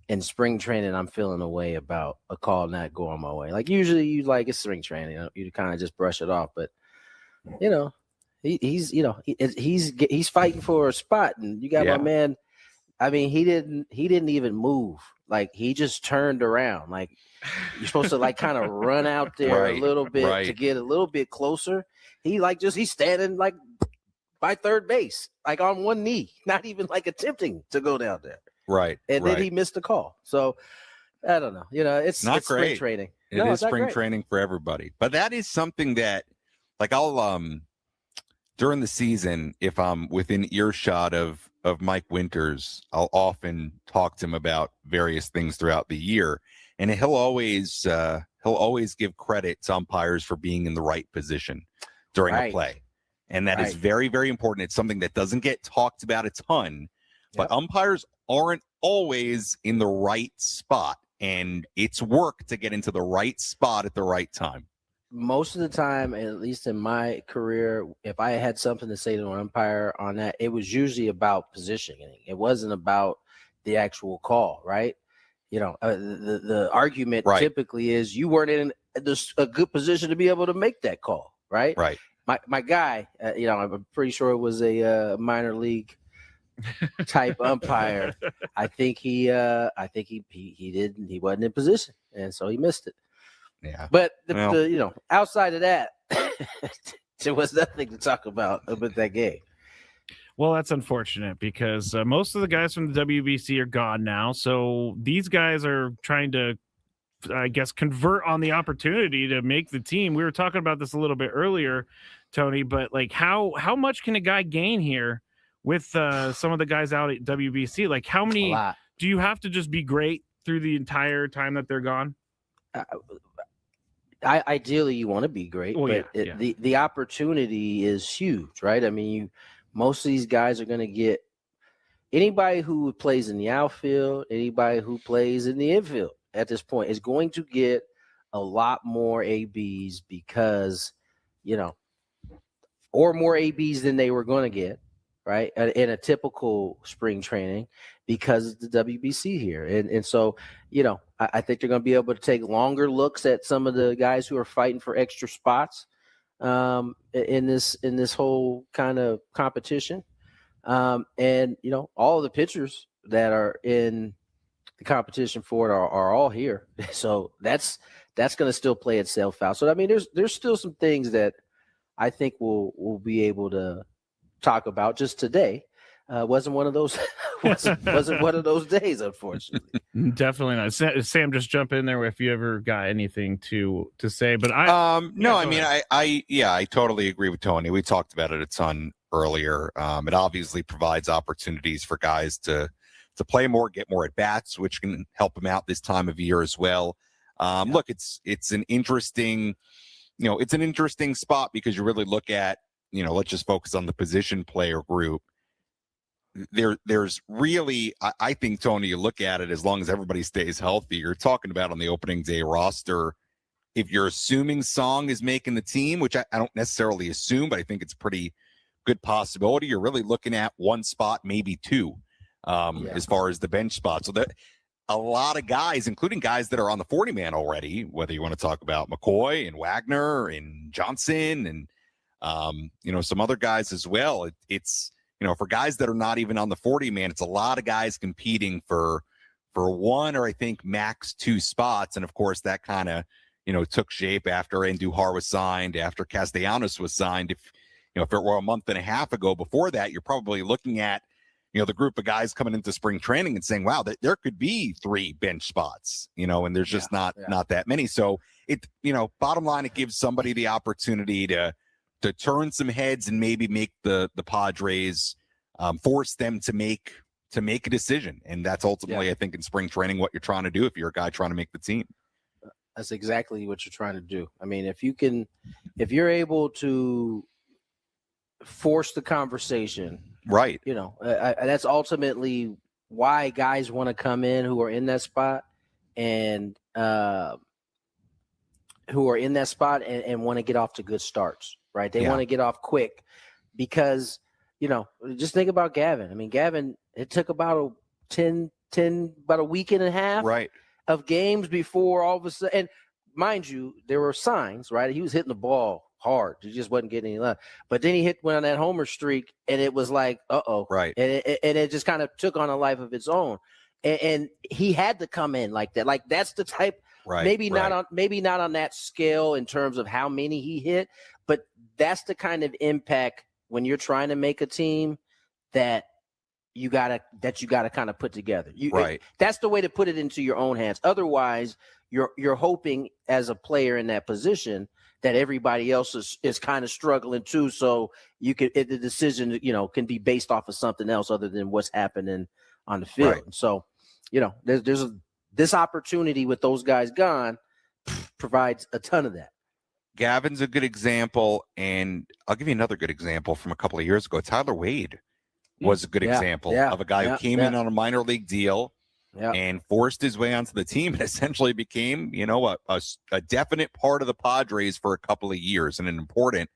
in spring training, I'm feeling a way about a call not going my way. Like usually you like it's spring training, you kind of just brush it off, but he's fighting for a spot, and you got my man. I mean, he didn't even move. Like he just turned around. Like you're supposed to like kind of run out there a little bit to get a little bit closer. He's standing like by third base, like on one knee, not even like attempting to go down there. Right. And then he missed the call. So I don't know. It's not it's great. Spring training. It is spring training for everybody. But that is something that, like, I'll during the season, if I'm within earshot of Mike Winters, I'll often talk to him about various things throughout the year, and he'll always give credit to umpires for being in the right position during a play, and that is very, very important. It's something that doesn't get talked about a ton, but umpires aren't always in the right spot, and it's work to get into the right spot at the right time. Most of the time, at least in my career, if I had something to say to an umpire on that, it was usually about positioning. It wasn't about the actual call, right? The argument typically is you weren't in a good position to be able to make that call, right? Right. My guy, I'm pretty sure it was a minor league type umpire. I think he wasn't in position, and so he missed it. Yeah. But outside of that, there was nothing to talk about that game. Well, that's unfortunate because most of the guys from the WBC are gone now. So these guys are trying to, I guess, convert on the opportunity to make the team. We were talking about this a little bit earlier, Tony, but like how much can a guy gain here with some of the guys out at WBC? Like how many do you have to just be great through the entire time that they're gone? Ideally, you want to be great, but the opportunity is huge, right? I mean, most of these guys are going to get anybody who plays in the outfield, anybody who plays in the infield at this point is going to get a lot more ABs because, or more ABs than they were going to get, right? In a typical spring training because of the WBC here. And so, I think they're going to be able to take longer looks at some of the guys who are fighting for extra spots in this whole kind of competition. And, all of the pitchers that are in the competition for it are all here. So that's going to still play itself out. So, I mean, there's still some things that I think we'll be able to talk about just today. Wasn't one of those wasn't one of those days, unfortunately. Definitely not. Sam, just jump in there if you ever got anything to say. But I totally agree with Tony. We talked about it a ton earlier. It obviously provides opportunities for guys to play more, get more at bats, which can help them out this time of year as well. Look, it's an interesting, it's an interesting spot because you really look at, let's just focus on the position player group. There's really, I think, Tony, you look at it, as long as everybody stays healthy, you're talking about on the opening day roster, if you're assuming Song is making the team, which I don't necessarily assume, but I think it's pretty good possibility, you're really looking at one spot, maybe two, as far as the bench spot. So that a lot of guys, including guys that are on the 40-man already, whether you want to talk about McCoy and Wagner and Johnson and, some other guys as well. It's, for guys that are not even on the 40-man, it's a lot of guys competing for one or I think max two spots. And of course, that kind of, took shape after Andujar was signed, after Castellanos was signed. If it were a month and a half ago before that, you're probably looking at, the group of guys coming into spring training and saying, wow, there could be 3 bench spots, and there's just not that many. So it, bottom line, it gives somebody the opportunity to turn some heads and maybe make the Padres, force them to make a decision. And that's ultimately, I think, in spring training, what you're trying to do if you're a guy trying to make the team. That's exactly what you're trying to do. I mean, if you're able to force the conversation, right? That's ultimately why guys want to come in who are in that spot and want to get off to good starts, right? They want to get off quick because, just think about Gavin. I mean, Gavin, it took about about a week and a half, right, of games before all of a sudden, and mind you, there were signs, right? He was hitting the ball hard. He just wasn't getting any love. But then he went on that homer streak, and it was like, right. And it just kind of took on a life of its own. And he had to come in like that. Like that's the type, right? Maybe not on that scale in terms of how many he hit, but that's the kind of impact when you're trying to make a team that you gotta kind of put together. Right. That's the way to put it into your own hands. Otherwise, you're hoping as a player in that position that everybody else is kind of struggling too. So the decision, can be based off of something else other than what's happening on the field. Right. So, there's this opportunity with those guys gone provides a ton of that. Gavin's a good example, and I'll give you another good example from a couple of years ago. Tyler Wade was a good example of a guy who came in on a minor league deal and forced his way onto the team and essentially became, a definite part of the Padres for a couple of years and an important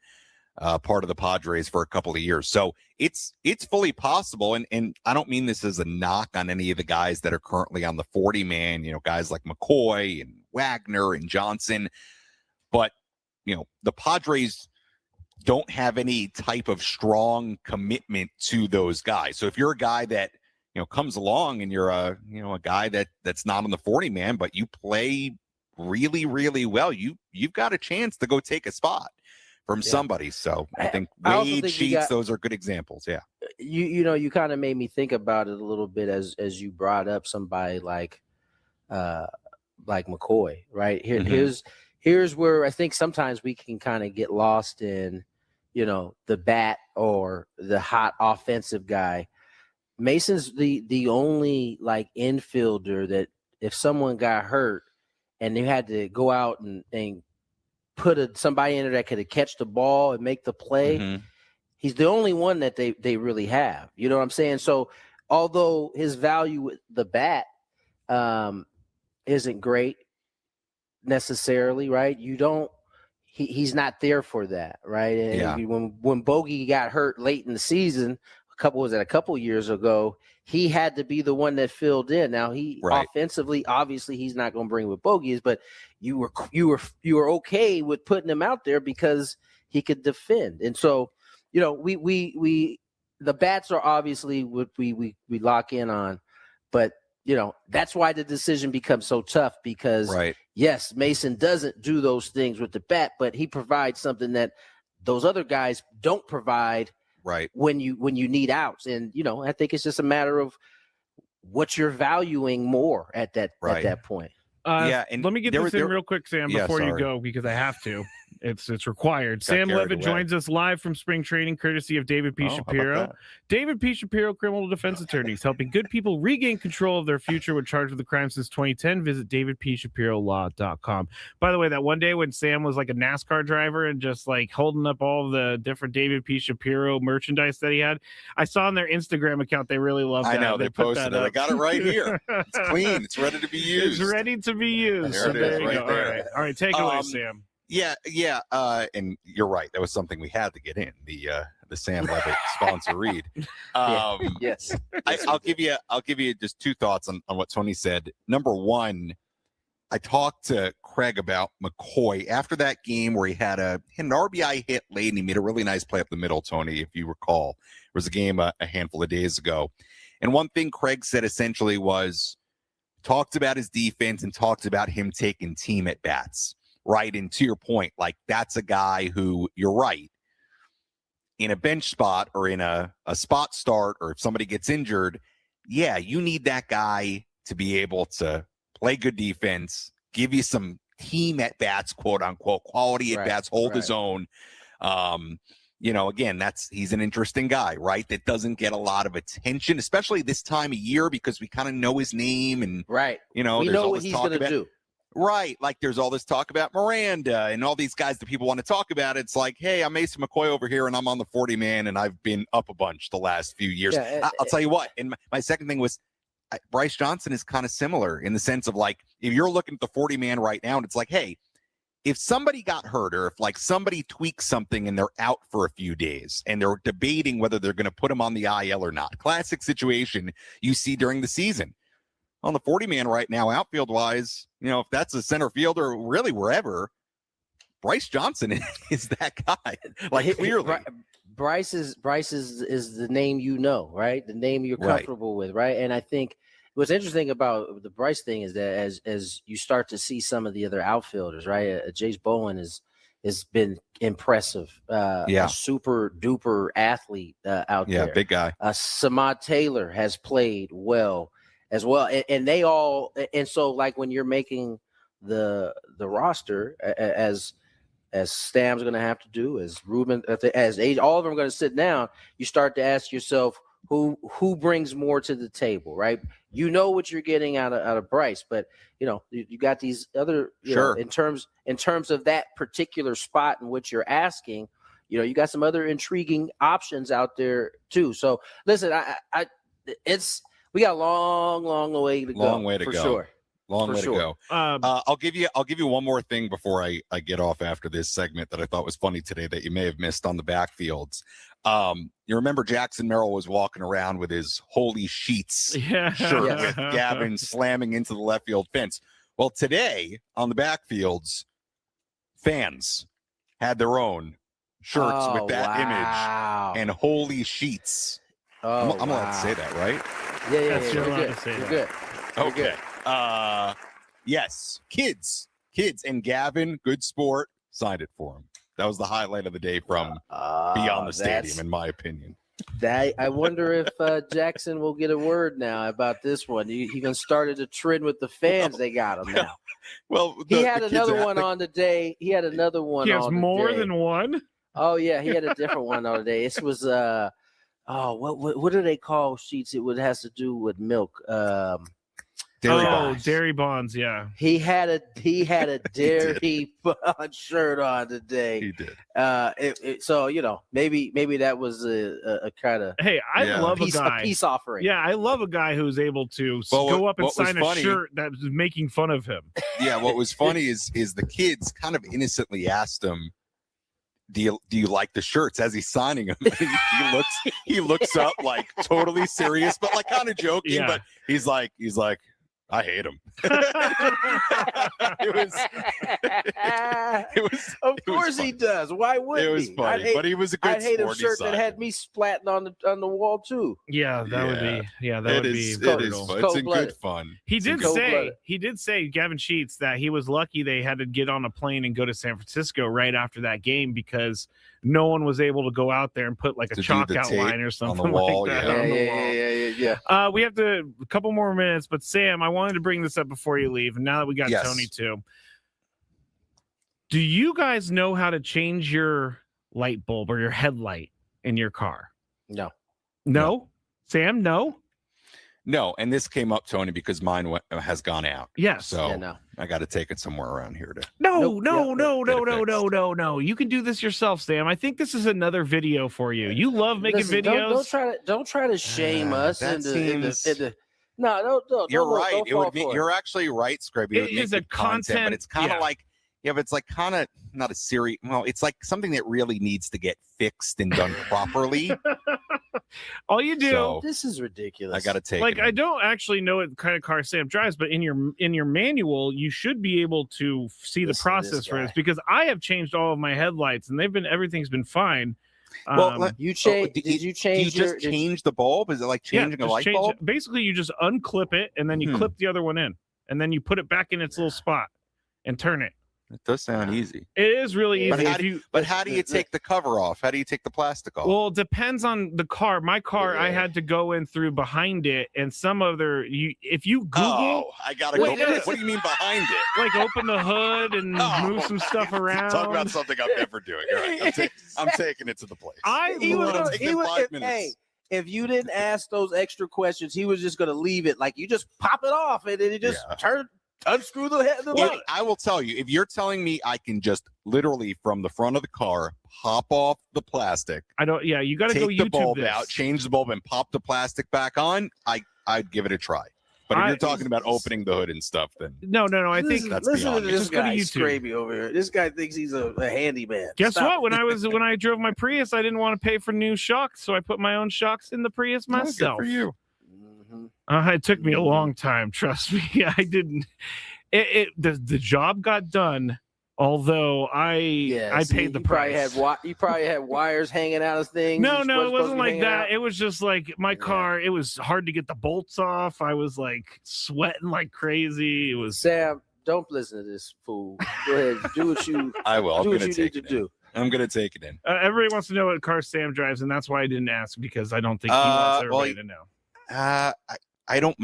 part of the Padres for a couple of years. So it's fully possible. And I don't mean this as a knock on any of the guys that are currently on the 40-man, guys like McCoy and Wagner and Johnson, but the Padres don't have any type of strong commitment to those guys. So if you're a guy that, comes along and you're a guy that's not on the 40-man, but you play really, really well, you've got a chance to go take a spot from somebody. So I think Wade, Sheets, those are good examples. Yeah. You kind of made me think about it a little bit as you brought up somebody like McCoy, right? Here's where I think sometimes we can kind of get lost in, the bat or the hot offensive guy. Mason's the only infielder that if someone got hurt and they had to go out and put somebody in there that could catch the ball and make the play, he's the only one that they really have. You know what I'm saying? So although his value with the bat isn't great necessarily, right? He's not there for that, right? And when Bogey got hurt late in the season, a couple years ago, he had to be the one that filled in. Now offensively, obviously he's not going to bring what Bogey is, but you were okay with putting him out there because he could defend. And so, we the bats are obviously what we lock in on, but that's why the decision becomes so tough because yes, Mason doesn't do those things with the bat, but he provides something that those other guys don't provide when you need outs. And, I think it's just a matter of what you're valuing more at that point. And let me get this in real quick, Sam, before you go, because I have to. It's required. Sam carried Levitt away. joins us live from spring training, courtesy of David P. Oh, how about Shapiro. that? David P. Shapiro, criminal defense attorneys, helping good people regain control of their future when charged with a crime since 2010. Visit davidpshapirolaw.com. By the way, that one day when Sam was like a NASCAR driver and just like holding up all the different David P. Shapiro merchandise that he had, I saw on their Instagram account they really loved that. I know they put posted that it. I up. got it right here. It's clean. It's ready to be used. It's ready to be used. There So it is, there you right go. there. All right, take it away, Sam. Yeah. And you're right. That was something we had to get in the Sam Levitt sponsor read. Yes. I'll give you just two thoughts on what Tony said. Number one, I talked to Craig about McCoy after that game where he had an RBI hit late and he made a really nice play up the middle, Tony, if you recall. It was a game a handful of days ago. And one thing Craig said essentially was talked about his defense and talked about him taking team at bats. Right. And to your point, like that's a guy who, you're right, in a bench spot or in a spot start, or if somebody gets injured, yeah, you need that guy to be able to play good defense, give you some team at bats, quote unquote, quality at bats, hold his own. Again, he's an interesting guy, right? That doesn't get a lot of attention, especially this time of year, because we kind of know his name and we there's know all what this he's talk going to do. Right. Like there's all this talk about Miranda and all these guys that people want to talk about. It's like, hey, I'm Mason McCoy over here and I'm on the 40 man and I've been up a bunch the last few years. I'll tell you what. And my second thing was Bryce Johnson is kind of similar in the sense of like, if you're looking at the 40 man right now and it's like, hey, if somebody got hurt or if like somebody tweaks something and they're out for a few days and they're debating whether they're going to put them on the IL or not, classic situation you see during the season. On the 40 man right now, outfield wise, if that's a center fielder, really wherever, Bryce Johnson is that guy. Like clearly, Bryce is the name right? The name you're comfortable with, right? And I think what's interesting about the Bryce thing is that as you start to see some of the other outfielders, right? Jace Bowen has been impressive. A super duper athlete out there. Yeah, big guy. Samad Taylor has played well as well, and they all, and so like when you're making the roster, as Stam's going to have to do, as Ruben, as age, all of them are going to sit down. You start to ask yourself who brings more to the table, right? You know what you're getting out of Bryce, but you got these other, in terms of that particular spot in which you're asking, you got some other intriguing options out there too. So listen, we got a long way to go. Long way to go. Sure. Long For way sure. to go. I'll give you one more thing before I get off after this segment that I thought was funny today that you may have missed on the backfields. You remember Jackson Merrill was walking around with his Holy Sheets shirt with Gavin slamming into the left field fence. Well, today on the backfields, fans had their own shirts with that image and Holy Sheets. I'm allowed to say that, right? Yeah. You're allowed to say that. Good. Okay. Yes, kids, and Gavin, good sport, signed it for him. That was the highlight of the day from beyond the stadium, in my opinion. I wonder if Jackson will get a word now about this one. He even started a trend with the fans. They got him now. Well, he had another one on today. He had another one. He has more than one. Oh yeah, he had a different one on today. This was what do they call sheets? It has to do with milk. Dairy bonds, yeah. He had a dairy bond shirt on today. He did. So maybe that was a kind of love a guy, a peace offering. Yeah, I love a guy who's able to go up and sign a shirt that's making fun of him. Yeah, what was funny is the kids kind of innocently asked him, Do you like the shirts as he's signing them? he looks up like totally serious, but like kind of joking. Yeah. But he's like, I hate him. Of course he does. Why would he? It was funny, but he was a good I'd hate a sport. shirt that had me splatting on the wall too. Yeah, that would be. Yeah, that would be. It is fun. It's a good fun. He did say Gavin Sheets that he was lucky they had to get on a plane and go to San Francisco right after that game because no one was able to go out there and put like a chalk outline or something on the wall, like that. Yeah. We have a couple more minutes, but Sam, I wanted to bring this up before you leave. And now that we got Tony too, Do you guys know how to change your light bulb or your headlight in your car? No. No? Sam, no? No, and this came up, Tony, because mine has gone out. Yes. So Yeah, no. I got to take it somewhere around here to. No. Nope. You can do this yourself, Sam. I think this is another video for you. You love making Listen, videos. Don't try to shame us that into No. You're don't right. fall It would. for You're actually right, Skraby. It is a content, but it's kind of yeah. like. Yeah, but it's like kind of not a series. Well, it's like something that really needs to get fixed and done properly. All you do. So, This is ridiculous. I got to take. Like, it I don't actually know what kind of car Sam drives, but in your manual, you should be able to see the Listen to process this for this, guy. because I have changed all of my headlights and everything's been fine. Well, You change? Did you change? Do you just change the bulb? Is it like changing a just light change bulb? it. Basically, you just unclip it and then you clip the other one in, and then you put it back in its little spot and turn it. It does sound easy. It is really easy. But how do you take the cover off? How do you take the plastic off? Well, it depends on the car. My car, I had to go in through behind it, and some other if you Google, I gotta go. What do you mean behind it? Like open the hood and move some stuff around. Talk about something I'm never doing. All right, I'm taking it to the place. If you didn't ask those extra questions, he was just going to leave it. Like, you just pop it off and then it just unscrew the head. I will tell you, if you're telling me I can just literally from the front of the car pop off the plastic, you got to go take the YouTube bulb this. out, change the bulb, and pop the plastic back on, I'd give it a try. But if you're talking about opening the hood and stuff, then no. I think that's listen beyond to me. this Just go to guy, YouTube. Skraby over here. This guy thinks he's a handyman. Guess Stop. what? When I drove my Prius, I didn't want to pay for new shocks, so I put my own shocks in the Prius myself. Good for you. It took me a long time. Trust me, I didn't. The job got done, although I paid the price. You probably had wires hanging out of things. No, it wasn't like that. It was just like my car. It was hard to get the bolts off. I was like sweating like crazy. It was Sam. Don't listen to this fool. Go ahead, do what you. I will. I'm do what gonna you take need it to do. I'm gonna take it in. Everybody wants to know what car Sam drives, and that's why I didn't ask, because I don't think he wants everybody to know. I don't.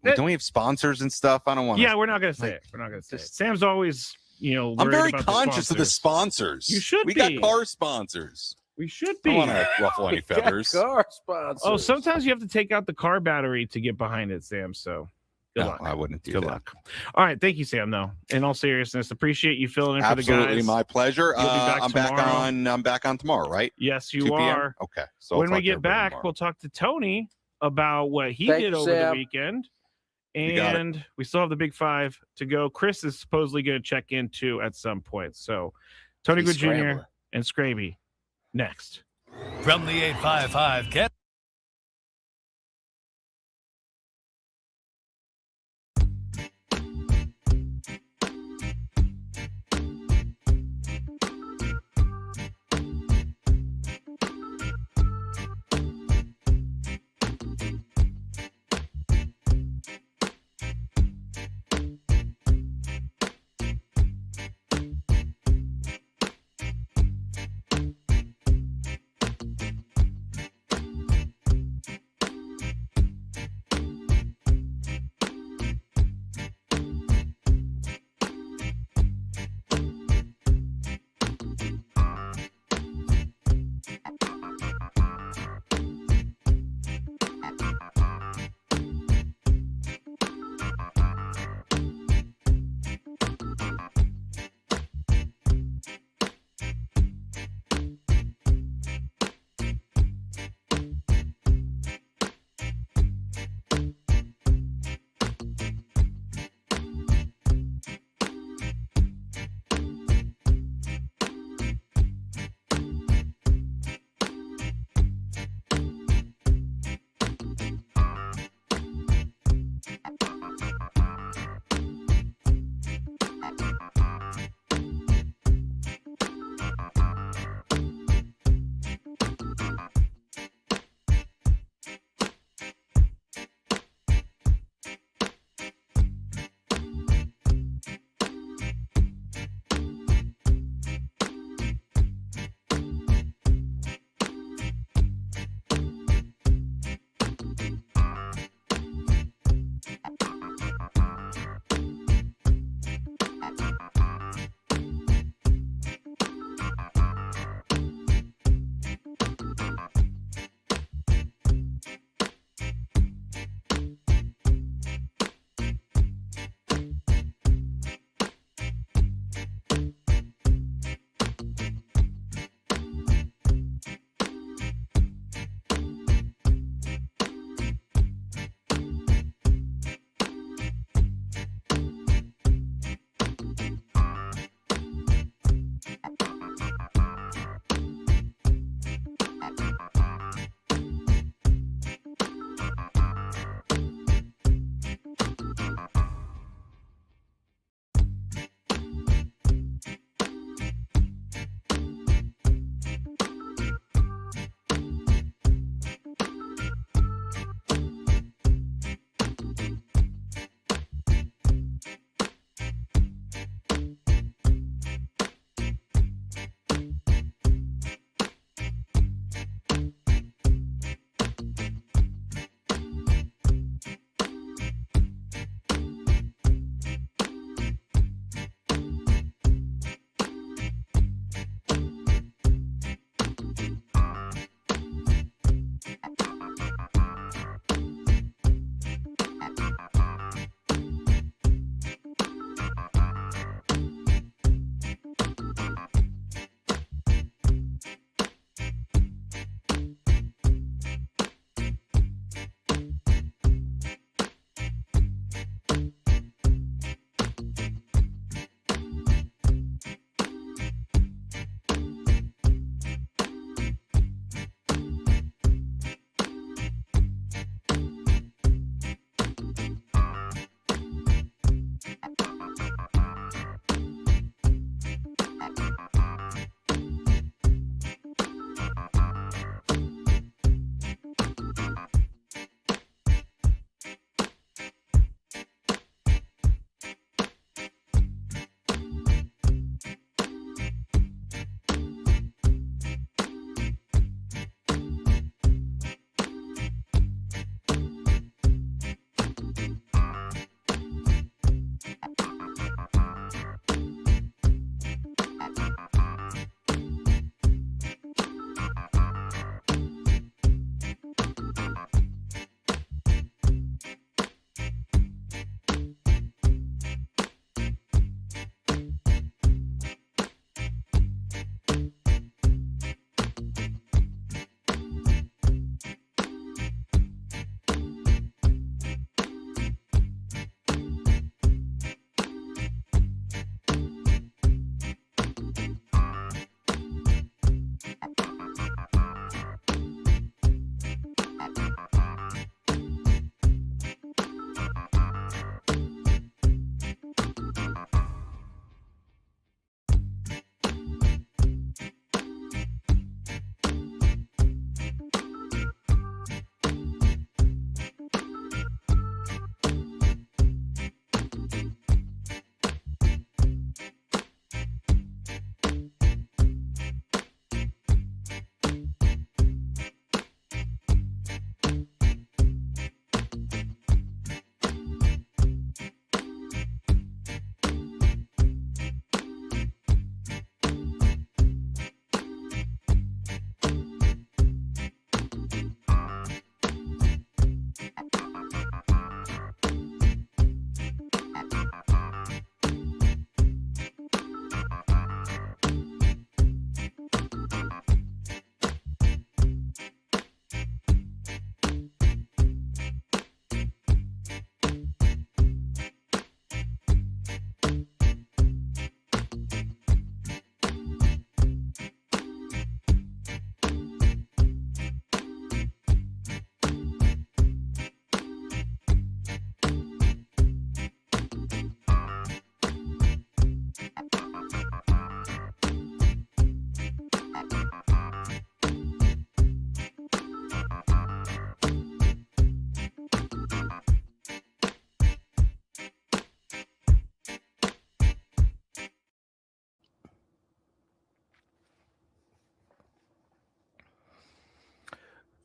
Don't we have sponsors and stuff? I don't want. Yeah, we're not gonna say it. We're not gonna say it. Sam's always, I'm worried very about conscious of the sponsors. You should We be. got car sponsors. We should I be. don't want to ruffle any feathers. Car sponsors. Oh, sometimes you have to take out the car battery to get behind it, Sam. So good No, luck. I wouldn't do Good that. luck. All right, thank you, Sam. Though, in all seriousness, appreciate you filling in for the Absolutely, guys. my pleasure. You'll be back I'm tomorrow. back on tomorrow, right? Yes, you 2 p.m.? are. Okay. So I'll when talk we to get everybody back, tomorrow. we'll talk to Tony about what he Thank did you, over the Sam. weekend. You got it. And we still have the big 5 to go. Chris is supposedly going to check in too at some point. So Tony Gwynn He's Jr. scrambling. and Skraby next. From the 855 Get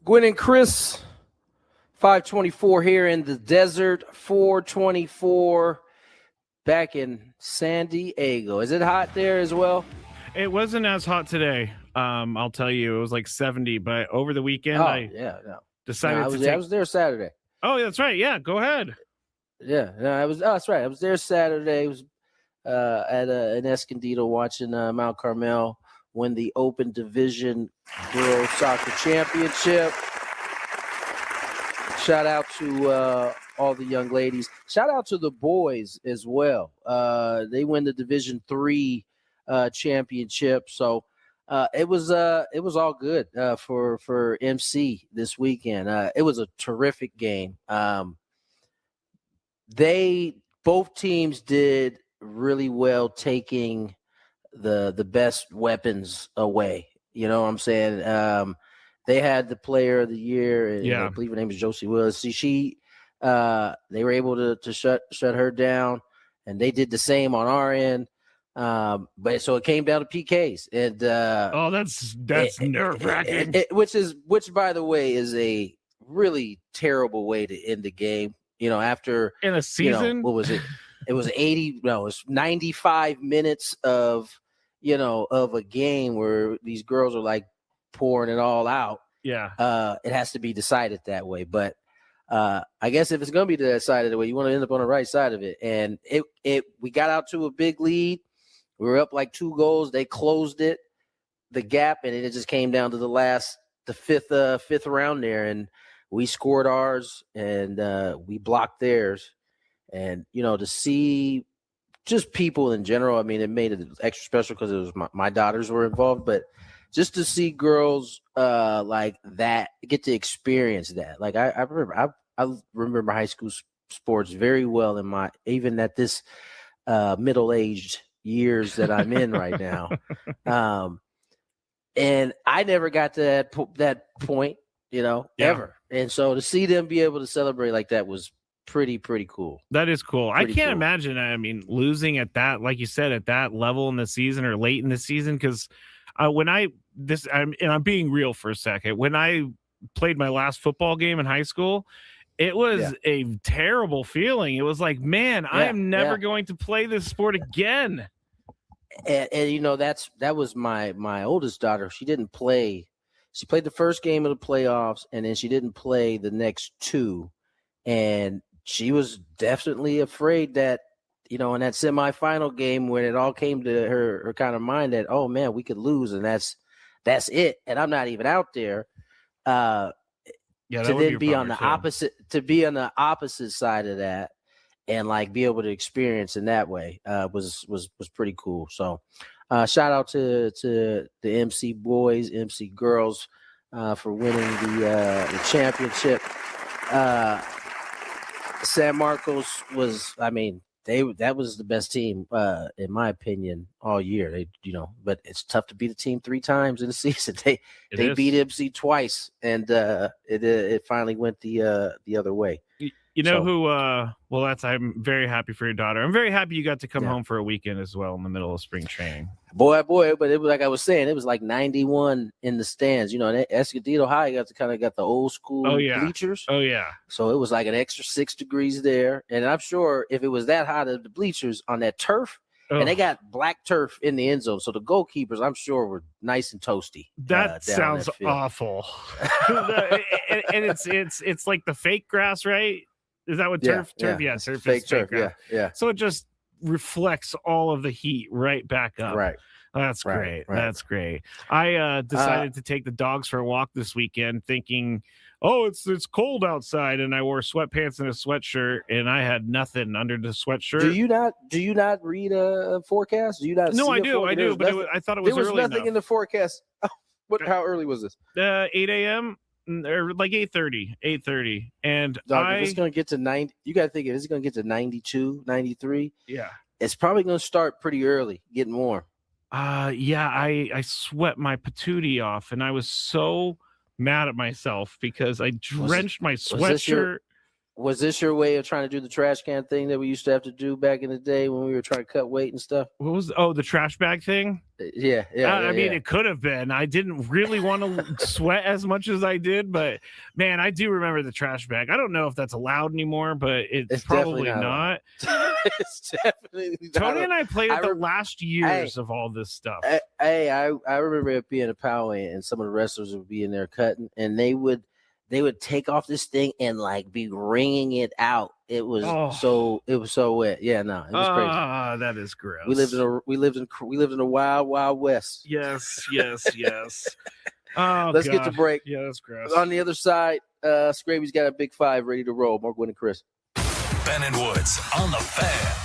Gwynn and Chris, 524 here in the desert, 424 back in San Diego. Is it hot there as well? It wasn't as hot today. I'll tell you, it was like 70, but over the weekend, I decided I was there Saturday. Oh, that's right. Yeah, go ahead. Yeah, that's right. I was there Saturday. I was in Escondido watching Mount Carmel win the Open Division Girls Soccer Championship. Shout out to all the young ladies. Shout out to the boys as well. They win the Division III championship. So it was all good for MC this weekend. It was a terrific game. Both teams did really well taking the best weapons away. You know what I'm saying? They had the player of the year, and I believe her name is Josie Willis. See, they were able to shut her down, and they did the same on our end. But so it came down to PKs, and that's nerve-wracking. Which by the way is a really terrible way to end the game. You know, after in a season, what was it? It was 80. No, it was 95 minutes of a game where these girls are like pouring it all out. Yeah. It has to be decided that way. But I guess if it's going to be decided that way, you want to end up on the right side of it. And we got out to a big lead. We were up like 2 goals. They closed the gap, and it just came down to the fifth round there. And we scored ours, and we blocked theirs. And, to see just people in general, I mean, it made it extra special because it was my daughters were involved, but just to see girls like that get to experience that. Like I remember high school sports very well even at this middle-aged years that I'm in right now. And I never got to that point, ever. And so to see them be able to celebrate like that was pretty cool. That is cool. I can't cool. imagine, I mean, losing at that, like you said, at that level in the season or late in the season, because I'm being real for a second. When I played my last football game in high school, it was a terrible feeling. It was like, man, I am never going to play this sport again. And that was my oldest daughter. She didn't play. She played the first game of the playoffs, and then she didn't play the next 2. And she was definitely afraid that, in that semifinal game when it all came to her kind of mind that, oh man, we could lose, and that's it. And I'm not even out there. To then be on the opposite side of that and like be able to experience in that way was pretty cool. So shout out to the MC boys, MC girls for winning the championship. San Marcos was, that was the best team in my opinion all year. But it's tough to beat a team 3 times in a season. They beat MC twice, and it finally went the other way. I'm very happy for your daughter. I'm very happy you got to come home for a weekend as well in the middle of spring training. Boy, but it was like I was saying, it was like 91 in the stands. At Escondido High, you got the old school bleachers. Oh yeah. So it was like an extra 6 degrees there. And I'm sure if it was that hot at the bleachers on that turf, and they got black turf in the end zone, so the goalkeepers, I'm sure, were nice and toasty. That sounds awful. and it's like the fake grass, right? Is that what turf? Turf, yeah, turf fake is turf, fake. Yeah. So it just reflects all of the heat right back up. Right. That's great. Right. That's great. I decided to take the dogs for a walk this weekend, thinking, oh, it's cold outside, and I wore sweatpants and a sweatshirt, and I had nothing under the sweatshirt. Do you not read a forecast? Do you not? No, see I do, but I thought it was there was early nothing enough. in the forecast. How early was this? 8 a.m. or like 8:30, and if it's going to get to 90, you got to think if it's going to get to 92, 93. Yeah, it's probably going to start pretty early, getting warm. I sweat my patootie off, and I was so mad at myself because I drenched my sweatshirt. Was this your way of trying to do the trash can thing that we used to have to do back in the day when we were trying to cut weight and stuff? What was the trash bag thing? Yeah. I mean, it could have been. I didn't really want to sweat as much as I did, but man, I do remember the trash bag. I don't know if that's allowed anymore, but it's probably not. It's definitely not. Tony and I played it the last years of all this stuff. I remember it being a power and some of the wrestlers would be in there cutting, and they would take off this thing and like be wringing it out. It was so wet. Yeah, no, it was crazy. That is gross. We lived in a wild west. Yes. Oh, Let's get to break. Yeah, that's gross. On the other side, Skraby's got a big 5 ready to roll. More Gwynn and Chris. Ben and Woods on the Fan.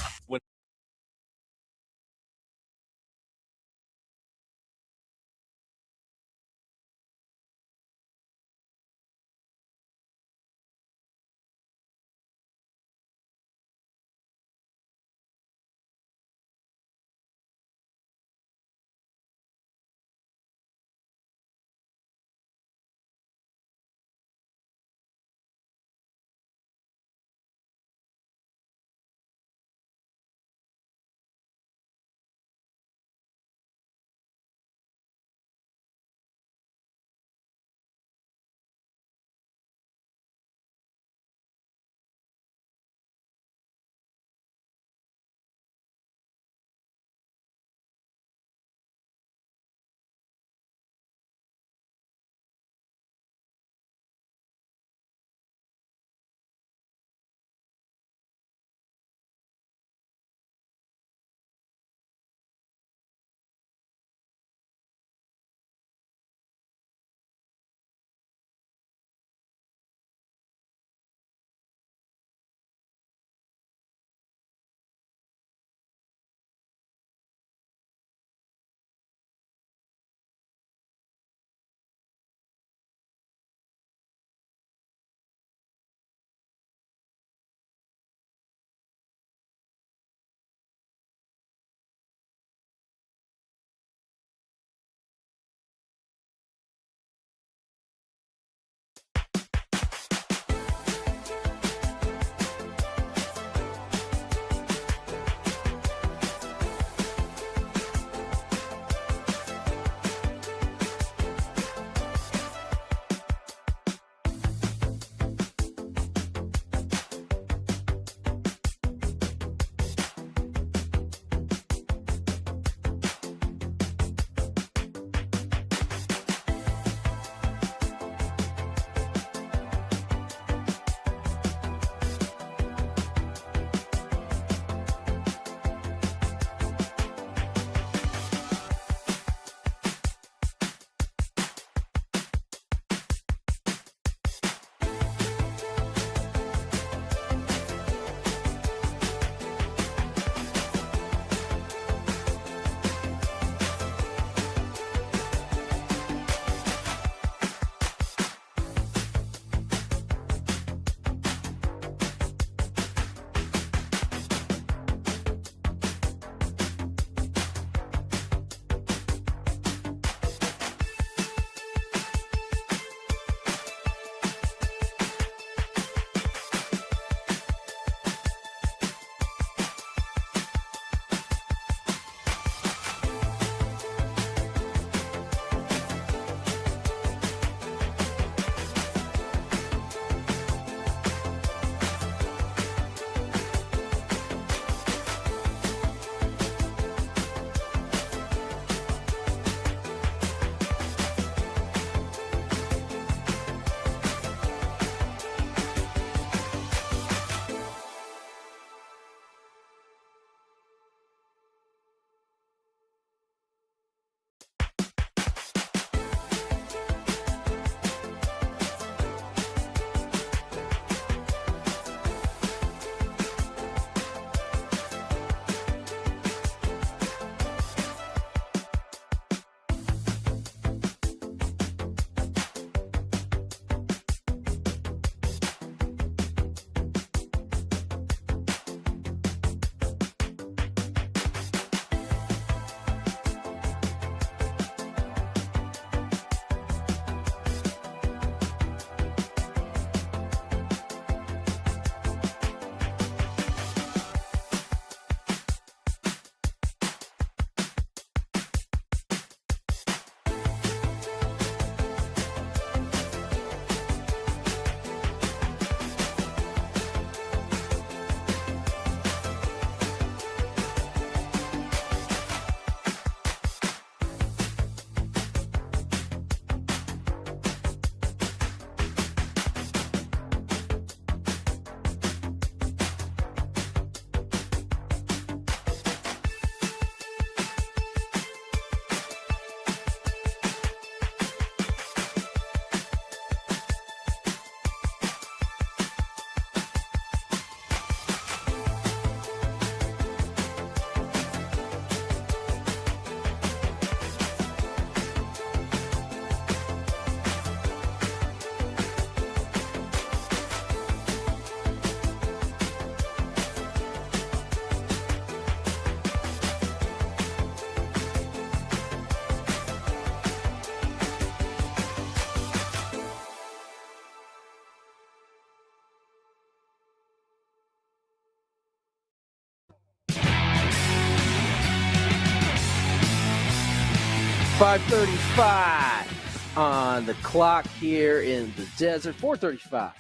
5:35 on the clock here in the desert. 4:35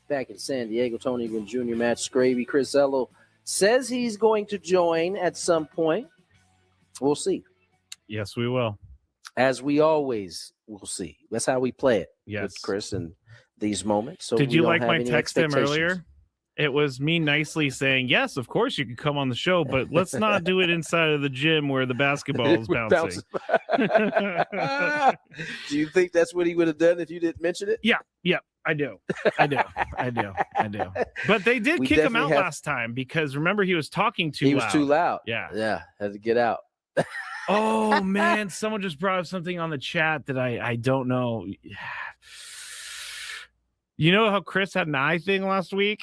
back in San Diego. Tony Gwynn Jr., Matt Skraby, Chris Ello says he's going to join at some point. We'll see. Yes, we will. As we always will see. That's how we play it. Yes, with Chris in these moments. So did you like my text to him earlier? It was me nicely saying, yes, of course you can come on the show, but let's not do it inside of the gym where the basketball is bouncing. Do you think that's what he would have done if you didn't mention it? Yeah, I do. But they did kick him out last time because remember he was talking too loud. He was too loud. Yeah, had to get out. Oh man, someone just brought up something on the chat that I don't know. You know how Chris had an eye thing last week?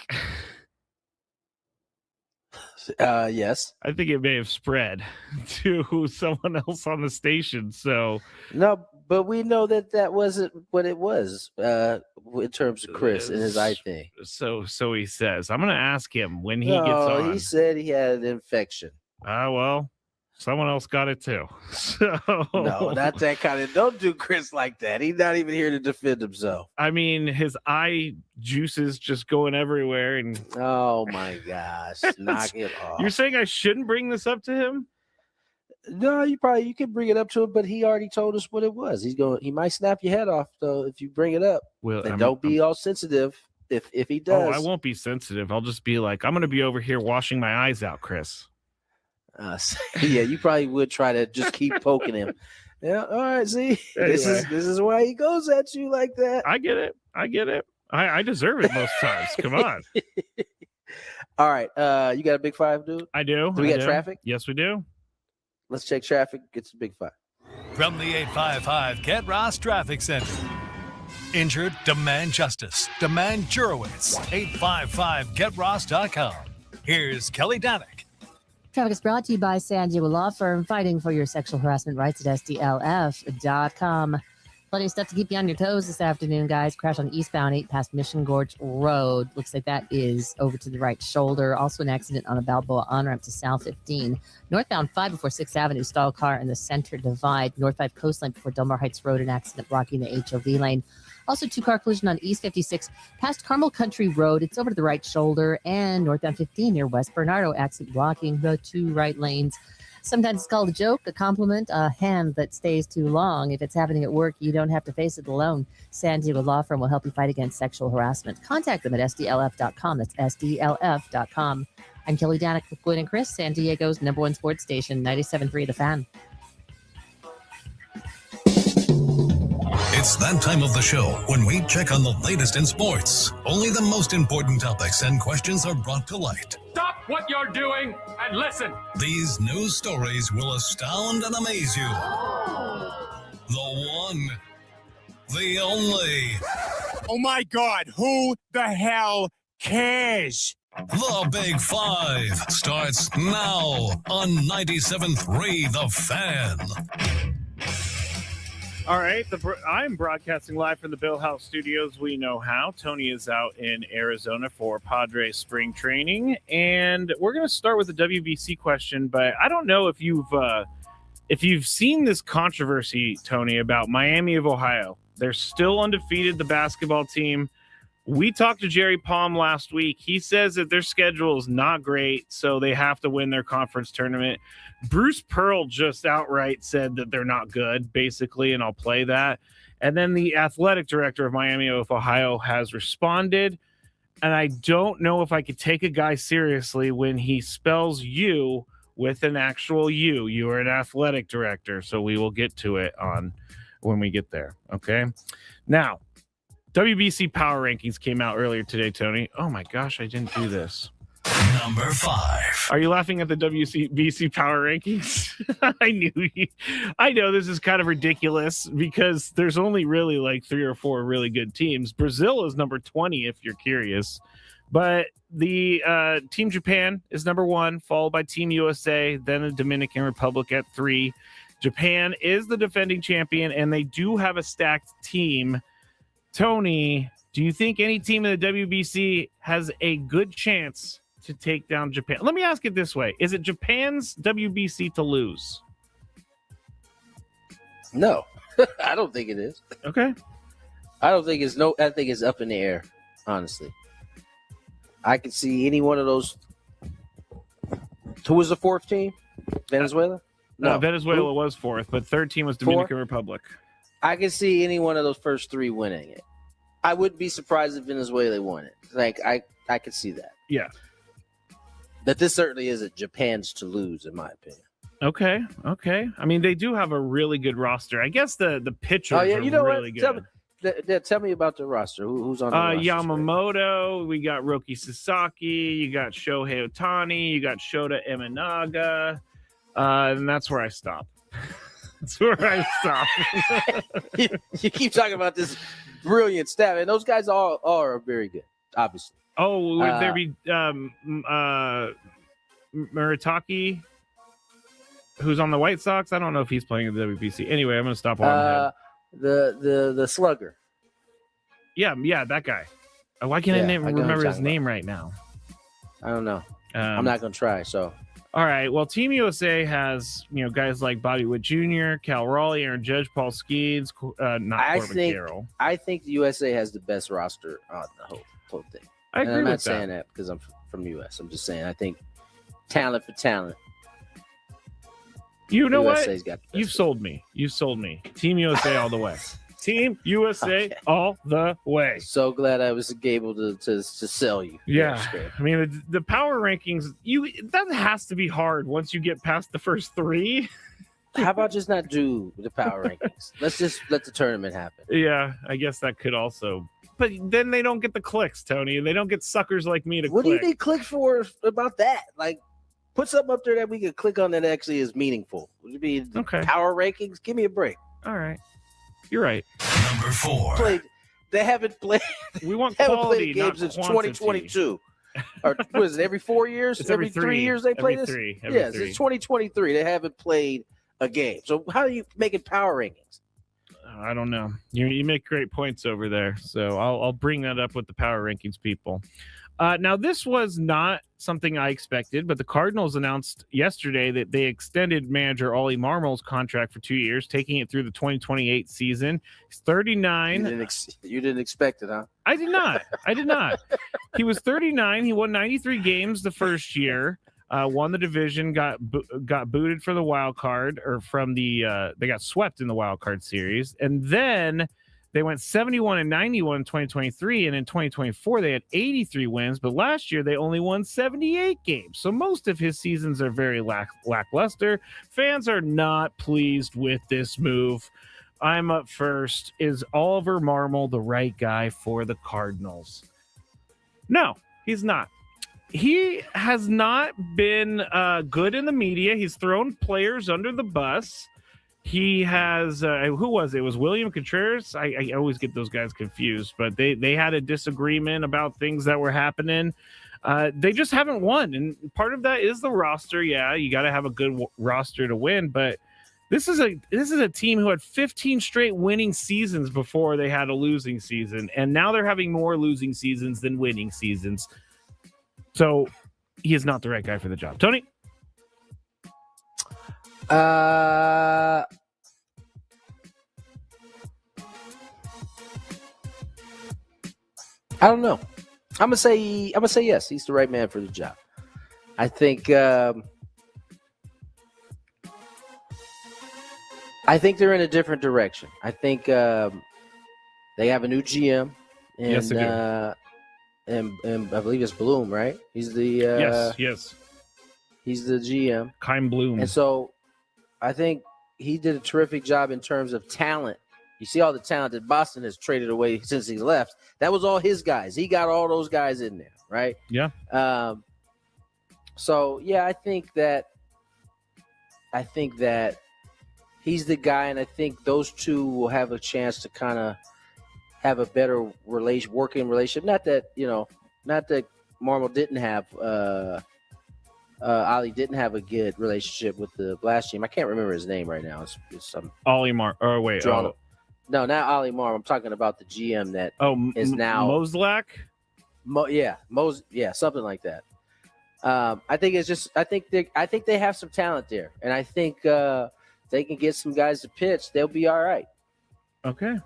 Yes. I think it may have spread to someone else on the station. So no, but we know that wasn't what it was in terms of Chris and his eye thing. So he says. I'm going to ask him when he gets on. He said he had an infection. Well, someone else got it too. So no, not that kind of. Don't do Chris like that. He's not even here to defend himself. I mean, his eye juices just going everywhere, and oh my gosh, knock it off. You're saying I shouldn't bring this up to him? No, you can bring it up to him, but he already told us what it was. He might snap your head off though if you bring it up. Well, and don't be all sensitive if he does. Oh, I won't be sensitive. I'll just be like, I'm going to be over here washing my eyes out, Chris. Yeah, you probably would try to just keep poking him. Yeah, all right. See, anyway. This is why he goes at you like that. I get it. I deserve it most times. Come on. All right. You got a big five, dude? I do. Do we got traffic? Yes, we do. Let's check traffic. Get some big five. From the 855 Kent Ross Traffic Center. Injured? Demand justice. Demand Jurowitz. 855GetRoss.com. Here's Kelly Danick. Traffic is brought to you by San Diego Law Firm, fighting for your sexual harassment rights at SDLF.com. Plenty of stuff to keep you on your toes this afternoon, guys. Crash on eastbound 8 past Mission Gorge Road. Looks like that is over to the right shoulder. Also an accident on a Balboa on-ramp to South 15. Northbound 5 before 6th Avenue, stalled car in the center divide. North 5 Coastline before Delmar Heights Road, an accident blocking the HOV lane. Also, 2-car collision on East 56 past Carmel Country Road. It's over to the right shoulder. And northbound 15 near West Bernardo, accident blocking the 2 right lanes. Sometimes it's called a joke, a compliment, a hand that stays too long. If it's happening at work, you don't have to face it alone. San Diego Law Firm will help you fight against sexual harassment. Contact them at SDLF.com. That's SDLF.com. I'm Kelly Danick with Gwynn and Chris, San Diego's #1 sports station, 97.3 The Fan. It's that time of the show when we check on the latest in sports. Only the most important topics and questions are brought to light. Stop what you're doing and listen. These news stories will astound and amaze you. The one, the only. Oh my God, who the hell cares? The Big Five starts now on 97.3 The Fan. All right, I'm broadcasting live from the Bill House Studios. We know how. Tony is out in Arizona for Padres spring training, and we're going to start with the WBC question. But I don't know if you've seen this controversy, Tony, about Miami of Ohio. They're still undefeated, the basketball team. We talked to Jerry Palm last week. He says that their schedule is not great, so they have to win their conference tournament. Bruce Pearl just outright said that they're not good, basically, and I'll play that. And then the athletic director of Miami of Ohio has responded, and I don't know if I could take a guy seriously when he spells you with an actual U. You are an athletic director, so we will get to it on when we get there, okay? Now, WBC Power Rankings came out earlier today, Tony. Oh, my gosh, I didn't do this. Number 5. Are you laughing at the WBC Power Rankings? I know this is kind of ridiculous because there's only really like 3 or 4 really good teams. Brazil is number 20, if you're curious. But the Team Japan is number 1, followed by Team USA, then the Dominican Republic at 3. Japan is the defending champion, and they do have a stacked team. Tony, do you think any team in the WBC has a good chance to take down Japan? Let me ask it this way. Is it Japan's WBC to lose? No, I don't think it is. Okay. I don't think it's I think it's up in the air, honestly. I could see any one of those. Who was the fourth team? Venezuela? No, Venezuela was fourth, but third team was Dominican Republic. I could see any one of those first three winning it. I wouldn't be surprised if Venezuela won it. Like I could see that. Yeah. But this certainly isn't Japan's to lose, in my opinion. Okay. I mean, they do have a really good roster. I guess the pitchers are really good. Tell me about the roster. Who's on the roster? Yamamoto. We got Roki Sasaki. You got Shohei Ohtani. You got Shota Imanaga. And that's where I stop. That's where I stop. You keep talking about this brilliant staff, and those guys all are very good, obviously. Oh, would there be Murataki, who's on the White Sox? I don't know if he's playing in the WBC. Anyway, I'm going to stop on the slugger. Yeah, that guy. Why can't I remember his name right now? I don't know. I'm not going to try. So, all right. Well, Team USA has guys like Bobby Witt Jr., Cal Raleigh, Aaron Judge, Paul Skeens, Corbin Carroll. I think the USA has the best roster on the whole thing. I agree with that. I'm not saying that because I'm from the US. I'm just saying I think talent for talent. You know what? You've sold me. Team USA all the way. Team USA all the way. So glad I was able to sell you. Yeah. I mean, the power rankings, that has to be hard once you get past the first three. How about just not do the power rankings? Let's just let the tournament happen. Yeah, I guess that could also. But then they don't get the clicks, Tony. They don't get suckers like me to click. What do you need click for about that? Like, put something up there that we can click on that actually is meaningful. Would it be power rankings? Give me a break. All right. You're right. Number 4. They haven't played. We want quality, games since 2022. Or what is it? Every 4 years? It's every 3 years they play this? Every Yes, three. it's 2023. They haven't played a game. So how are you making power rankings? I don't know. You make great points over there. So I'll bring that up with the power rankings people. Now, this was not something I expected, but the Cardinals announced yesterday that they extended manager Ollie Marmol's contract for 2 years, taking it through the 2028 season. He's 39. You didn't expect it, huh? I did not. He was 39. He won 93 games the first year, won the division, got booted for the wild card, or from the they got swept in the wild card series, and then they went 71 and 91 in 2023, and in 2024 they had 83 wins, but last year they only won 78 games. So most of his seasons are very lackluster. Fans are not pleased with this move. I'm up first. Is Oliver Marmol the right guy for the Cardinals? No, he's not. He has not been good in the media. He's thrown players under the bus. He has who was it? It was William Contreras. I always get those guys confused, but they had a disagreement about things that were happening. They just haven't won, and part of that is the roster. Yeah, you got to have a good roster to win, but this is a team who had 15 straight winning seasons before they had a losing season, and now they're having more losing seasons than winning seasons. So he is not the right guy for the job. Tony? I don't know. I'm gonna say yes. He's the right man for the job. I think they're in a different direction. I think they have a new GM, and Yes, they do. And I believe it's Bloom, right? He's the yes. He's the GM, Kyle Bloom, and so I think he did a terrific job in terms of talent. You see all the talent that Boston has traded away since he left. That was all his guys. He got all those guys in there, right? Yeah. So yeah, I think that he's the guy, and I think those two will have a chance to kind of have a better working relationship. Not that Marmol didn't have Ollie didn't have a good relationship with the Blast team. I can't remember his name right now. It's some Ollie Mar. Oh wait, no, not Ollie Marmol. I'm talking about the GM that is now Moslak. Something like that. I think it's just I think they have some talent there, and I think if they can get some guys to pitch, they'll be all right. Okay.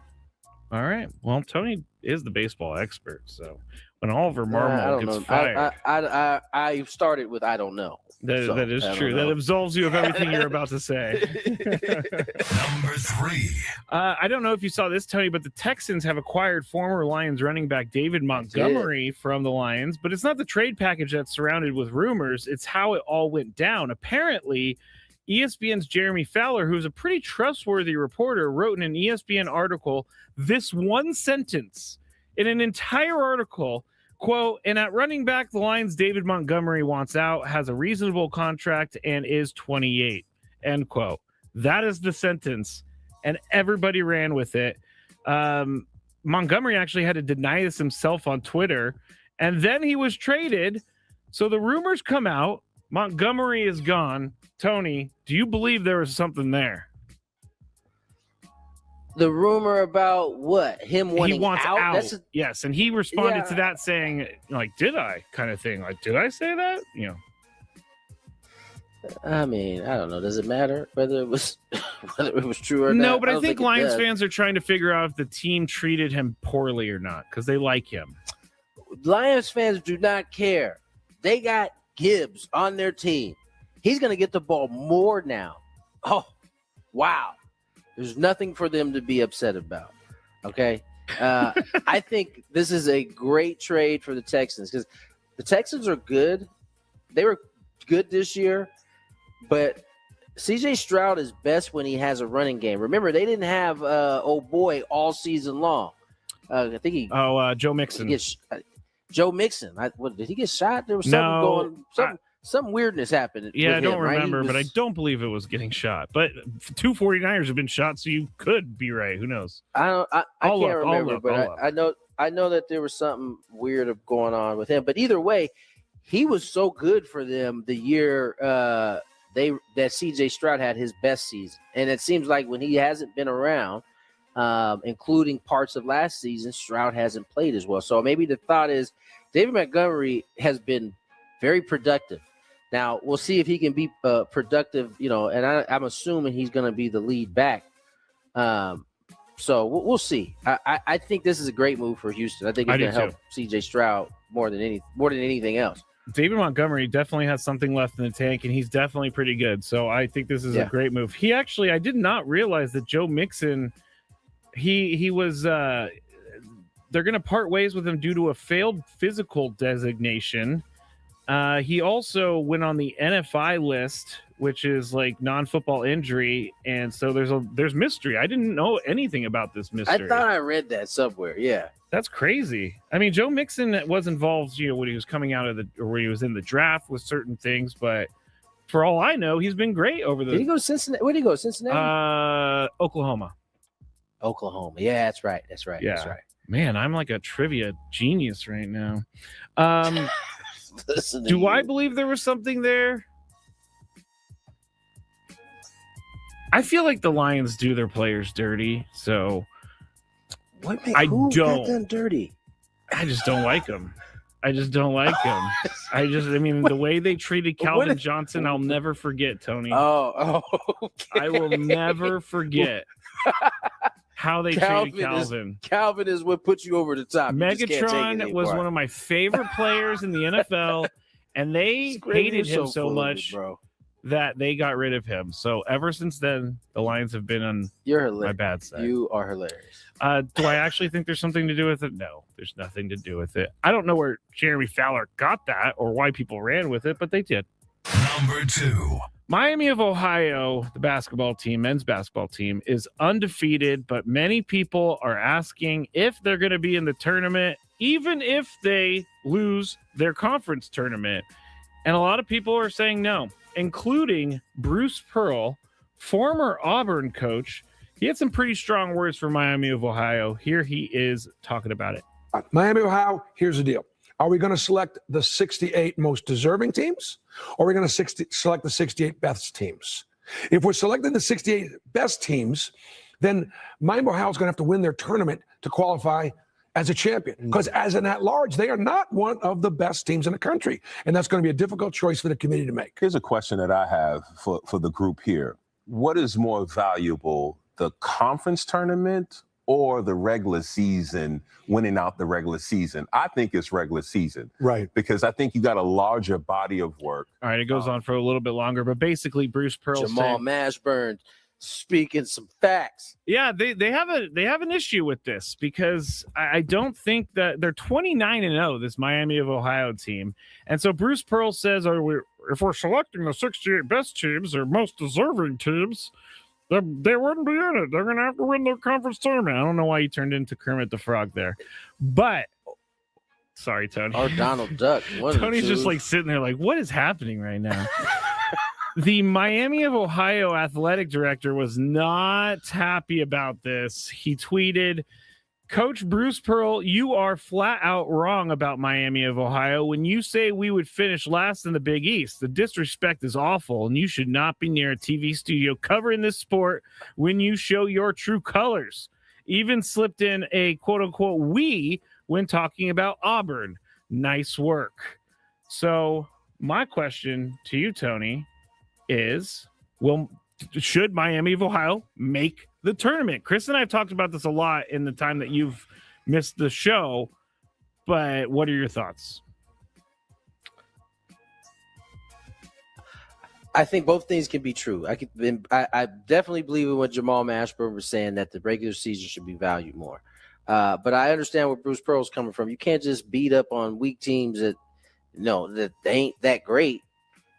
All right. Well, Tony is the baseball expert, so when Oliver Marmol gets fired, I started with I don't know. That is true. That absolves you of everything you're about to say. Number 3. I don't know if you saw this, Tony, but the Texans have acquired former Lions running back David Montgomery from the Lions, but it's not the trade package that's surrounded with rumors. It's how it all went down. Apparently, ESPN's Jeremy Fowler, who's a pretty trustworthy reporter, wrote in an ESPN article this one sentence in an entire article. Quote, and at running back, the Lions' David Montgomery wants out, has a reasonable contract, and is 28. End quote. That is the sentence, and everybody ran with it. Montgomery actually had to deny this himself on Twitter, and then he was traded. So the rumors come out. Montgomery is gone. Tony, do you believe there was something there? The rumor about what? Him wanting he wants out? Yes, and he responded to that saying, like, did I? Kind of thing. Like, did I say that? You know. I mean, I don't know. Does it matter whether it was true or not? No, but I think Lions fans are trying to figure out if the team treated him poorly or not because they like him. Lions fans do not care. They got Gibbs on their team. He's going to get the ball more now. Oh, wow. There's nothing for them to be upset about, okay? I think this is a great trade for the Texans because the Texans are good. They were good this year, but C.J. Stroud is best when he has a running game. Remember, they didn't have old boy all season long. I think he. Oh, Joe Mixon. Joe Mixon. Did he get shot? There was something going. Some weirdness happened. Yeah, I don't him, remember, right? but I don't believe it was getting shot. But 2 49ers have been shot, so you could be right. Who knows? I can't remember, but I know that there was something weird going on with him. But either way, he was so good for them the year that CJ Stroud had his best season. And it seems like when he hasn't been around, including parts of last season, Stroud hasn't played as well. So maybe the thought is David Montgomery has been very productive. Now, we'll see if he can be productive, and I'm assuming he's going to be the lead back. So we'll see. I think this is a great move for Houston. I think it's going to help CJ Stroud more than anything else. David Montgomery definitely has something left in the tank, and he's definitely pretty good. So I think this is a great move. I did not realize that Joe Mixon, he was they're going to part ways with him due to a failed physical designation. He also went on the NFI list, which is like non-football injury, and so there's mystery. I didn't know anything about this mystery. I thought I read that somewhere. Yeah, that's crazy. I mean, Joe Mixon was involved, when he was coming out of when he was in the draft with certain things, but for all I know, he's been great over the. Did he go Cincinnati? Where did he go? Cincinnati? Oklahoma. Yeah, that's right. That's right. Man, I'm like a trivia genius right now. Do I believe there was something there? I feel like the Lions do their players dirty, so who I got don't. them dirty? I just don't like them. I mean, the way they treated Calvin Johnson, I'll never forget, Tony. Okay. I will never forget how they treated Calvin. Calvin is what put you over the top. Megatron was one of my favorite players in the NFL, and they hated him so much that they got rid of him. So ever since then, the Lions have been on my bad side. You are hilarious. Do I actually think there's something to do with it? No, there's nothing to do with it. I don't know where Jeremy Fowler got that or why people ran with it, but they did. Number 2. Miami of Ohio, the basketball team, men's basketball team, is undefeated, but many people are asking if they're going to be in the tournament, even if they lose their conference tournament. And a lot of people are saying no, including Bruce Pearl, former Auburn coach. He had some pretty strong words for Miami of Ohio. Here he is talking about it. Miami of Ohio, here's the deal. Are we going to select the 68 most deserving teams, or are we going to select the 68 best teams? If we're selecting the 68 best teams, then Miami of Ohio is going to have to win their tournament to qualify as a champion. Because as an at-large, they are not one of the best teams in the country. And that's going to be a difficult choice for the committee to make. Here's a question that I have for the group here. what is more valuable, the conference tournament or the regular season, winning out the regular season? I think it's regular season. Right. Because I think you got a larger body of work. All right, it goes on for a little bit longer, but basically Bruce Pearl Jamal Mashburn speaking some facts. Yeah, they have an issue with this because I don't think that they're 29-0, this Miami of Ohio team. And so Bruce Pearl says, if we're selecting the 68 best teams or most deserving teams, they wouldn't be in it. They're going to have to win their conference tournament. I don't know why you turned into Kermit the Frog there. But, sorry, Tony. Or Donald Duck. Tony's just like sitting there like, what is happening right now? The Miami of Ohio athletic director was not happy about this. He tweeted, Coach Bruce Pearl, you are flat out wrong about Miami of Ohio when you say we would finish last in the Big East. The disrespect is awful, and you should not be near a TV studio covering this sport when you show your true colors. Even slipped in a quote-unquote we when talking about Auburn. Nice work. So my question to you, Tony, is should Miami of Ohio make the tournament? Chris and I have talked about this a lot in the time that you've missed the show, but what are your thoughts? I think both things can be true. I definitely believe in what Jamal Mashburn was saying, that the regular season should be valued more. But I understand where Bruce Pearl's coming from. You can't just beat up on weak teams that they ain't that great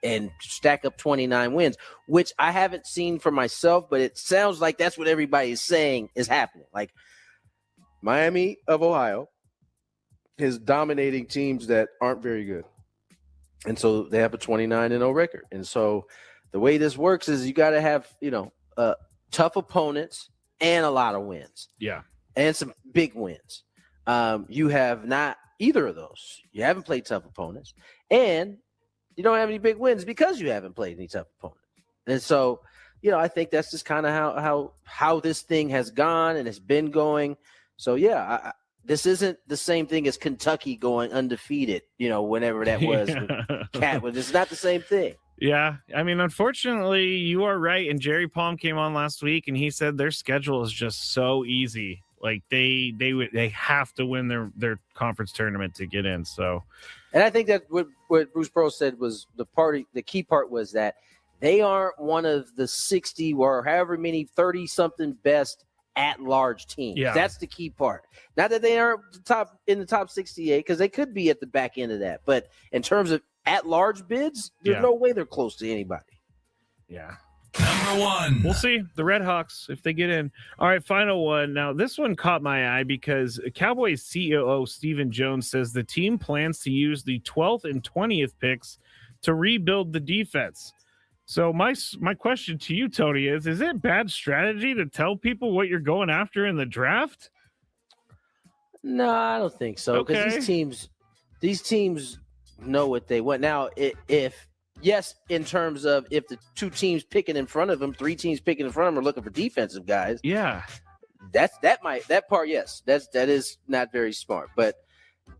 and stack up 29 wins, which I haven't seen for myself, but it sounds like that's what everybody is saying is happening. Like Miami of Ohio is dominating teams that aren't very good. And so they have a 29-0 record. And so the way this works is you got to have, tough opponents and a lot of wins. Yeah. And some big wins. You have not either of those. You haven't played tough opponents, and you don't have any big wins because you haven't played any tough opponents. And so, I think that's just kind of how this thing has gone and it's been going. So, this isn't the same thing as Kentucky going undefeated, whenever that was. It's not the same thing. Yeah. I mean, unfortunately, you are right. And Jerry Palm came on last week and he said their schedule is just so easy. Like they have to win their conference tournament to get in. So, and I think that what Bruce Pearl said was the key part was that they aren't one of the 60 or however many 30-something best at-large teams. Yeah. That's the key part. Not that they aren't in the top 68, because they could be at the back end of that. But in terms of at-large bids, there's no way they're close to anybody. Yeah. Number one. We'll see. The Red Hawks, if they get in. All right, final one. Now, this one caught my eye because Cowboys COO Stephen Jones says the team plans to use the 12th and 20th picks to rebuild the defense. So my question to you, Tony, is it bad strategy to tell people what you're going after in the draft? No, I don't think so. Because these teams know what they want. Now, yes, in terms of if the two teams picking in front of them, three teams picking in front of them are looking for defensive guys. Yeah. That part, yes. That is not very smart. But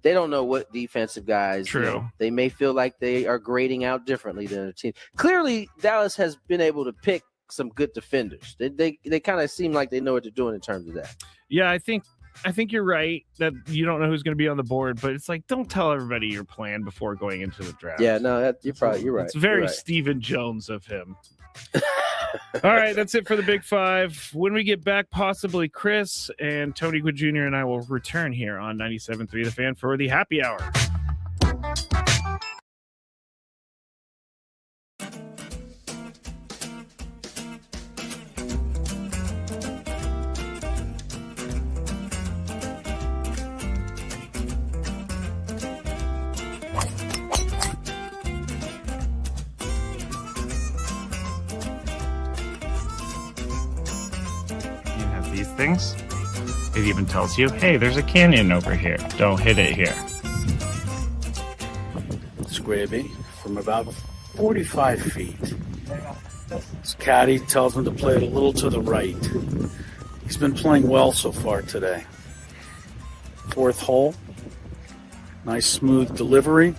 they don't know what defensive guys. True. They may feel like they are grading out differently than a team. Clearly, Dallas has been able to pick some good defenders. They kind of seem like they know what they're doing in terms of that. Yeah, I think you're right that you don't know who's going to be on the board, but it's like, don't tell everybody your plan before going into the draft. Yeah, no, you're right. It's very right. Stephen Jones of him. All right, that's it for the Big Five. When we get back, possibly Chris and Tony Gwynn Jr. and I will return here on 97.3 The Fan for the happy hour. Things. It even tells you, hey, there's a canyon over here. Don't hit it here. Skraby from about 45 feet. His caddy tells him to play it a little to the right. He's been playing well so far today. Fourth hole. Nice smooth delivery.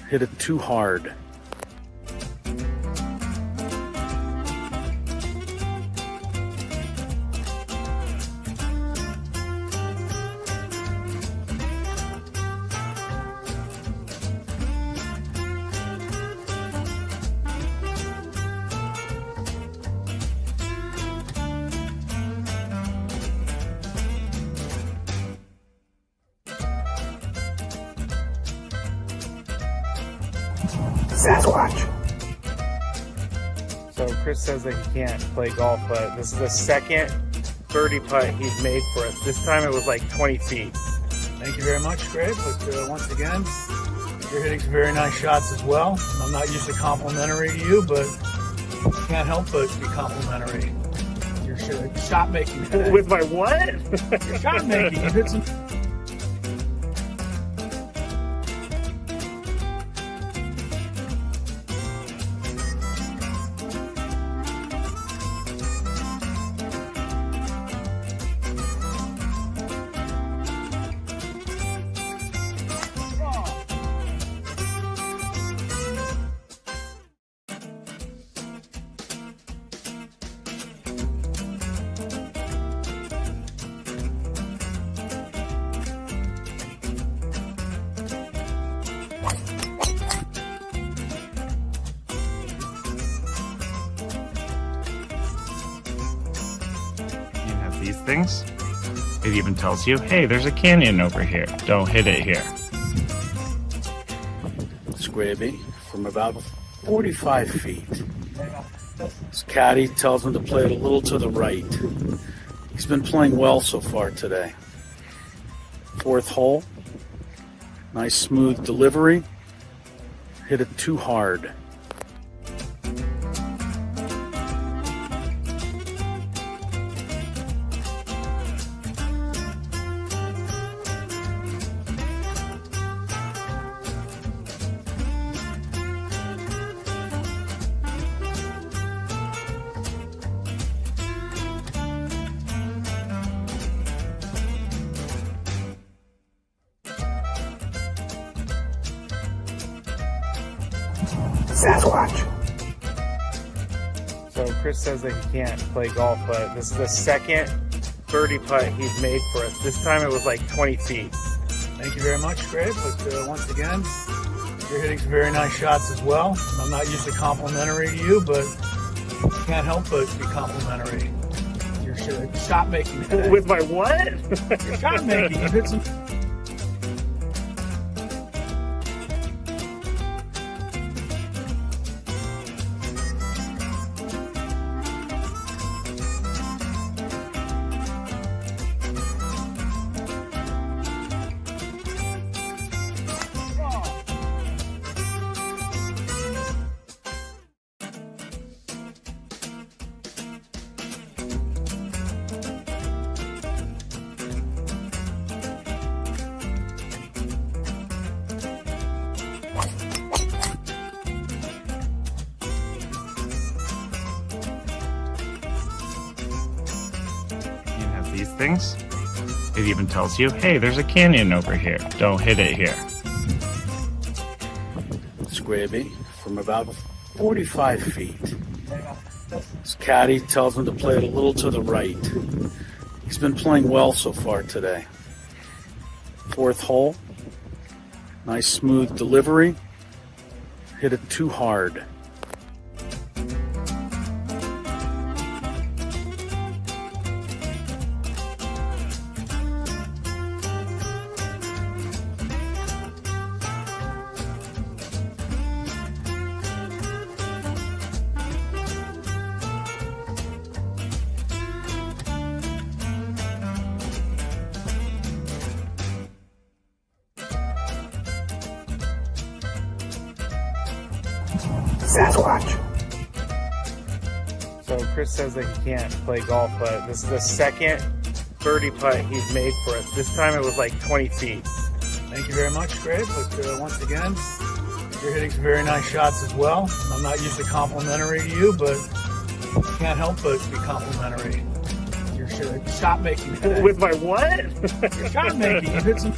Hit it too hard. Sasquatch. So Chris says that he can't play golf, but this is the second birdie putt he's made for us. This time it was like 20 feet. Thank you very much, Greg. But once again, you're hitting some very nice shots as well. I'm not usually complimentary to you, but can't help but be complimentary. Your shot making today. With my what? Your shot making. You hit some. These things. It even tells you, hey, there's a canyon over here. Don't hit it here. Skraby from about 45 feet. His caddy tells him to play it a little to the right. He's been playing well so far today. Fourth hole. Nice smooth delivery. Hit it too hard. Sasquatch. So Chris says that he can't play golf, but this is the second birdie putt he's made for us. This time it was like 20 feet. Thank you very much, Greg. But once again, you're hitting some very nice shots as well. I'm not usually complimentary to you, but can't help but be complimentary. Your shot making today. With my what? Your shot making. You hit some. These things. It even tells you, hey, there's a canyon over here. Don't hit it here. Skraby from about 45 feet. His caddy tells him to play it a little to the right. He's been playing well so far today. Fourth hole. Nice smooth delivery. Hit it too hard. Sasquatch. So Chris says that he can't play golf, but this is the second birdie putt he's made for us. This time it was like 20 feet. Thank you very much, Greg. But once again, you're hitting some very nice shots as well. I'm not usually complimentary to you, but can't help but be complimentary. Your shot making today. With my what? Your shot making. You hit some.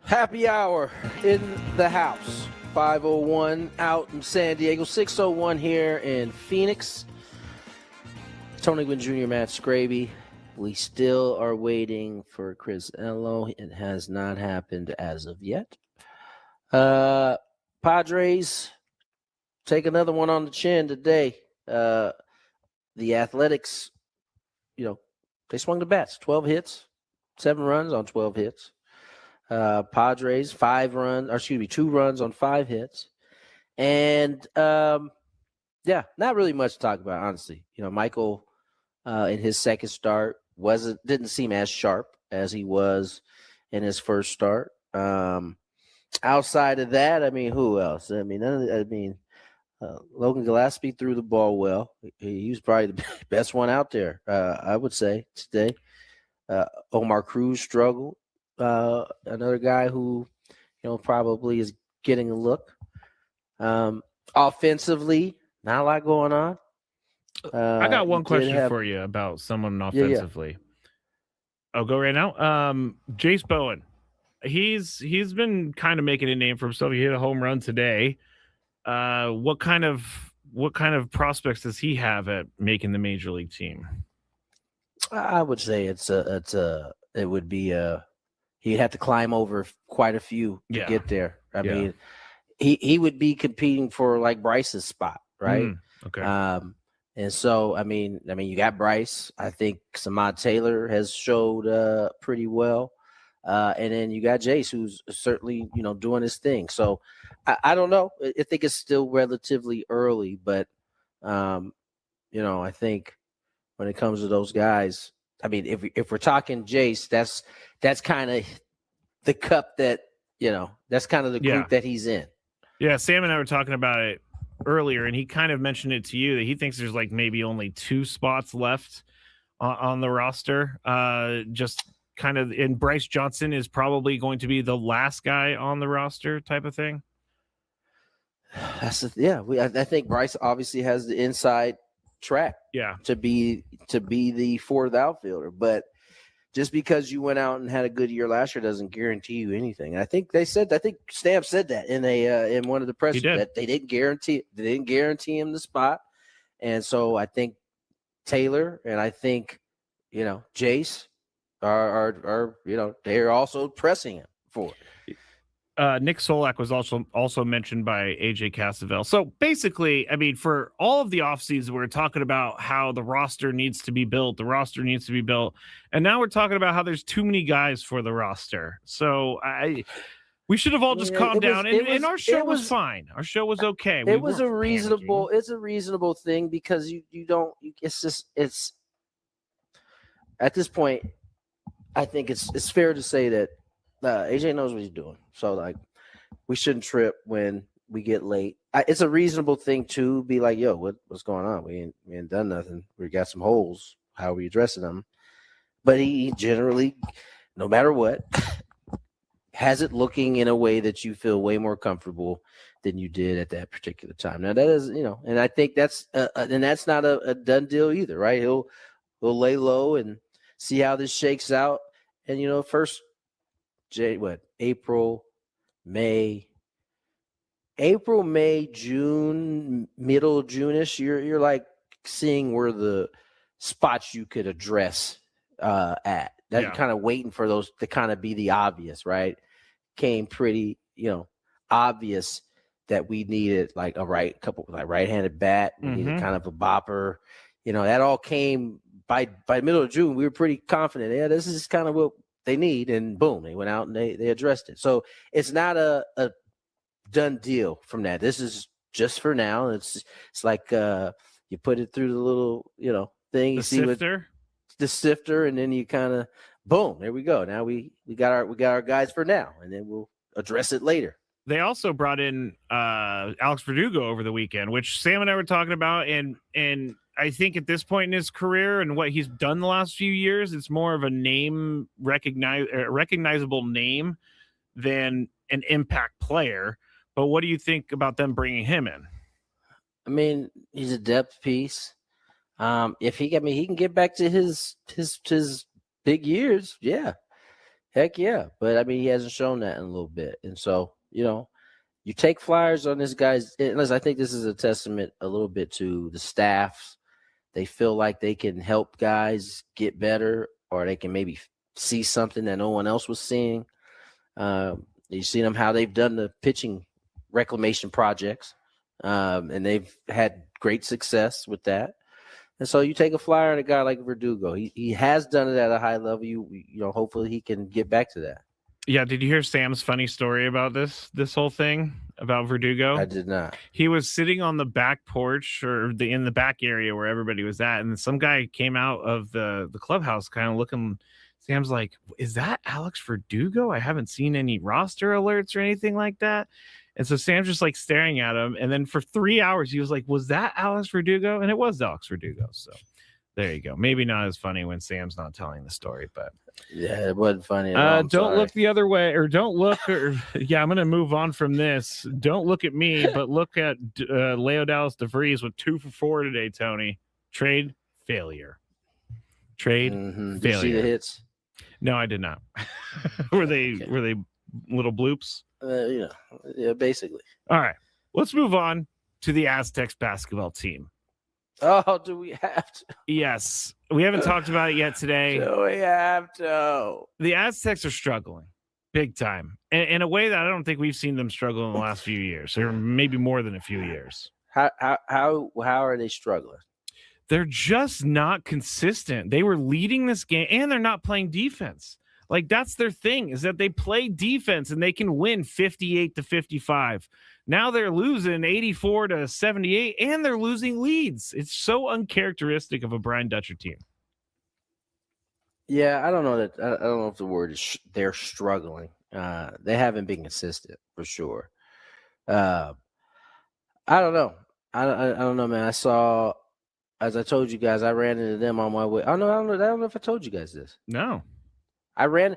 Happy hour in the house. 5:01 out in San Diego, 6:01 here in Phoenix. Tony Gwynn Jr., Matt Skraby, We still are waiting for Chris Ello. It has not happened as of yet. Padres take another one on the chin today. The Athletics, they swung the bats. 12 hits, 7 runs on 12 hits. Padres, 2 runs on 5 hits. And, not really much to talk about, honestly. Michael in his second start didn't seem as sharp as he was in his first start. Outside of that, who else? Logan Gillespie threw the ball well. He was probably the best one out there, I would say, today. Omar Cruz struggled. Another guy who, probably is getting a look. Offensively, not a lot going on. I got one question for you about someone offensively. I'll go right now. Jace Bowen. He's been kind of making a name for himself. He hit a home run today. What kind of prospects does he have at making the major league team? I would say he'd have to climb over quite a few to get there. I mean, he would be competing for like Bryce's spot, right? Okay. And so, you got Bryce. I think Samad Taylor has showed pretty well. And then you got Jace, who's certainly, doing his thing. So I don't know. I think it's still relatively early, but, I think when it comes to those guys, if we're talking Jace, that's kind of the cup that, that's kind of the group that he's in. Yeah. Sam and I were talking about it earlier, and he kind of mentioned it to you that he thinks there's like maybe only 2 spots left on the roster. Just kind of, and Bryce Johnson is probably going to be the last guy on the roster type of thing. I think Bryce obviously has the inside track to be the 4th outfielder, but just because you went out and had a good year last year doesn't guarantee you anything. I think Stamp said that in one of the press that they didn't guarantee him the spot. And so I think Taylor and I think Jace are they're also pressing him for it. Nick Solak was also mentioned by AJ Cassavell. So basically, for all of the offseason, we're talking about how the roster needs to be built. And now we're talking about how there's too many guys for the roster. So we should have all just calmed down. And our show was fine. Our show was okay. It's a reasonable thing because it's at this point, I think it's fair to say that AJ knows what he's doing. So we shouldn't trip when we get late. It's a reasonable thing to be like, yo, what's going on? We ain't done nothing. We got some holes. How are we addressing them? But he generally, no matter what, has it looking in a way that you feel way more comfortable than you did at that particular time. Now that is, and I think that's not a done deal either, right? He'll lay low and see how this shakes out. And first, April, May, June, middle June-ish, you're like seeing where the spots you could address at. That kind of waiting for those to kind of be the obvious, right? Came pretty, obvious that we needed like a right-handed bat. We needed kind of a bopper. That all came by middle of June. We were pretty confident. Yeah, this is kind of what they need, and boom, they went out and they addressed it. So it's not a done deal from that. This is just for now. It's like you put it through the little thing, you see the sifter, and then you kind of boom, there we go. Now we got our guys for now, and then we'll address it later. They also brought in Alex Verdugo over the weekend, which Sam and I were talking about, and I think at this point in his career and what he's done the last few years, it's more of a name recognizable name than an impact player. But what do you think about them bringing him in? He's a depth piece. If he can get back to his big years, yeah, heck yeah. But he hasn't shown that in a little bit, and so you take flyers on this guy's. Unless I think this is a testament a little bit to the staff's they feel like they can help guys get better, or they can maybe see something that no one else was seeing. You see them how they've done the pitching reclamation projects, and they've had great success with that. And so you take a flyer on a guy like Verdugo. He has done it at a high level. You know, hopefully he can get back to that. Yeah, did you hear Sam's funny story about this whole thing about Verdugo? I did not. He was sitting on the back porch or in the back area where everybody was at, and some guy came out of the clubhouse kind of looking. Sam's like, "Is that Alex Verdugo? I haven't seen any roster alerts or anything like that." And so Sam's just like staring at him, and then for 3 hours he was like, "Was that Alex Verdugo?" And it was Alex Verdugo. So there you go. Maybe not as funny when Sam's not telling the story, but yeah, it wasn't funny. Don't look the other way, or don't look. Or yeah, I'm gonna move on from this. Don't look at me, but look at Leo Dallas DeVries with 2 for 4 today. Tony, trade failure. Trade failure. Did you see the hits? No, I did not. Were they little bloops? Yeah, basically. All right, let's move on to the Aztecs basketball team. Oh, do we have to? Yes. We haven't talked about it yet today. Do we have to? The Aztecs are struggling big time in a way that I don't think we've seen them struggle in the last few years, or maybe more than a few years. How are they struggling? They're just not consistent. They were leading this game, and they're not playing defense. Like, that's their thing, is that they play defense and they can win 58-55. Now they're losing 84-78, and they're losing leads. It's so uncharacteristic of a Brian Dutcher team. Yeah, I don't know if the word is they're struggling. They haven't been consistent for sure. I don't know. I don't know, man. I saw, as I told you guys, I ran into them on my way. I don't know if I told you guys this. No. I ran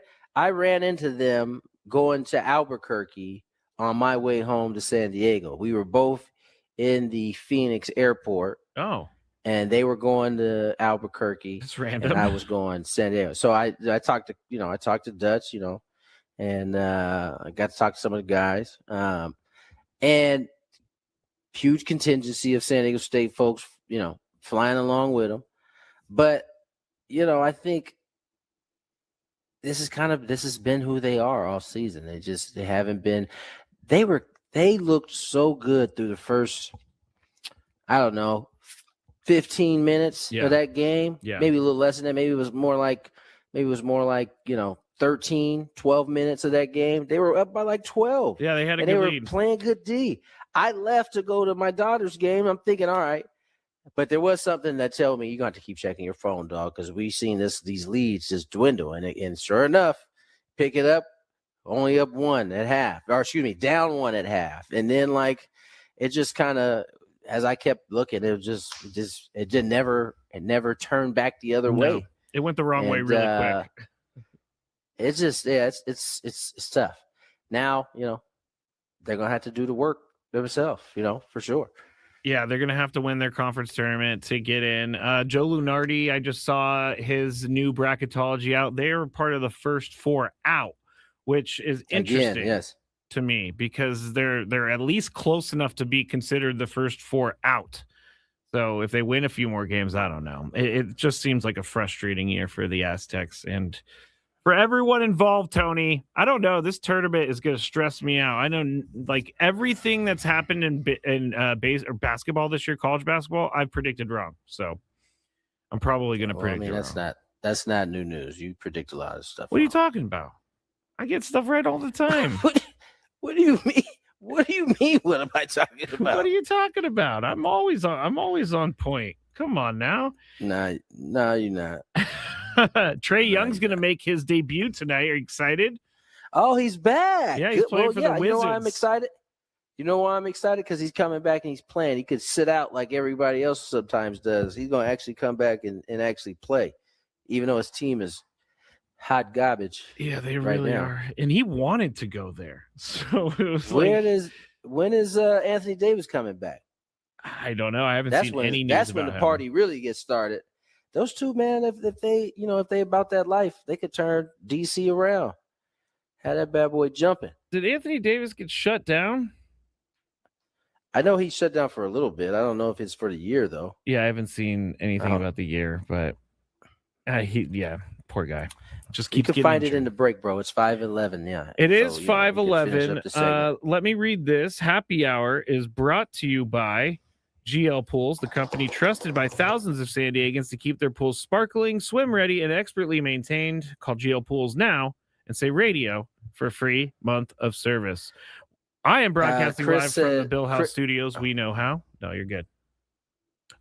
into them going to Albuquerque on my way home to San Diego. We were both in the Phoenix airport. Oh. And they were going to Albuquerque. It's random. And I was going to San Diego. So I talked to Dutch, and I got to talk to some of the guys. And huge contingency of San Diego State folks, flying along with them. But, I think this has been who they are all season. They haven't been. They looked so good through the first, 15 minutes of that game. Yeah. Maybe a little less than that. Maybe it was more like 13, 12 minutes of that game. They were up by like 12. Yeah, they had a and good they were lead. playing good D. I left to go to my daughter's game. I'm thinking, all right. But there was something that told me you're going to have to keep checking your phone, dog, because we've seen these leads just dwindle. And sure enough, pick it up, only up 1 at half. Or excuse me, down 1 at half. And then it just kind of, as I kept looking, it never turned back the other way. It went the wrong way really quick. It's just, it's tough. Now, they're going to have to do the work themselves, for sure. Yeah, they're going to have to win their conference tournament to get in. Joe Lunardi, I just saw his new bracketology out. They're part of the first 4 out, which is interesting to me because they're at least close enough to be considered the first 4 out. So if they win a few more games, I don't know. It just seems like a frustrating year for the Aztecs and for everyone involved, Tony. I don't know. This tournament is going to stress me out. I know, like, everything that's happened in basketball this year, college basketball, I've predicted wrong. So I'm probably going to predict it wrong. That's not new news. You predict a lot of stuff. What are you talking about? I get stuff right all the time. What do you mean? What do you mean? What am I talking about? What are you talking about? I'm always on point. Come on now. No, you're not. Trae Young's going to make his debut tonight. Are you excited? Oh, he's back. Yeah, he's playing for the Wizards. You know why I'm excited? Because he's coming back and he's playing. He could sit out like everybody else sometimes does. He's going to actually come back and actually play, even though his team is hot garbage. Yeah, they really are. And he wanted to go there. So it was when is Anthony Davis coming back? I don't know. I haven't seen any news That's about when the party really gets started. Those two, man, if they about that life, they could turn DC around. Had that bad boy jumping. Did Anthony Davis get shut down? I know he shut down for a little bit. I don't know if it's for the year though. Yeah, I haven't seen anything Oh. about the year, but poor guy. Just You keeps can getting find injured. it in the break, bro. It's 5:11. Yeah, It is So, you know, we can finish 5:11. up the segment. Let me read this. Happy Hour is brought to you by GL Pools, the company trusted by thousands of San Diegans to keep their pools sparkling, swim ready, and expertly maintained. Call GL Pools now and say radio for a free month of service. I am broadcasting Chris live from the said- Bill House Studios. We know how. No, you're good.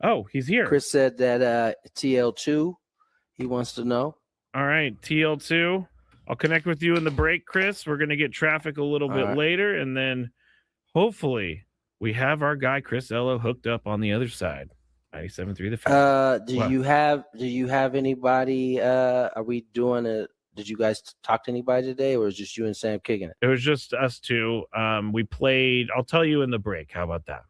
Oh, he's here. Chris said that TL2, he wants to know. All right, TL2. I'll connect with you in the break, Chris. We're going to get traffic a little bit right. later, and then hopefully we have our guy Chris Ello hooked up on the other side. 97.3 The Fan. Do What? you have anybody? Are we doing a? Did you guys talk to anybody today, or is just you and Sam kicking it? It was just us two. We played. I'll tell you in the break. How about that?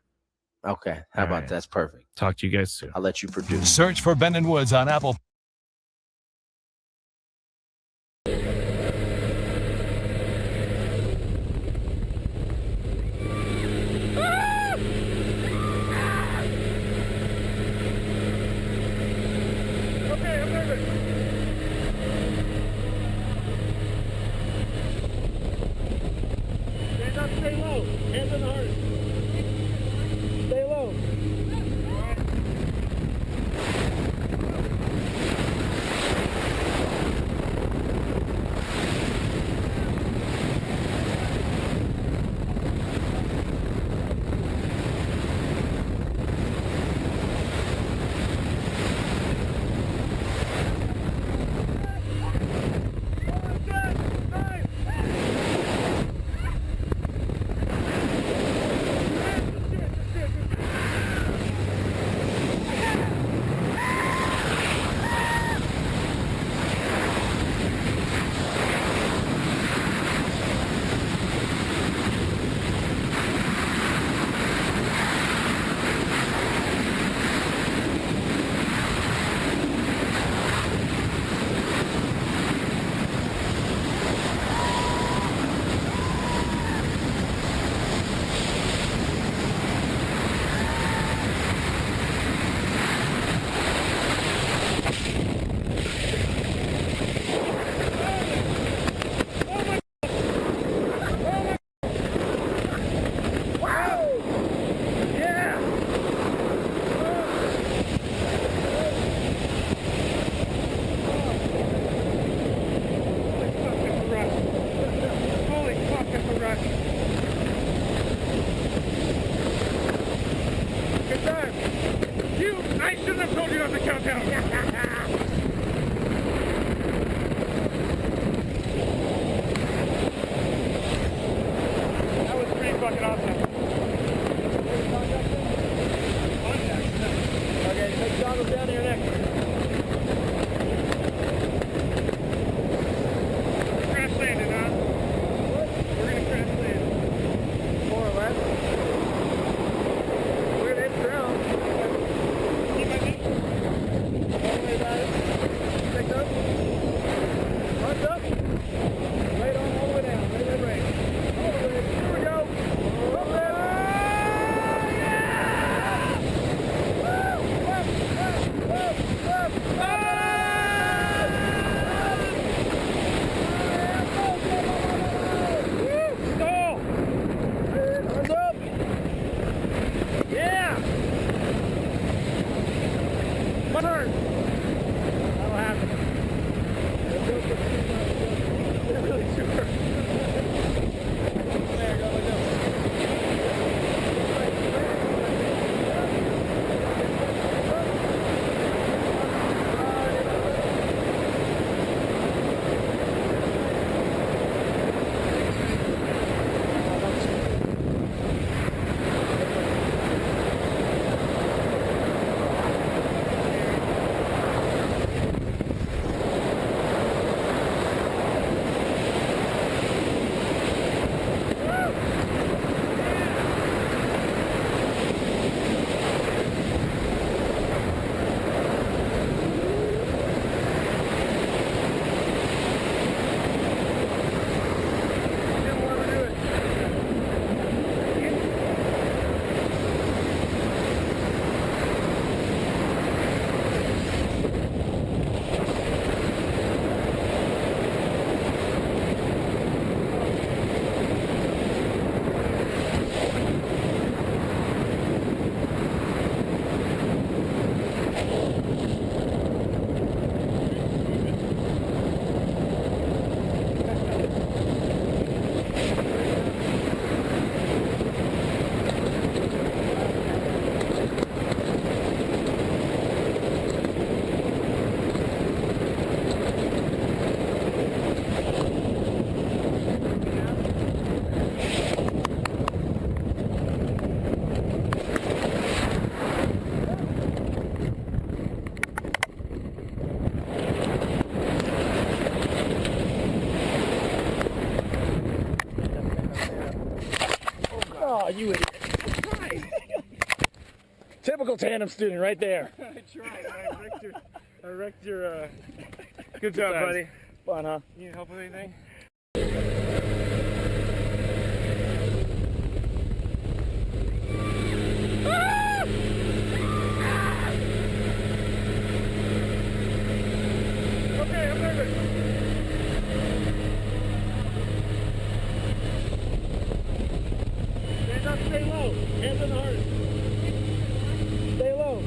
Okay, how about that? That's perfect. Talk to you guys soon. I'll let you produce. Search for Ben and Woods on Apple. Stand up, stay low. Hands on the heart. Stay low. typical tandem student right there. I tried. I wrecked your good job, buddy. Fun, huh? You need help with anything? Okay, I'm nervous. Stand up, stay low. Hands on the heart. Stay low.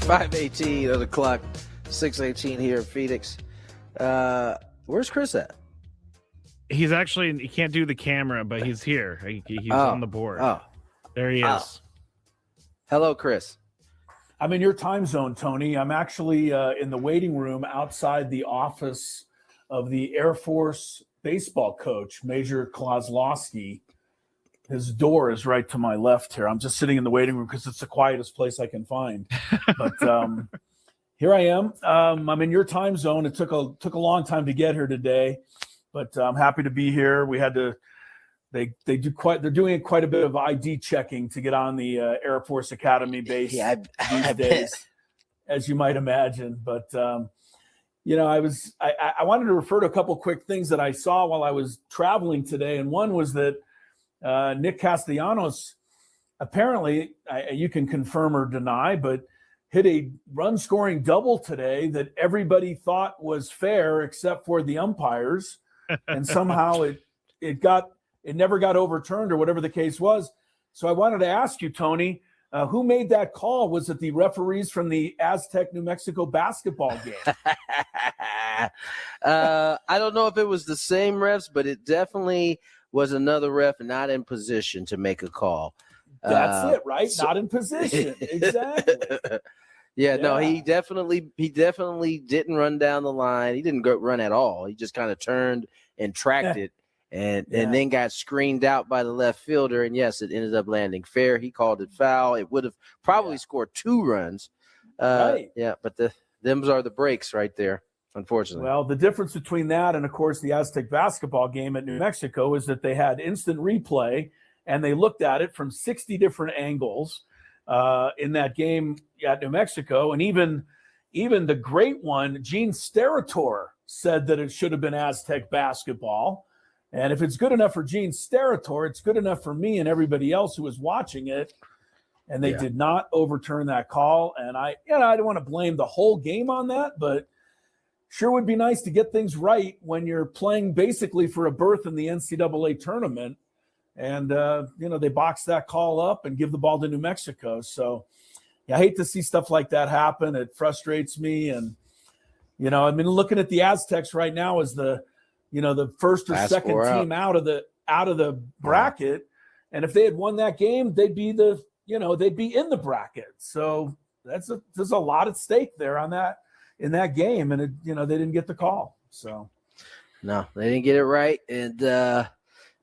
$5:18 on the clock, 6:18 here in Phoenix. Where's Chris at? He's actually, he can't do the camera, but he's here. He's on the board. Oh, there he is. Hello, Chris. I'm in your time zone, Tony. I'm actually in the waiting room outside the office of the Air Force baseball coach, Major Kozlowski. His door is right to my left here. I'm just sitting in the waiting room because it's the quietest place I can find. But here I am. I'm in your time zone. It took a long time to get here today, but I'm happy to be here. We had to. They're doing quite a bit of ID checking to get on the Air Force Academy base these days, as you might imagine. But I wanted to refer to a couple quick things that I saw while I was traveling today, and one was that Nick Castellanos apparently, you can confirm or deny, but hit a run-scoring double today that everybody thought was fair except for the umpires, and somehow it never got overturned or whatever the case was. So I wanted to ask you, Tony, who made that call? Was it the referees from the Aztec, New Mexico basketball game? I don't know if it was the same refs, but it definitely was another ref not in position to make a call. That's it, right? Not in position. Exactly. No, he definitely didn't run down the line. He didn't go run at all. He just kind of turned and tracked it. And then got screened out by the left fielder. And yes, it ended up landing fair. He called it foul. It would have probably scored 2 runs. Right. Yeah, but them's are the breaks right there, unfortunately. Well, the difference between that and, of course, the Aztec basketball game at New Mexico is that they had instant replay, and they looked at it from 60 different angles in that game at New Mexico. And even the great one, Gene Steratore, said that it should have been Aztec basketball. And if it's good enough for Gene Steratore, it's good enough for me and everybody else who was watching it. And they did not overturn that call. And I don't want to blame the whole game on that, but sure would be nice to get things right when you're playing basically for a berth in the NCAA tournament. And, they box that call up and give the ball to New Mexico. So I hate to see stuff like that happen. It frustrates me. And, looking at the Aztecs right now as the first or second team out of the bracket. And if they had won that game, they'd be in the bracket. So there's a lot at stake there in that game. And they didn't get the call. So no, they didn't get it right. And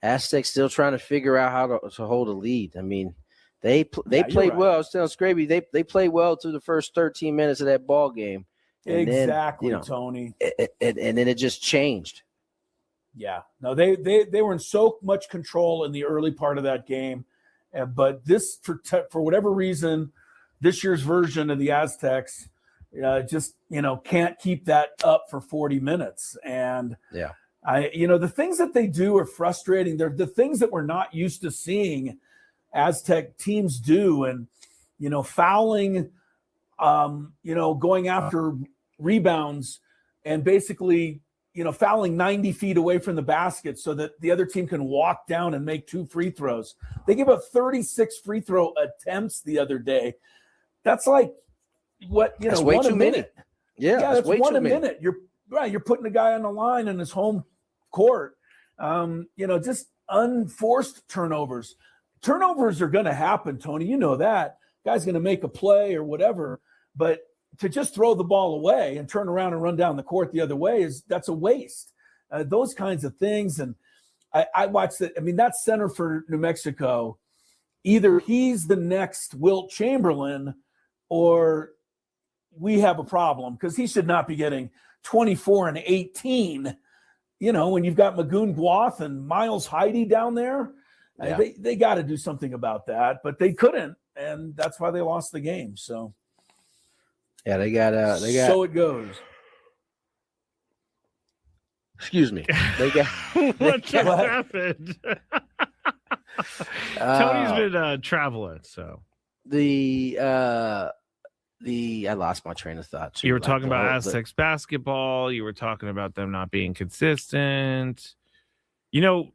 Aztecs still trying to figure out how to hold a lead. I mean, they played well. I was telling Skraby, they played well through the first 13 minutes of that ball game. And exactly, then, Tony. And then it just changed. Yeah, no, they were in so much control in the early part of that game, but this for whatever reason, this year's version of the Aztecs just can't keep that up for 40 minutes. And the things that they do are frustrating. They're the things that we're not used to seeing Aztec teams do, and fouling, going after rebounds and basically. Fouling 90 feet away from the basket so that the other team can walk down and make 2 free throws. They gave up 36 free throw attempts the other day. That's like what, that's way one too a minute. Many. Yeah, that's way one too a many. minute. You're putting a guy on the line in his home court. Just unforced turnovers. Turnovers are going to happen, Tony. You know that. Guy's going to make a play or whatever. But to just throw the ball away and turn around and run down the court the other way that's a waste. Those kinds of things. And I watched it. I mean, that center for New Mexico, either he's the next Wilt Chamberlain or we have a problem, because he should not be getting 24 and 18. When you've got Magoon Guath and Miles Heidi down there, they got to do something about that, but they couldn't, and that's why they lost the game. So, yeah, they got. So it goes. Excuse me. They got. What just happened? Tony's been traveling, so I lost my train of thought too. You were talking about Aztecs basketball. You were talking about them not being consistent.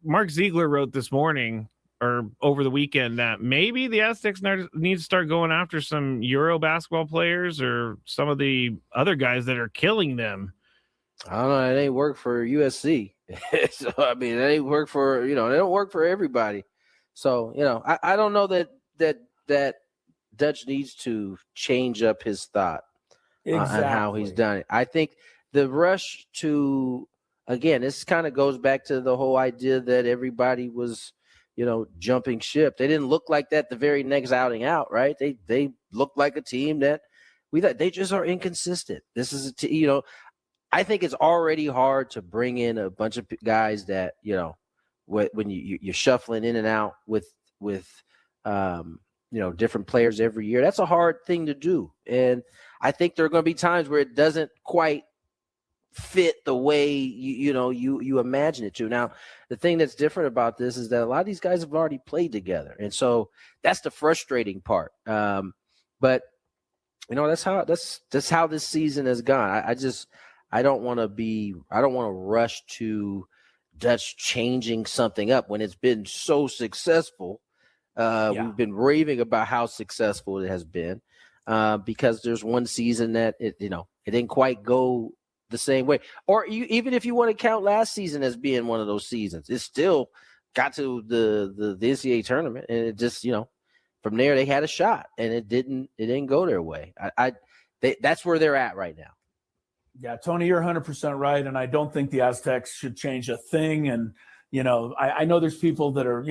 Mark Ziegler wrote this morning or over the weekend that maybe the Aztecs need to start going after some Euro basketball players or some of the other guys that are killing them. I don't know. It ain't work for USC. So, I mean, it ain't work for, they don't work for everybody. So, I don't know that Dutch needs to change up his thought on how he's done it. I think the rush to, again, this kind of goes back to the whole idea that everybody was, jumping ship. They didn't look like that the very next outing out, right? They looked like a team that we thought they just are inconsistent. This is I think it's already hard to bring in a bunch of guys that, when you're shuffling in and out with different players every year. That's a hard thing to do. And I think there are going to be times where it doesn't quite fit the way you imagine it to. Now, the thing that's different about this is that a lot of these guys have already played together. And so that's the frustrating part. But that's how this season has gone. I don't want to rush to Dutch changing something up when it's been so successful. We've been raving about how successful it has been because there's one season that it didn't quite go the same way. Or even if you want to count last season as being one of those seasons, it still got to the NCAA tournament, and it just from there they had a shot, and it didn't go their way. That's where they're at right now. Yeah, Tony, you're 100% right, and I don't think the Aztecs should change a thing. And I know there's people that are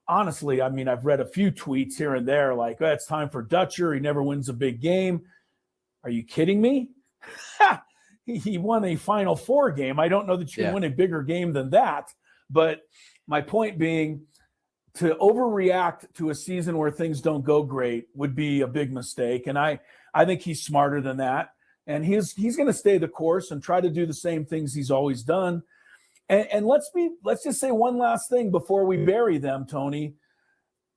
honestly, I mean, I've read a few tweets here and there like, oh, it's time for Dutcher. He never wins a big game. Are you kidding me? He won a Final Four game. I don't know that you can win a bigger game than that. But my point being, to overreact to a season where things don't go great would be a big mistake. And I think he's smarter than that. And he's going to stay the course and try to do the same things he's always done. And let's just say one last thing before we bury them, Tony.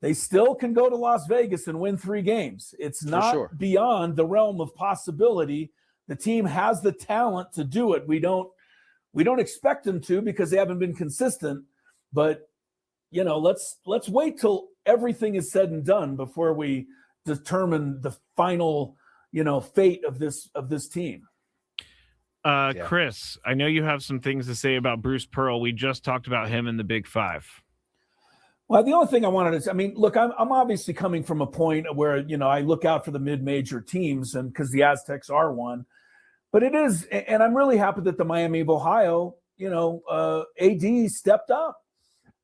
They still can go to Las Vegas and win 3 games. It's not beyond the realm of possibility. The team has the talent to do it. We don't expect them to because they haven't been consistent. But let's wait till everything is said and done before we determine the final fate of this team. Chris, I know you have some things to say about Bruce Pearl. We just talked about him in the Big Five. Well, the only thing I wanted to say, I mean, look, I'm obviously coming from a point where, I look out for the mid-major teams, and because the Aztecs are one, but it is, and I'm really happy that the Miami of Ohio, AD stepped up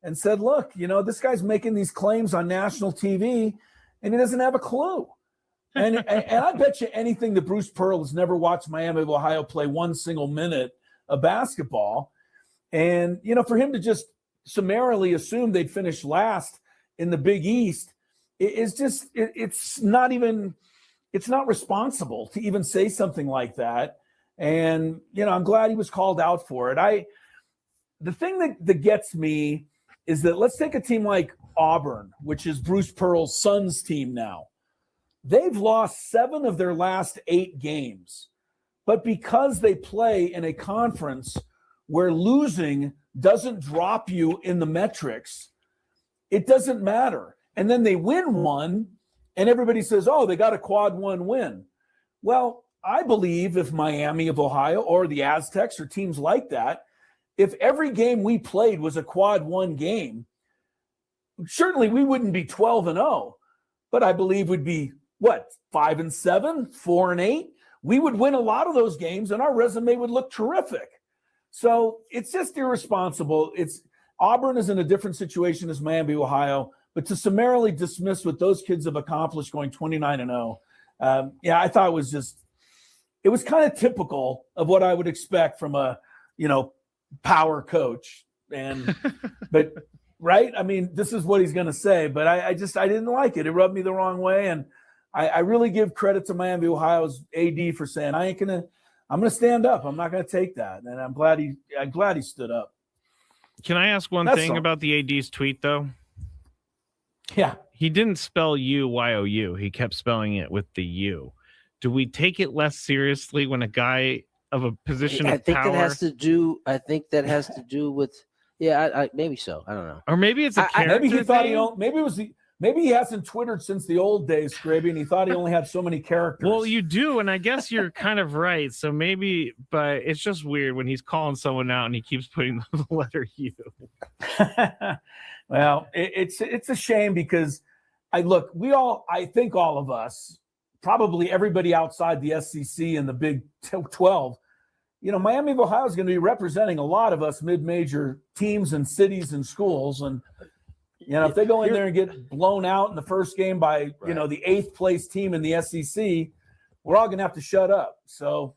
and said, look, this guy's making these claims on national TV and he doesn't have a clue. And I bet you anything that Bruce Pearl has never watched Miami of Ohio play one single minute of basketball. And, for him to just summarily assume they'd finish last in the Big East it's not responsible to even say something like that. And, I'm glad he was called out for it. The thing that gets me is that let's take a team like Auburn, which is Bruce Pearl's son's team now. They've lost 7 of their last 8 games, but because they play in a conference where losing doesn't drop you in the metrics, it doesn't matter. And then they win one, and everybody says, oh, they got a quad 1 win. Well, I believe if Miami of Ohio or the Aztecs or teams like that, if every game we played was a quad 1 game, certainly we wouldn't be 12-0, but I believe we'd be 5-7, 4-8. We would win a lot of those games, and our resume would look terrific. So it's just irresponsible. Auburn is in a different situation as Miami, Ohio, but to summarily dismiss what those kids have accomplished going 29-0, I thought it was kind of typical of what I would expect from a, power coach. But right, I mean, this is what he's going to say, but I didn't like it. It rubbed me the wrong way, and I really give credit to Miami, Ohio's AD for saying I'm going to stand up. I'm not going to take that, and I'm glad he stood up. Can I ask one thing about the AD's tweet though? Yeah, he didn't spell U-Y-O-U. He kept spelling it with the U. Do we take it less seriously when a guy of a position of power? I think that has to do with. Yeah, maybe so. I don't know. Or maybe it's a character maybe he thought thing? Maybe he hasn't Twittered since the old days, Skraby, and he thought he only had so many characters. Well, you do, and I guess you're kind of right. So maybe, but it's just weird when he's calling someone out and he keeps putting the letter U. Well, it's a shame because I think all of us, probably everybody outside the SEC and the Big 12, Miami of Ohio is going to be representing a lot of us mid-major teams and cities and schools. And, if they go in there and get blown out in the first game by, the 8th place team in the SEC, we're all going to have to shut up. So,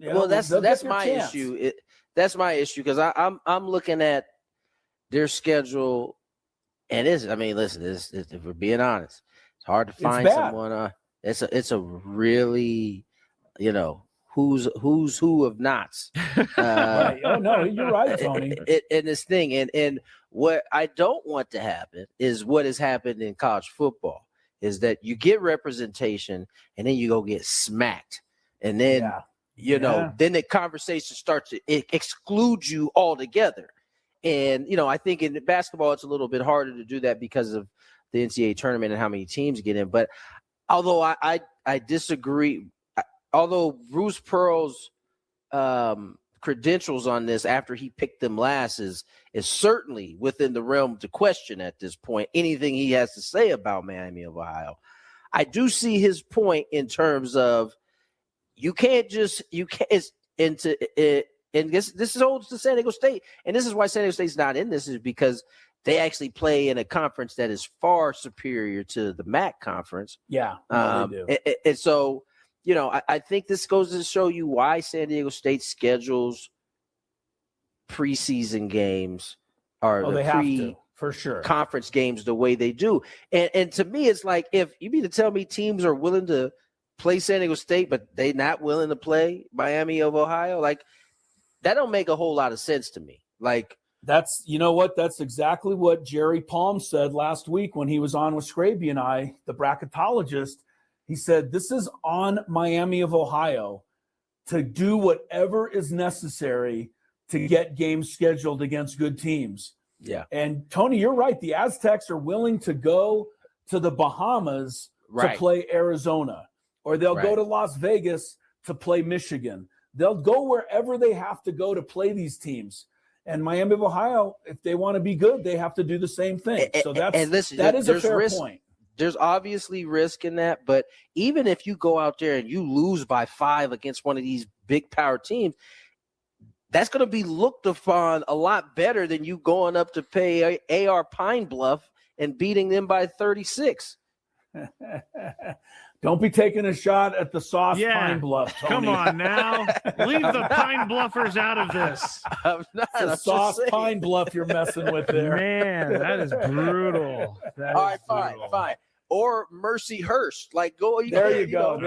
that's my issue. That's my issue because I'm looking at their schedule, and if we're being honest, it's hard to find someone. It's a really, who's who of knots. Right. Oh no, you're right, Tony. In this thing, and what I don't want to happen is what has happened in college football is that you get representation and then you go get smacked, and then then the conversation starts to exclude you altogether. And I think in basketball it's a little bit harder to do that because of the NCAA tournament and how many teams get in. But although I disagree. Although Bruce Pearl's credentials on this after he picked them last is certainly within the realm to question at this point anything he has to say about Miami of Ohio. I do see his point in terms of this is old to San Diego State, and this is why San Diego State's not in this is because they actually play in a conference that is far superior to the MAC conference. Yeah, they do. And so. I think this goes to show you why San Diego State schedules preseason games or they have to, for sure, conference games the way they do. And to me, it's like if you mean to tell me teams are willing to play San Diego State, but they not willing to play Miami of Ohio, like that don't make a whole lot of sense to me. Like that's that's exactly what Jerry Palm said last week when he was on with Skraby and I, the bracketologist. He said, this is on Miami of Ohio to do whatever is necessary to get games scheduled against good teams. Yeah. And Tony, you're right. The Aztecs are willing to go to the Bahamas to play Arizona, or they'll go to Las Vegas to play Michigan. They'll go wherever they have to go to play these teams. And Miami of Ohio, if they want to be good, they have to do the same thing. So that is a fair point. There's obviously risk in that, but even if you go out there and you lose by 5 against one of these big power teams, that's going to be looked upon a lot better than you going up to pay AR Pine Bluff and beating them by 36. Don't be taking a shot at the sauce Pine Bluff, Tony. Come on now. Leave the Pine Bluffers out of this. I'm not. It's a sauce Pine Bluff you're messing with there. Man, that is brutal. All right, fine. Or Mercyhurst. Like, go. There you go.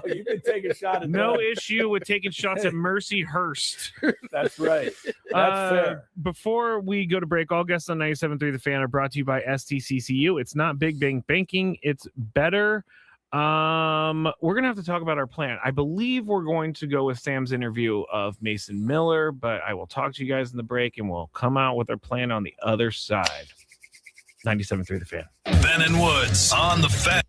You can take a shot at no that. issue with taking shots at Mercyhurst. That's right. That's fair. Before we go to break, all guests on 97.3 The Fan are brought to you by STCCU. It's not Big Bang Banking. It's better. We're gonna have to talk about our plan. I believe we're going to go with Sam's interview of Mason Miller, but I will talk to you guys in the break and we'll come out with our plan on the other side. 97.3 The Fan. Ben and Woods on The Fan.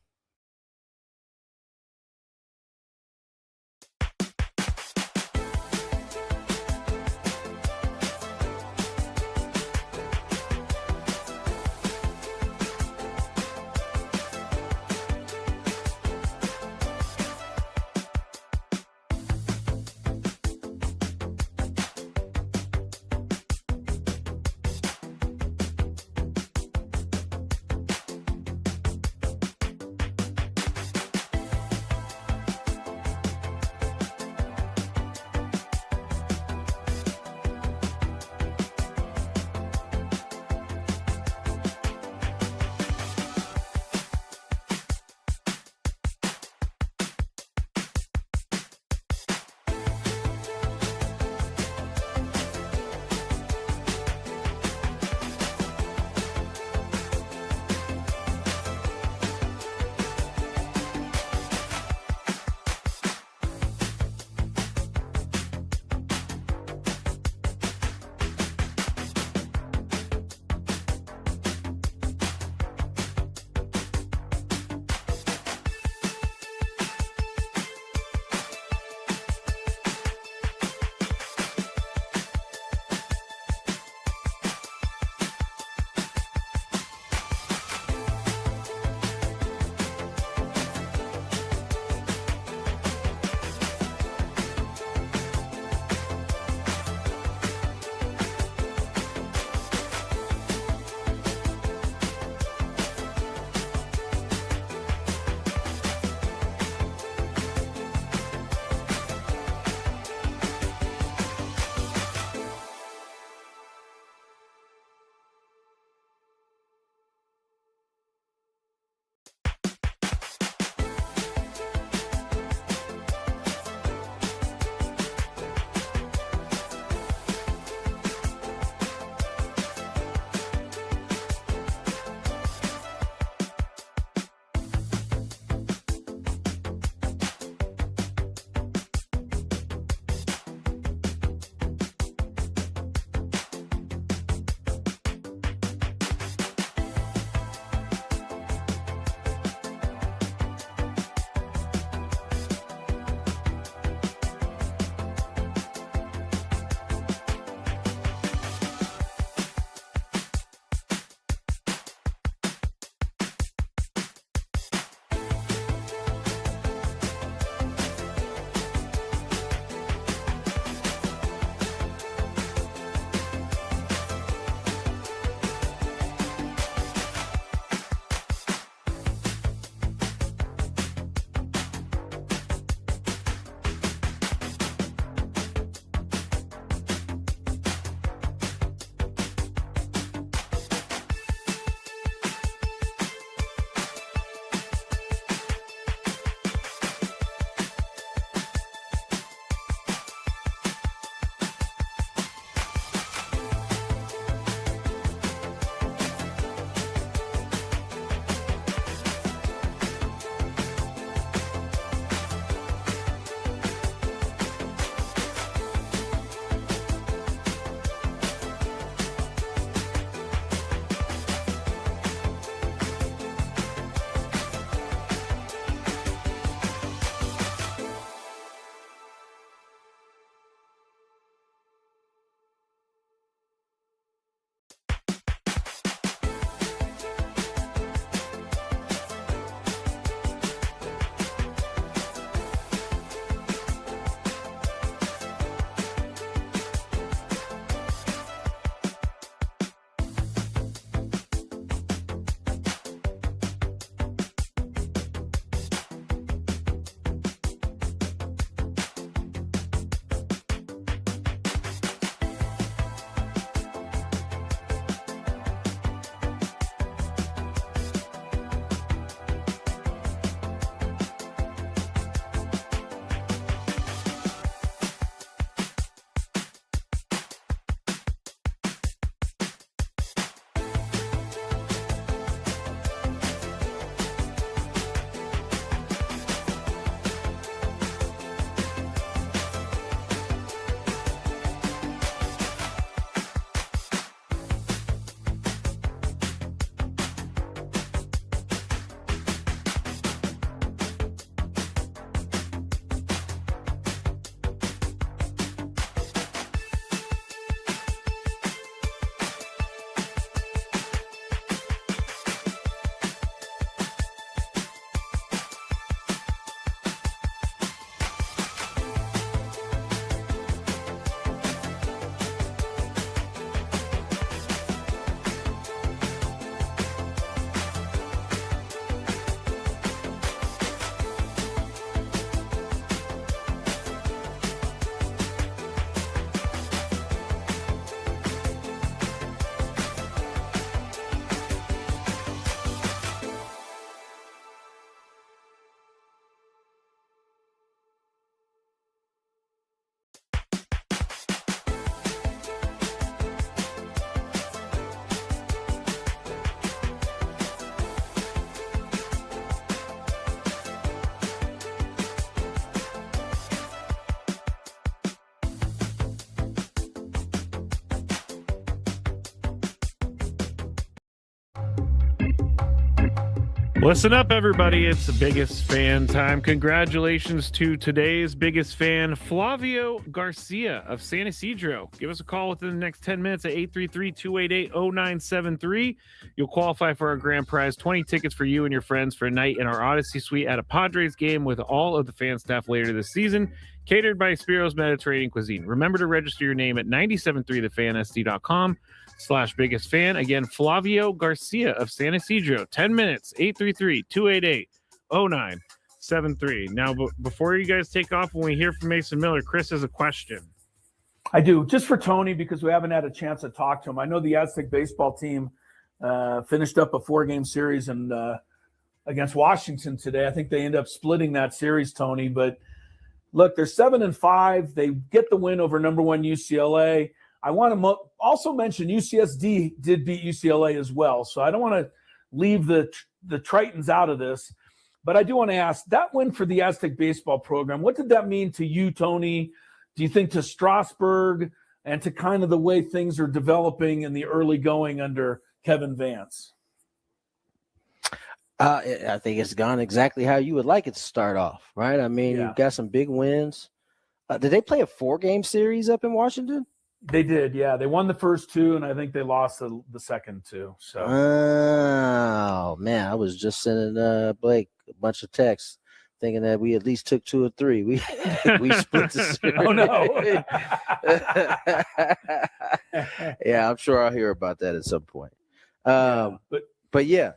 Listen up, everybody. It's the biggest fan time. Congratulations to today's biggest fan, Flavio Garcia of San Isidro. Give us a call within the next 10 minutes at 833-288-0973. You'll qualify for our grand prize, 20 tickets for you and your friends for a night in our Odyssey Suite at a Padres game with all of the fan staff later this season, catered by Spiro's Mediterranean Cuisine. Remember to register your name at 973thefansd.com/biggest fan. Again, Flavio Garcia of San Isidro. 10 minutes, 833-288-0973. Now, before you guys take off, when we hear from Mason Miller, Chris has a question. I do, just for Tony, because we haven't had a chance to talk to him. I know the Aztec baseball team finished up a 4-game series against Washington today. I think they end up splitting that series, Tony. But look, they're 7-5. They get the win over number 1 UCLA. I want to also mention UCSD did beat UCLA as well. So I don't want to leave the Tritons out of this. But I do want to ask, that win for the Aztec baseball program, what did that mean to you, Tony? Do you think to Strasburg and to kind of the way things are developing in the early going under Kevin Vance? I think it's gone exactly how you would like it to start off, right? I mean, You've got some big wins. Did they play a 4-game series up in Washington? They did, yeah. They won the first 2, and I think they lost the second 2. So, oh man, I was just sending Blake a bunch of texts, thinking that we at least took 2 or 3. We split the series. Oh no! Yeah, I'm sure I'll hear about that at some point. But yeah,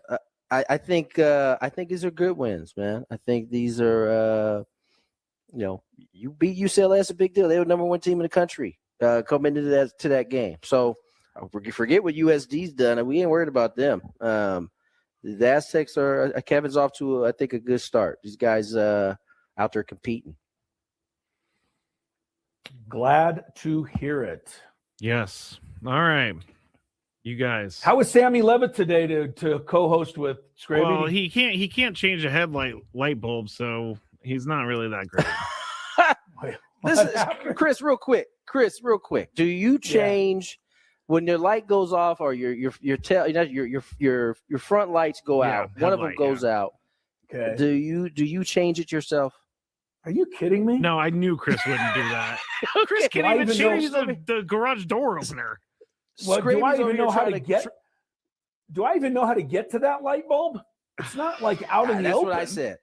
I think these are good wins, man. I think these are you beat UCLA, that's a big deal. They were number 1 team in the country coming into that game. So forget what USD's done, and we ain't worried about them. The Aztecs are Kevin's off to I think a good start. These guys out there competing. Glad to hear it. Yes. All right. You guys. How was Sammy Levitt today to co-host with Skraby? Well, he can't change a headlight light bulb, so he's not really that great. This is Chris, real quick. Do you change when your light goes off or your front lights go out? One of them goes out. Okay. Do you change it yourself? Are you kidding me? No, I knew Chris wouldn't do that. Chris can't even change the garage door opener. Well, do I even know how to get? Do I even know how to get to that light bulb? It's not like out in the that's open. What I said.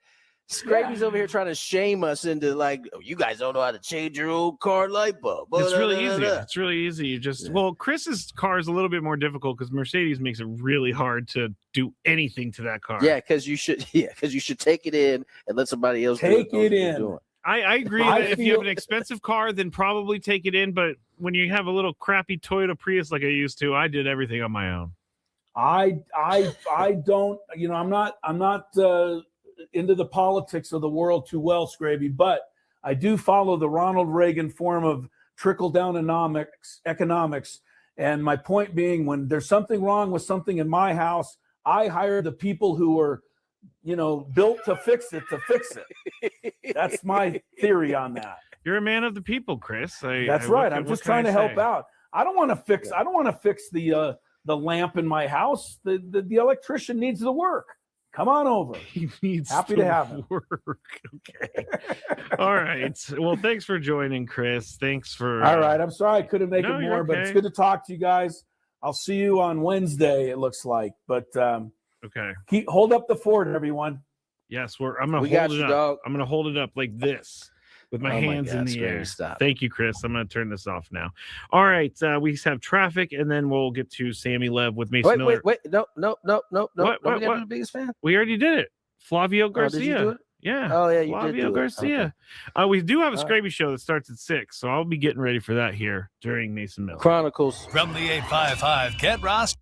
Skraby's over here trying to shame us into like, oh, you guys don't know how to change your old car light bulb. It's really easy. It's really easy. You just Chris's car is a little bit more difficult because Mercedes makes it really hard to do anything to that car. Yeah, because you should take it in and let somebody else take it in. I agree that if you have an expensive car, then probably take it in. But when you have a little crappy Toyota Prius like I used to, I did everything on my own. I don't. I'm not into the politics of the world too well, Skraby, but I do follow the Ronald Reagan form of trickle-down economics. And my point being, when there's something wrong with something in my house, I hire the people who are, built to fix it. That's my theory on that. You're a man of the people, Chris. That's right. I'm just trying to help out. I don't want to fix. I don't want to fix the lamp in my house. The electrician needs the work. Come on over. He needs happy to have him. Work. Okay. All right. Well, thanks for joining, Chris. Thanks for. All right. I'm sorry I couldn't make it more, but it's good to talk to you guys. I'll see you on Wednesday. It looks like, but okay. Hold up the fort, everyone. Yes, I'm gonna hold it up. Dog. I'm gonna hold it up like this with my hands in the air. Stop. Thank you, Chris. I'm gonna turn this off now. All right, we have traffic, and then we'll get to Sammy Lev with Mason Miller. Wait. No. What? We got to do the biggest fan. We already did it. Flavio Garcia. Did you do it? Yeah. Oh yeah, you Flavio did. Garcia. Okay. We do have a Skraby show that starts at 6, so I'll be getting ready for that here during Mason Miller Chronicles from the 855. Kent Ross.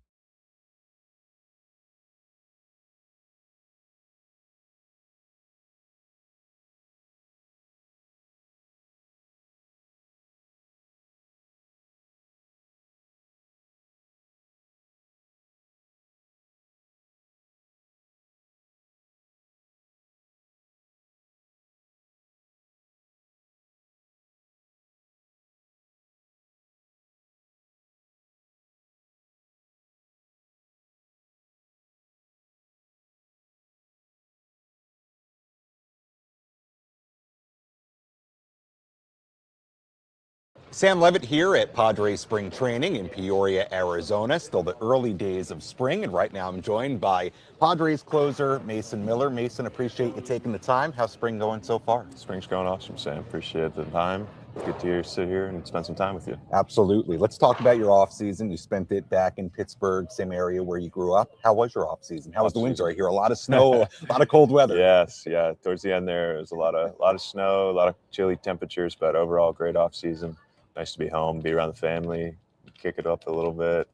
Sam Levitt here at Padres Spring Training in Peoria, Arizona. Still the early days of spring, and right now I'm joined by Padres closer Mason Miller. Mason, appreciate you taking the time. How's spring going so far? Spring's going awesome, Sam. Appreciate the time. Good to sit here and spend some time with you. Absolutely. Let's talk about your off season. You spent it back in Pittsburgh, same area where you grew up. How was your off season? How was the winter? I hear a lot of snow, a lot of cold weather. Yes, yeah. Towards the end there, it was a lot of snow, a lot of chilly temperatures, but overall great off season. Nice to be home, be around the family, kick it up a little bit.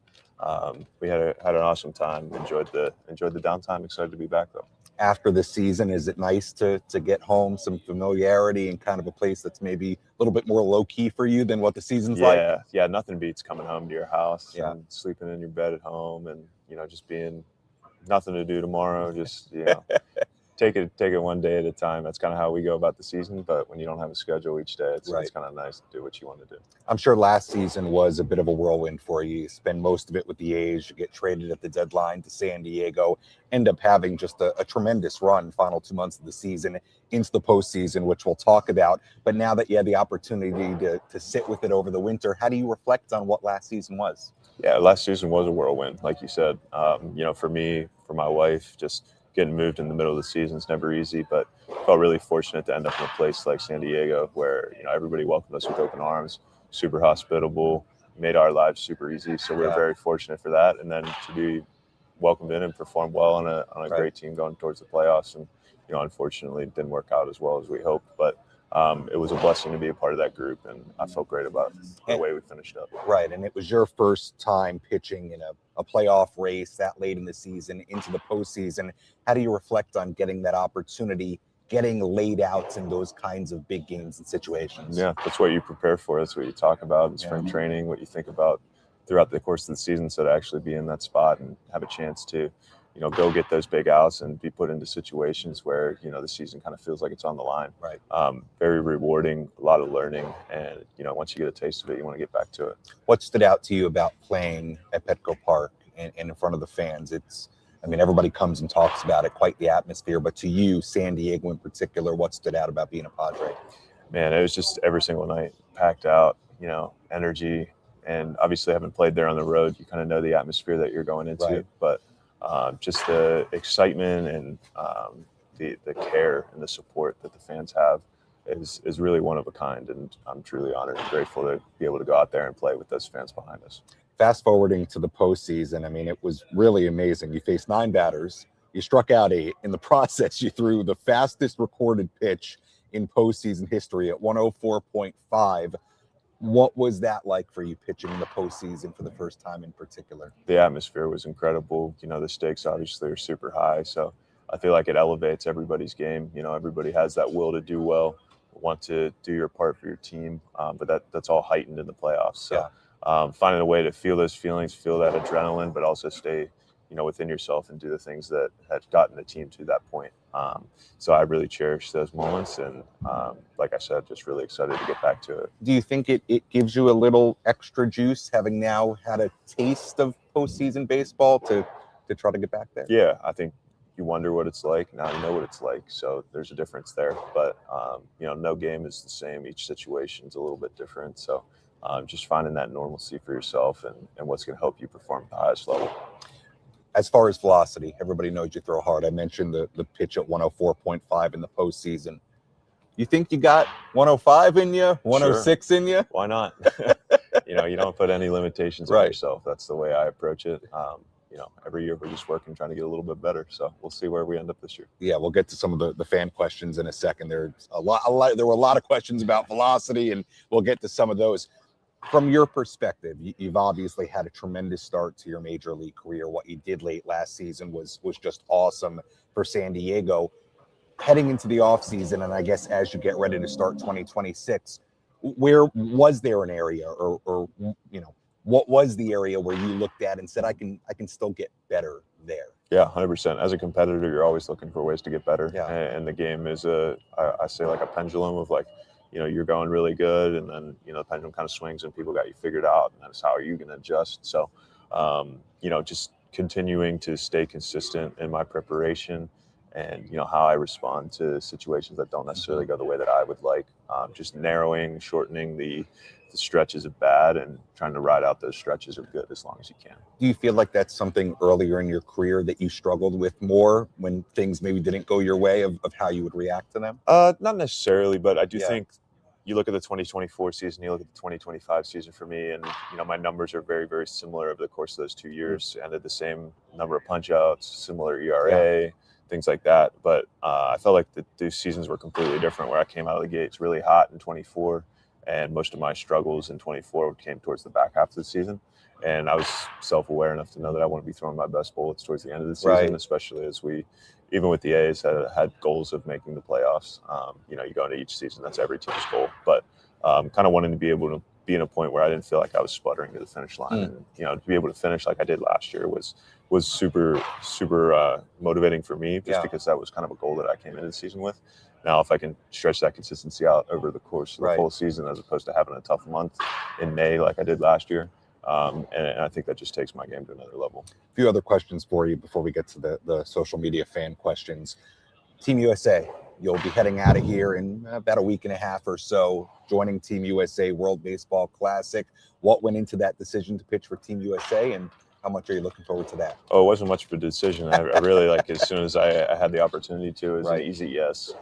We had an awesome time. Enjoyed the downtime. Excited to be back though. After the season, is it nice to get home, some familiarity, and kind of a place that's maybe a little bit more low key for you than what the season's like? Yeah. Nothing beats coming home to your house and sleeping in your bed at home, and just being nothing to do tomorrow. Just take it one day at a time. That's kind of how we go about the season. But when you don't have a schedule each day, it's kind of nice to do what you want to do. I'm sure last season was a bit of a whirlwind for you. You spend most of it with the A's. You get traded at the deadline to San Diego, end up having just a tremendous run final 2 months of the season into the postseason, which we'll talk about. But now that you had the opportunity to sit with it over the winter, how do you reflect on what last season was? Yeah, last season was a whirlwind, like you said. For me, for my wife, just getting moved in the middle of the season is never easy, but felt really fortunate to end up in a place like San Diego where, everybody welcomed us with open arms, super hospitable, made our lives super easy. So we were very fortunate for that. And then to be welcomed in and perform well on a great team going towards the playoffs. And, unfortunately it didn't work out as well as we hoped, but it was a blessing to be a part of that group, and I felt great about the way we finished up. Right, and it was your first time pitching in a playoff race that late in the season into the postseason. How do you reflect on getting that opportunity, getting laid outs in those kinds of big games and situations? Yeah, that's what you prepare for. That's what you talk about in spring training, what you think about throughout the course of the season, so to actually be in that spot and have a chance to go get those big outs and be put into situations where, the season kind of feels like it's on the line. Right. Very rewarding, a lot of learning. And, once you get a taste of it, you want to get back to it. What stood out to you about playing at Petco Park and in front of the fans? Everybody comes and talks about it, quite the atmosphere. But to you, San Diego in particular, what stood out about being a Padre? Man, it was just every single night, packed out, energy. And obviously having played there on the road, you kind of know the atmosphere that you're going into. Right. But just the excitement and the care and the support that the fans have is really one of a kind. And I'm truly honored and grateful to be able to go out there and play with those fans behind us. Fast forwarding to the postseason, it was really amazing. You faced 9 batters. You struck out 8. In the process, you threw the fastest recorded pitch in postseason history at 104.5. What was that like for you pitching in the postseason for the first time in particular? The atmosphere was incredible. The stakes obviously are super high. So I feel like it elevates everybody's game. Everybody has that will to do well, want to do your part for your team. But that's all heightened in the playoffs. So finding a way to feel those feelings, feel that adrenaline, but also stay, within yourself and do the things that had gotten the team to that point. So I really cherish those moments. And like I said, just really excited to get back to it. Do you think it gives you a little extra juice having now had a taste of postseason baseball to try to get back there? Yeah, I think you wonder what it's like. Now you know what it's like. So there's a difference there. But, no game is the same. Each situation is a little bit different. So just finding that normalcy for yourself and what's going to help you perform at the highest level. As far as velocity, everybody knows you throw hard. I mentioned the pitch at 104.5 in the postseason. You think you got 105 in you, 106 in you? Why not? You don't put any limitations on yourself. That's the way I approach it. Every year we're just working, trying to get a little bit better. So we'll see where we end up this year. Yeah, we'll get to some of the fan questions in a second. There were a lot of questions about velocity, and we'll get to some of those. From your perspective, you've obviously had a tremendous start to your major league career. What you did late last season was just awesome for San Diego. Heading into the offseason, and I guess as you get ready to start 2026, where was there an area or what was the area where you looked at and said, I can still get better there? Yeah, 100%. As a competitor, you're always looking for ways to get better. Yeah. And the game is I say like a pendulum of like, you're going really good, and then, the pendulum kind of swings and people got you figured out, and that's how are you going to adjust? So, just continuing to stay consistent in my preparation and how I respond to situations that don't necessarily go the way that I would like. Just shortening the stretches of bad and trying to ride out those stretches of good as long as you can. Do you feel like that's something earlier in your career that you struggled with more when things maybe didn't go your way of how you would react to them? Not necessarily, but I do think you look at the 2024 season, you look at the 2025 season for me, and my numbers are very, very similar over the course of those 2 years. Ended the same number of punch outs, similar ERA, things like that. But I felt like the seasons were completely different, where I came out of the gates really hot in 24, and most of my struggles in 24 came towards the back half of the season. And I was self-aware enough to know that I want to be throwing my best bullets towards the end of the season, especially as we, even with the A's, had goals of making the playoffs. You go into each season, that's every team's goal. But kind of wanting to be able to be in a point where I didn't feel like I was sputtering to the finish line. And, to be able to finish like I did last year was super, super motivating for me, just because that was kind of a goal that I came into the season with. Now, if I can stretch that consistency out over the course of the full season, as opposed to having a tough month in May like I did last year, and I think that just takes my game to another level. A few other questions for you before we get to the social media fan questions. Team USA, you'll be heading out of here in about a week and a half or so, joining Team USA World Baseball Classic. What went into that decision to pitch for Team USA, and how much are you looking forward to that? Oh, it wasn't much of a decision. I really, as soon as I had the opportunity to, it was an easy yes,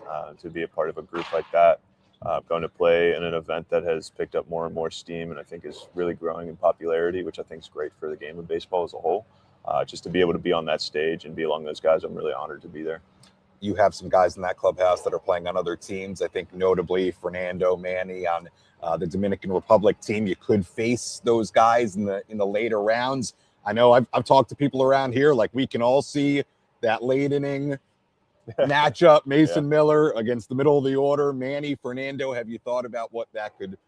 to be a part of a group like that. Going to play in an event that has picked up more and more steam, and I think is really growing in popularity, which I think is great for the game of baseball as a whole. Just to be able to be on that stage and be along those guys, I'm really honored to be there. You have some guys in that clubhouse that are playing on other teams. I think notably Fernando, Manny on the Dominican Republic team. You could face those guys in the later rounds. I know I've talked to people around here, like we can all see that late inning matchup, Mason Miller against the middle of the order, Manny, Fernando. Have you thought about what that could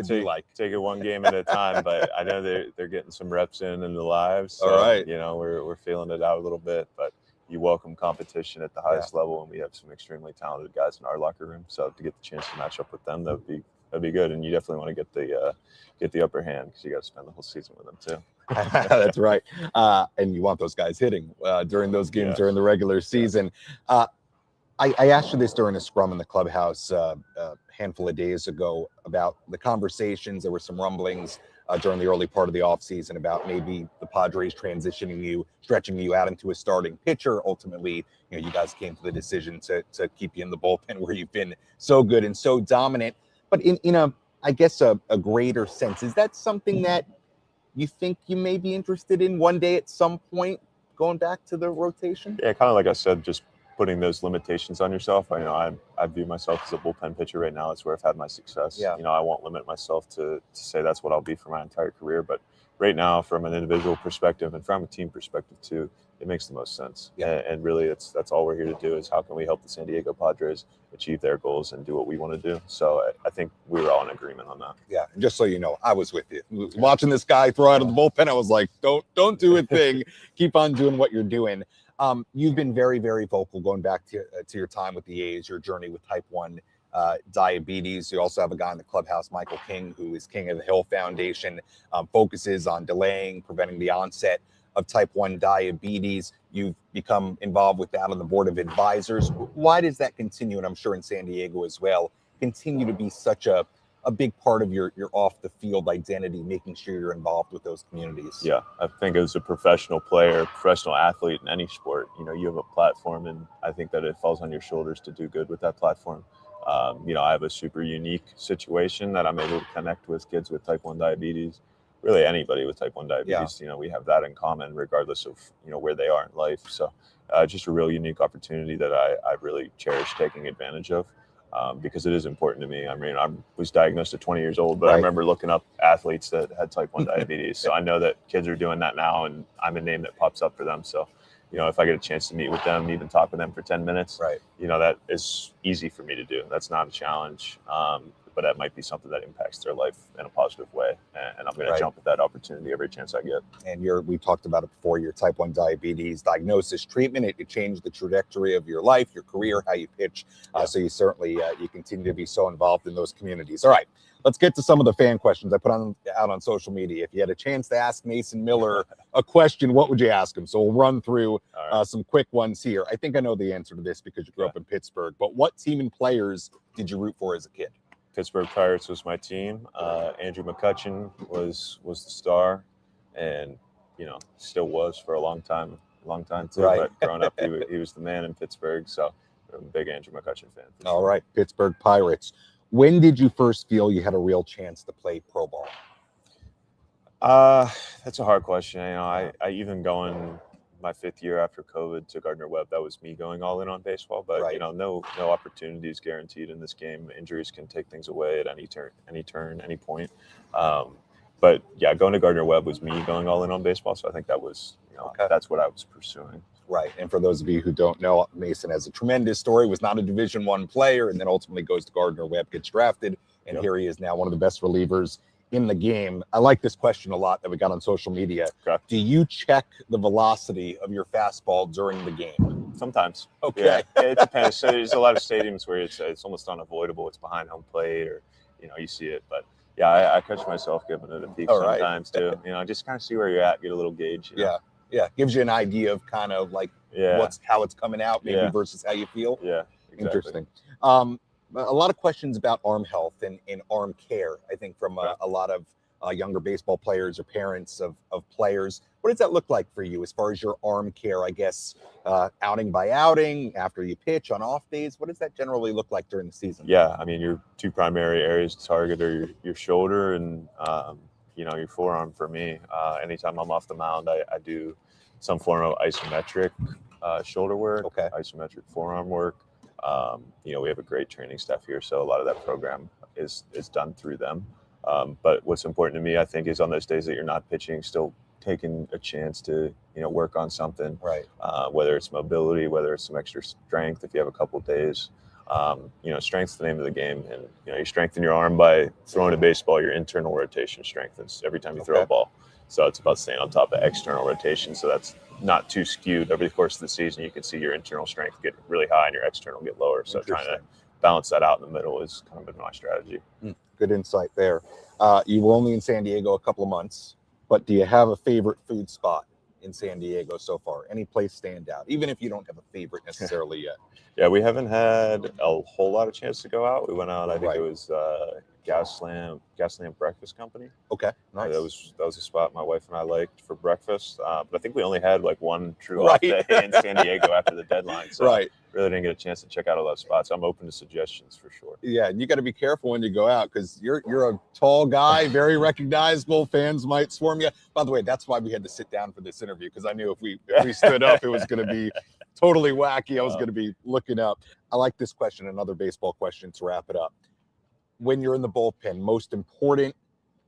be like? Take it one game at a time, but I know they're getting some reps in the lives. So, all right. We're feeling it out a little bit, but you welcome competition at the highest level, and we have some extremely talented guys in our locker room. So to get the chance to match up with them, that'd be good. And you definitely want to get the upper hand, because you got to spend the whole season with them too. That's right. And you want those guys hitting during those games during the regular season. I asked you this during a scrum in the clubhouse a handful of days ago about the conversations. There were some rumblings during the early part of the offseason about maybe the Padres stretching you out into a starting pitcher. Ultimately, you guys came to the decision to keep you in the bullpen, where you've been so good and so dominant. But in a greater sense, is that something that you think you may be interested in one day at some point, going back to the rotation? Yeah, kind of like I said, just putting those limitations on yourself. I view myself as a bullpen pitcher right now. It's where I've had my success. Yeah. I won't limit myself to say that's what I'll be for my entire career. But right now, from an individual perspective and from a team perspective too, it makes the most sense. Yeah. And really, that's all we're here to do, is how can we help the San Diego Padres achieve their goals and do what we want to do. So I think we were all in agreement on that. Yeah, and just so you know, I was with you. Watching this guy throw out of the bullpen, I was like, don't do a thing. Keep on doing what you're doing. You've been very, very vocal going back to your time with the A's, your journey with type 1 diabetes. You also have a guy in the clubhouse, Michael King, who is King of the Hill Foundation, focuses on delaying, preventing the onset of type 1 diabetes. You've become involved with that on the board of advisors. Why does that continue, and I'm sure in San Diego as well, continue to be such a big part of your off the field identity, making sure you're involved with those communities? Yeah, I think as a professional player, professional athlete in any sport, you have a platform, and I think that it falls on your shoulders to do good with that platform. I have a super unique situation that I'm able to connect with kids with type 1 diabetes. Really anybody with type 1 diabetes, we have that in common regardless of, where they are in life. So just a real unique opportunity that I really cherish taking advantage of, because it is important to me. I mean, I was diagnosed at 20 years old, but I remember looking up athletes that had type 1 diabetes. So I know that kids are doing that now, and I'm a name that pops up for them. So, if I get a chance to meet with them, even talk with them for 10 minutes, that is easy for me to do. That's not a challenge. But that might be something that impacts their life in a positive way. And I'm going to jump at that opportunity every chance I get. And we talked about it before, your type 1 diabetes diagnosis, treatment, it changed the trajectory of your life, your career, how you pitch. So you certainly, you continue to be so involved in those communities. All right, Let's get to some of the fan questions I put out on social media. If you had a chance to ask Mason Miller a question, what would you ask him? So we'll run through some quick ones here. I think I know the answer to this because you grew up in Pittsburgh, but what team and players did you root for as a kid? Pittsburgh Pirates was my team. Andrew McCutchen was the star, and still was for a long time too. Right. But growing up, he was the man in Pittsburgh. So I'm a big Andrew McCutchen fan. All right, Pittsburgh Pirates. When did you first feel you had a real chance to play pro ball? That's a hard question. I even going my 5th year after COVID to Gardner-Webb, that was me going all in on baseball. But no opportunities guaranteed in this game. Injuries can take things away at any turn, any point. But yeah, going to Gardner-Webb was me going all in on baseball. So I think that was, that's what I was pursuing. Right. And for those of you who don't know, Mason has a tremendous story, was not a Division I player, and then ultimately goes to Gardner-Webb, gets drafted, and here he is now, one of the best relievers in the game. I like this question a lot that we got on social media. Okay. Do you check the velocity of your fastball during the game? Sometimes. Okay. Yeah, it depends. So there's a lot of stadiums where it's almost unavoidable. It's behind home plate, or you see it. But yeah, I catch myself giving it a peek sometimes too. Just kind of see where you're at, get a little gauge. Yeah, gives you an idea of kind of like how it's coming out, maybe versus how you feel. Yeah, exactly. Interesting. A lot of questions about arm health and arm care, I think, from a lot of younger baseball players or parents of players. What does that look like for you as far as your arm care, I guess, outing by outing, after you pitch, on off days? What does that generally look like during the season? Yeah, I mean, your two primary areas to target are your shoulder and your forearm. For me, anytime I'm off the mound, I do some form of isometric shoulder work, isometric forearm work. We have a great training staff here, so a lot of that program is done through them. But what's important to me, I think, is on those days that you're not pitching, still taking a chance to work on something. Right. Whether it's mobility, whether it's some extra strength, if you have a couple of days. Strength's the name of the game, and you strengthen your arm by throwing a baseball. Your internal rotation strengthens every time you throw a ball. So it's about staying on top of external rotation, so that's not too skewed. Over the course of the season, you can see your internal strength get really high and your external get lower. So trying to balance that out in the middle is kind of been my strategy. Good insight there. You were only in San Diego a couple of months, but do you have a favorite food spot in San Diego so far? Any place stand out, even if you don't have a favorite necessarily yet? Yeah, we haven't had a whole lot of chance to go out. We went out, I think it was Gaslamp Breakfast Company. Okay, nice. That was a spot my wife and I liked for breakfast. But I think we only had like one true off day in San Diego after the deadline. So really didn't get a chance to check out all those spots. I'm open to suggestions for sure. Yeah, and you got to be careful when you go out because you're a tall guy, very recognizable. Fans might swarm you. By the way, that's why we had to sit down for this interview, because I knew if we stood up, it was going to be totally wacky. I was going to be looking up. I like this question, another baseball question to wrap it up. When you're in the bullpen, most important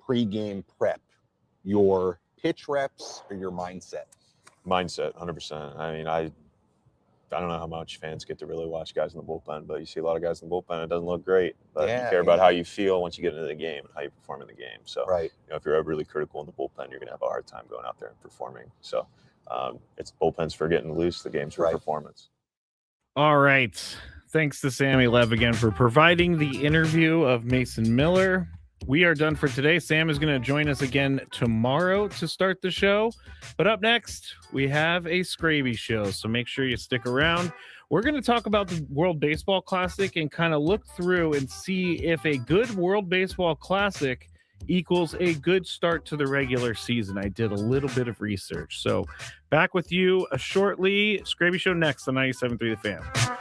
pregame prep, your pitch reps or your mindset? Mindset, 100%. I mean, I don't know how much fans get to really watch guys in the bullpen, but you see a lot of guys in the bullpen. It doesn't look great, but you care about how you feel once you get into the game and how you perform in the game. So, if you're really critical in the bullpen, you're going to have a hard time going out there and performing. So, it's bullpens for getting loose, the game's for performance. All right. Thanks to Sammy Lev again for providing the interview of Mason Miller. We are done for today. Sam is going to join us again tomorrow to start the show. But up next, we have a Skraby show, so make sure you stick around. We're going to talk about the World Baseball Classic and kind of look through and see if a good World Baseball Classic equals a good start to the regular season. I did a little bit of research. So back with you shortly. Skraby show next on 97.3 The Fan.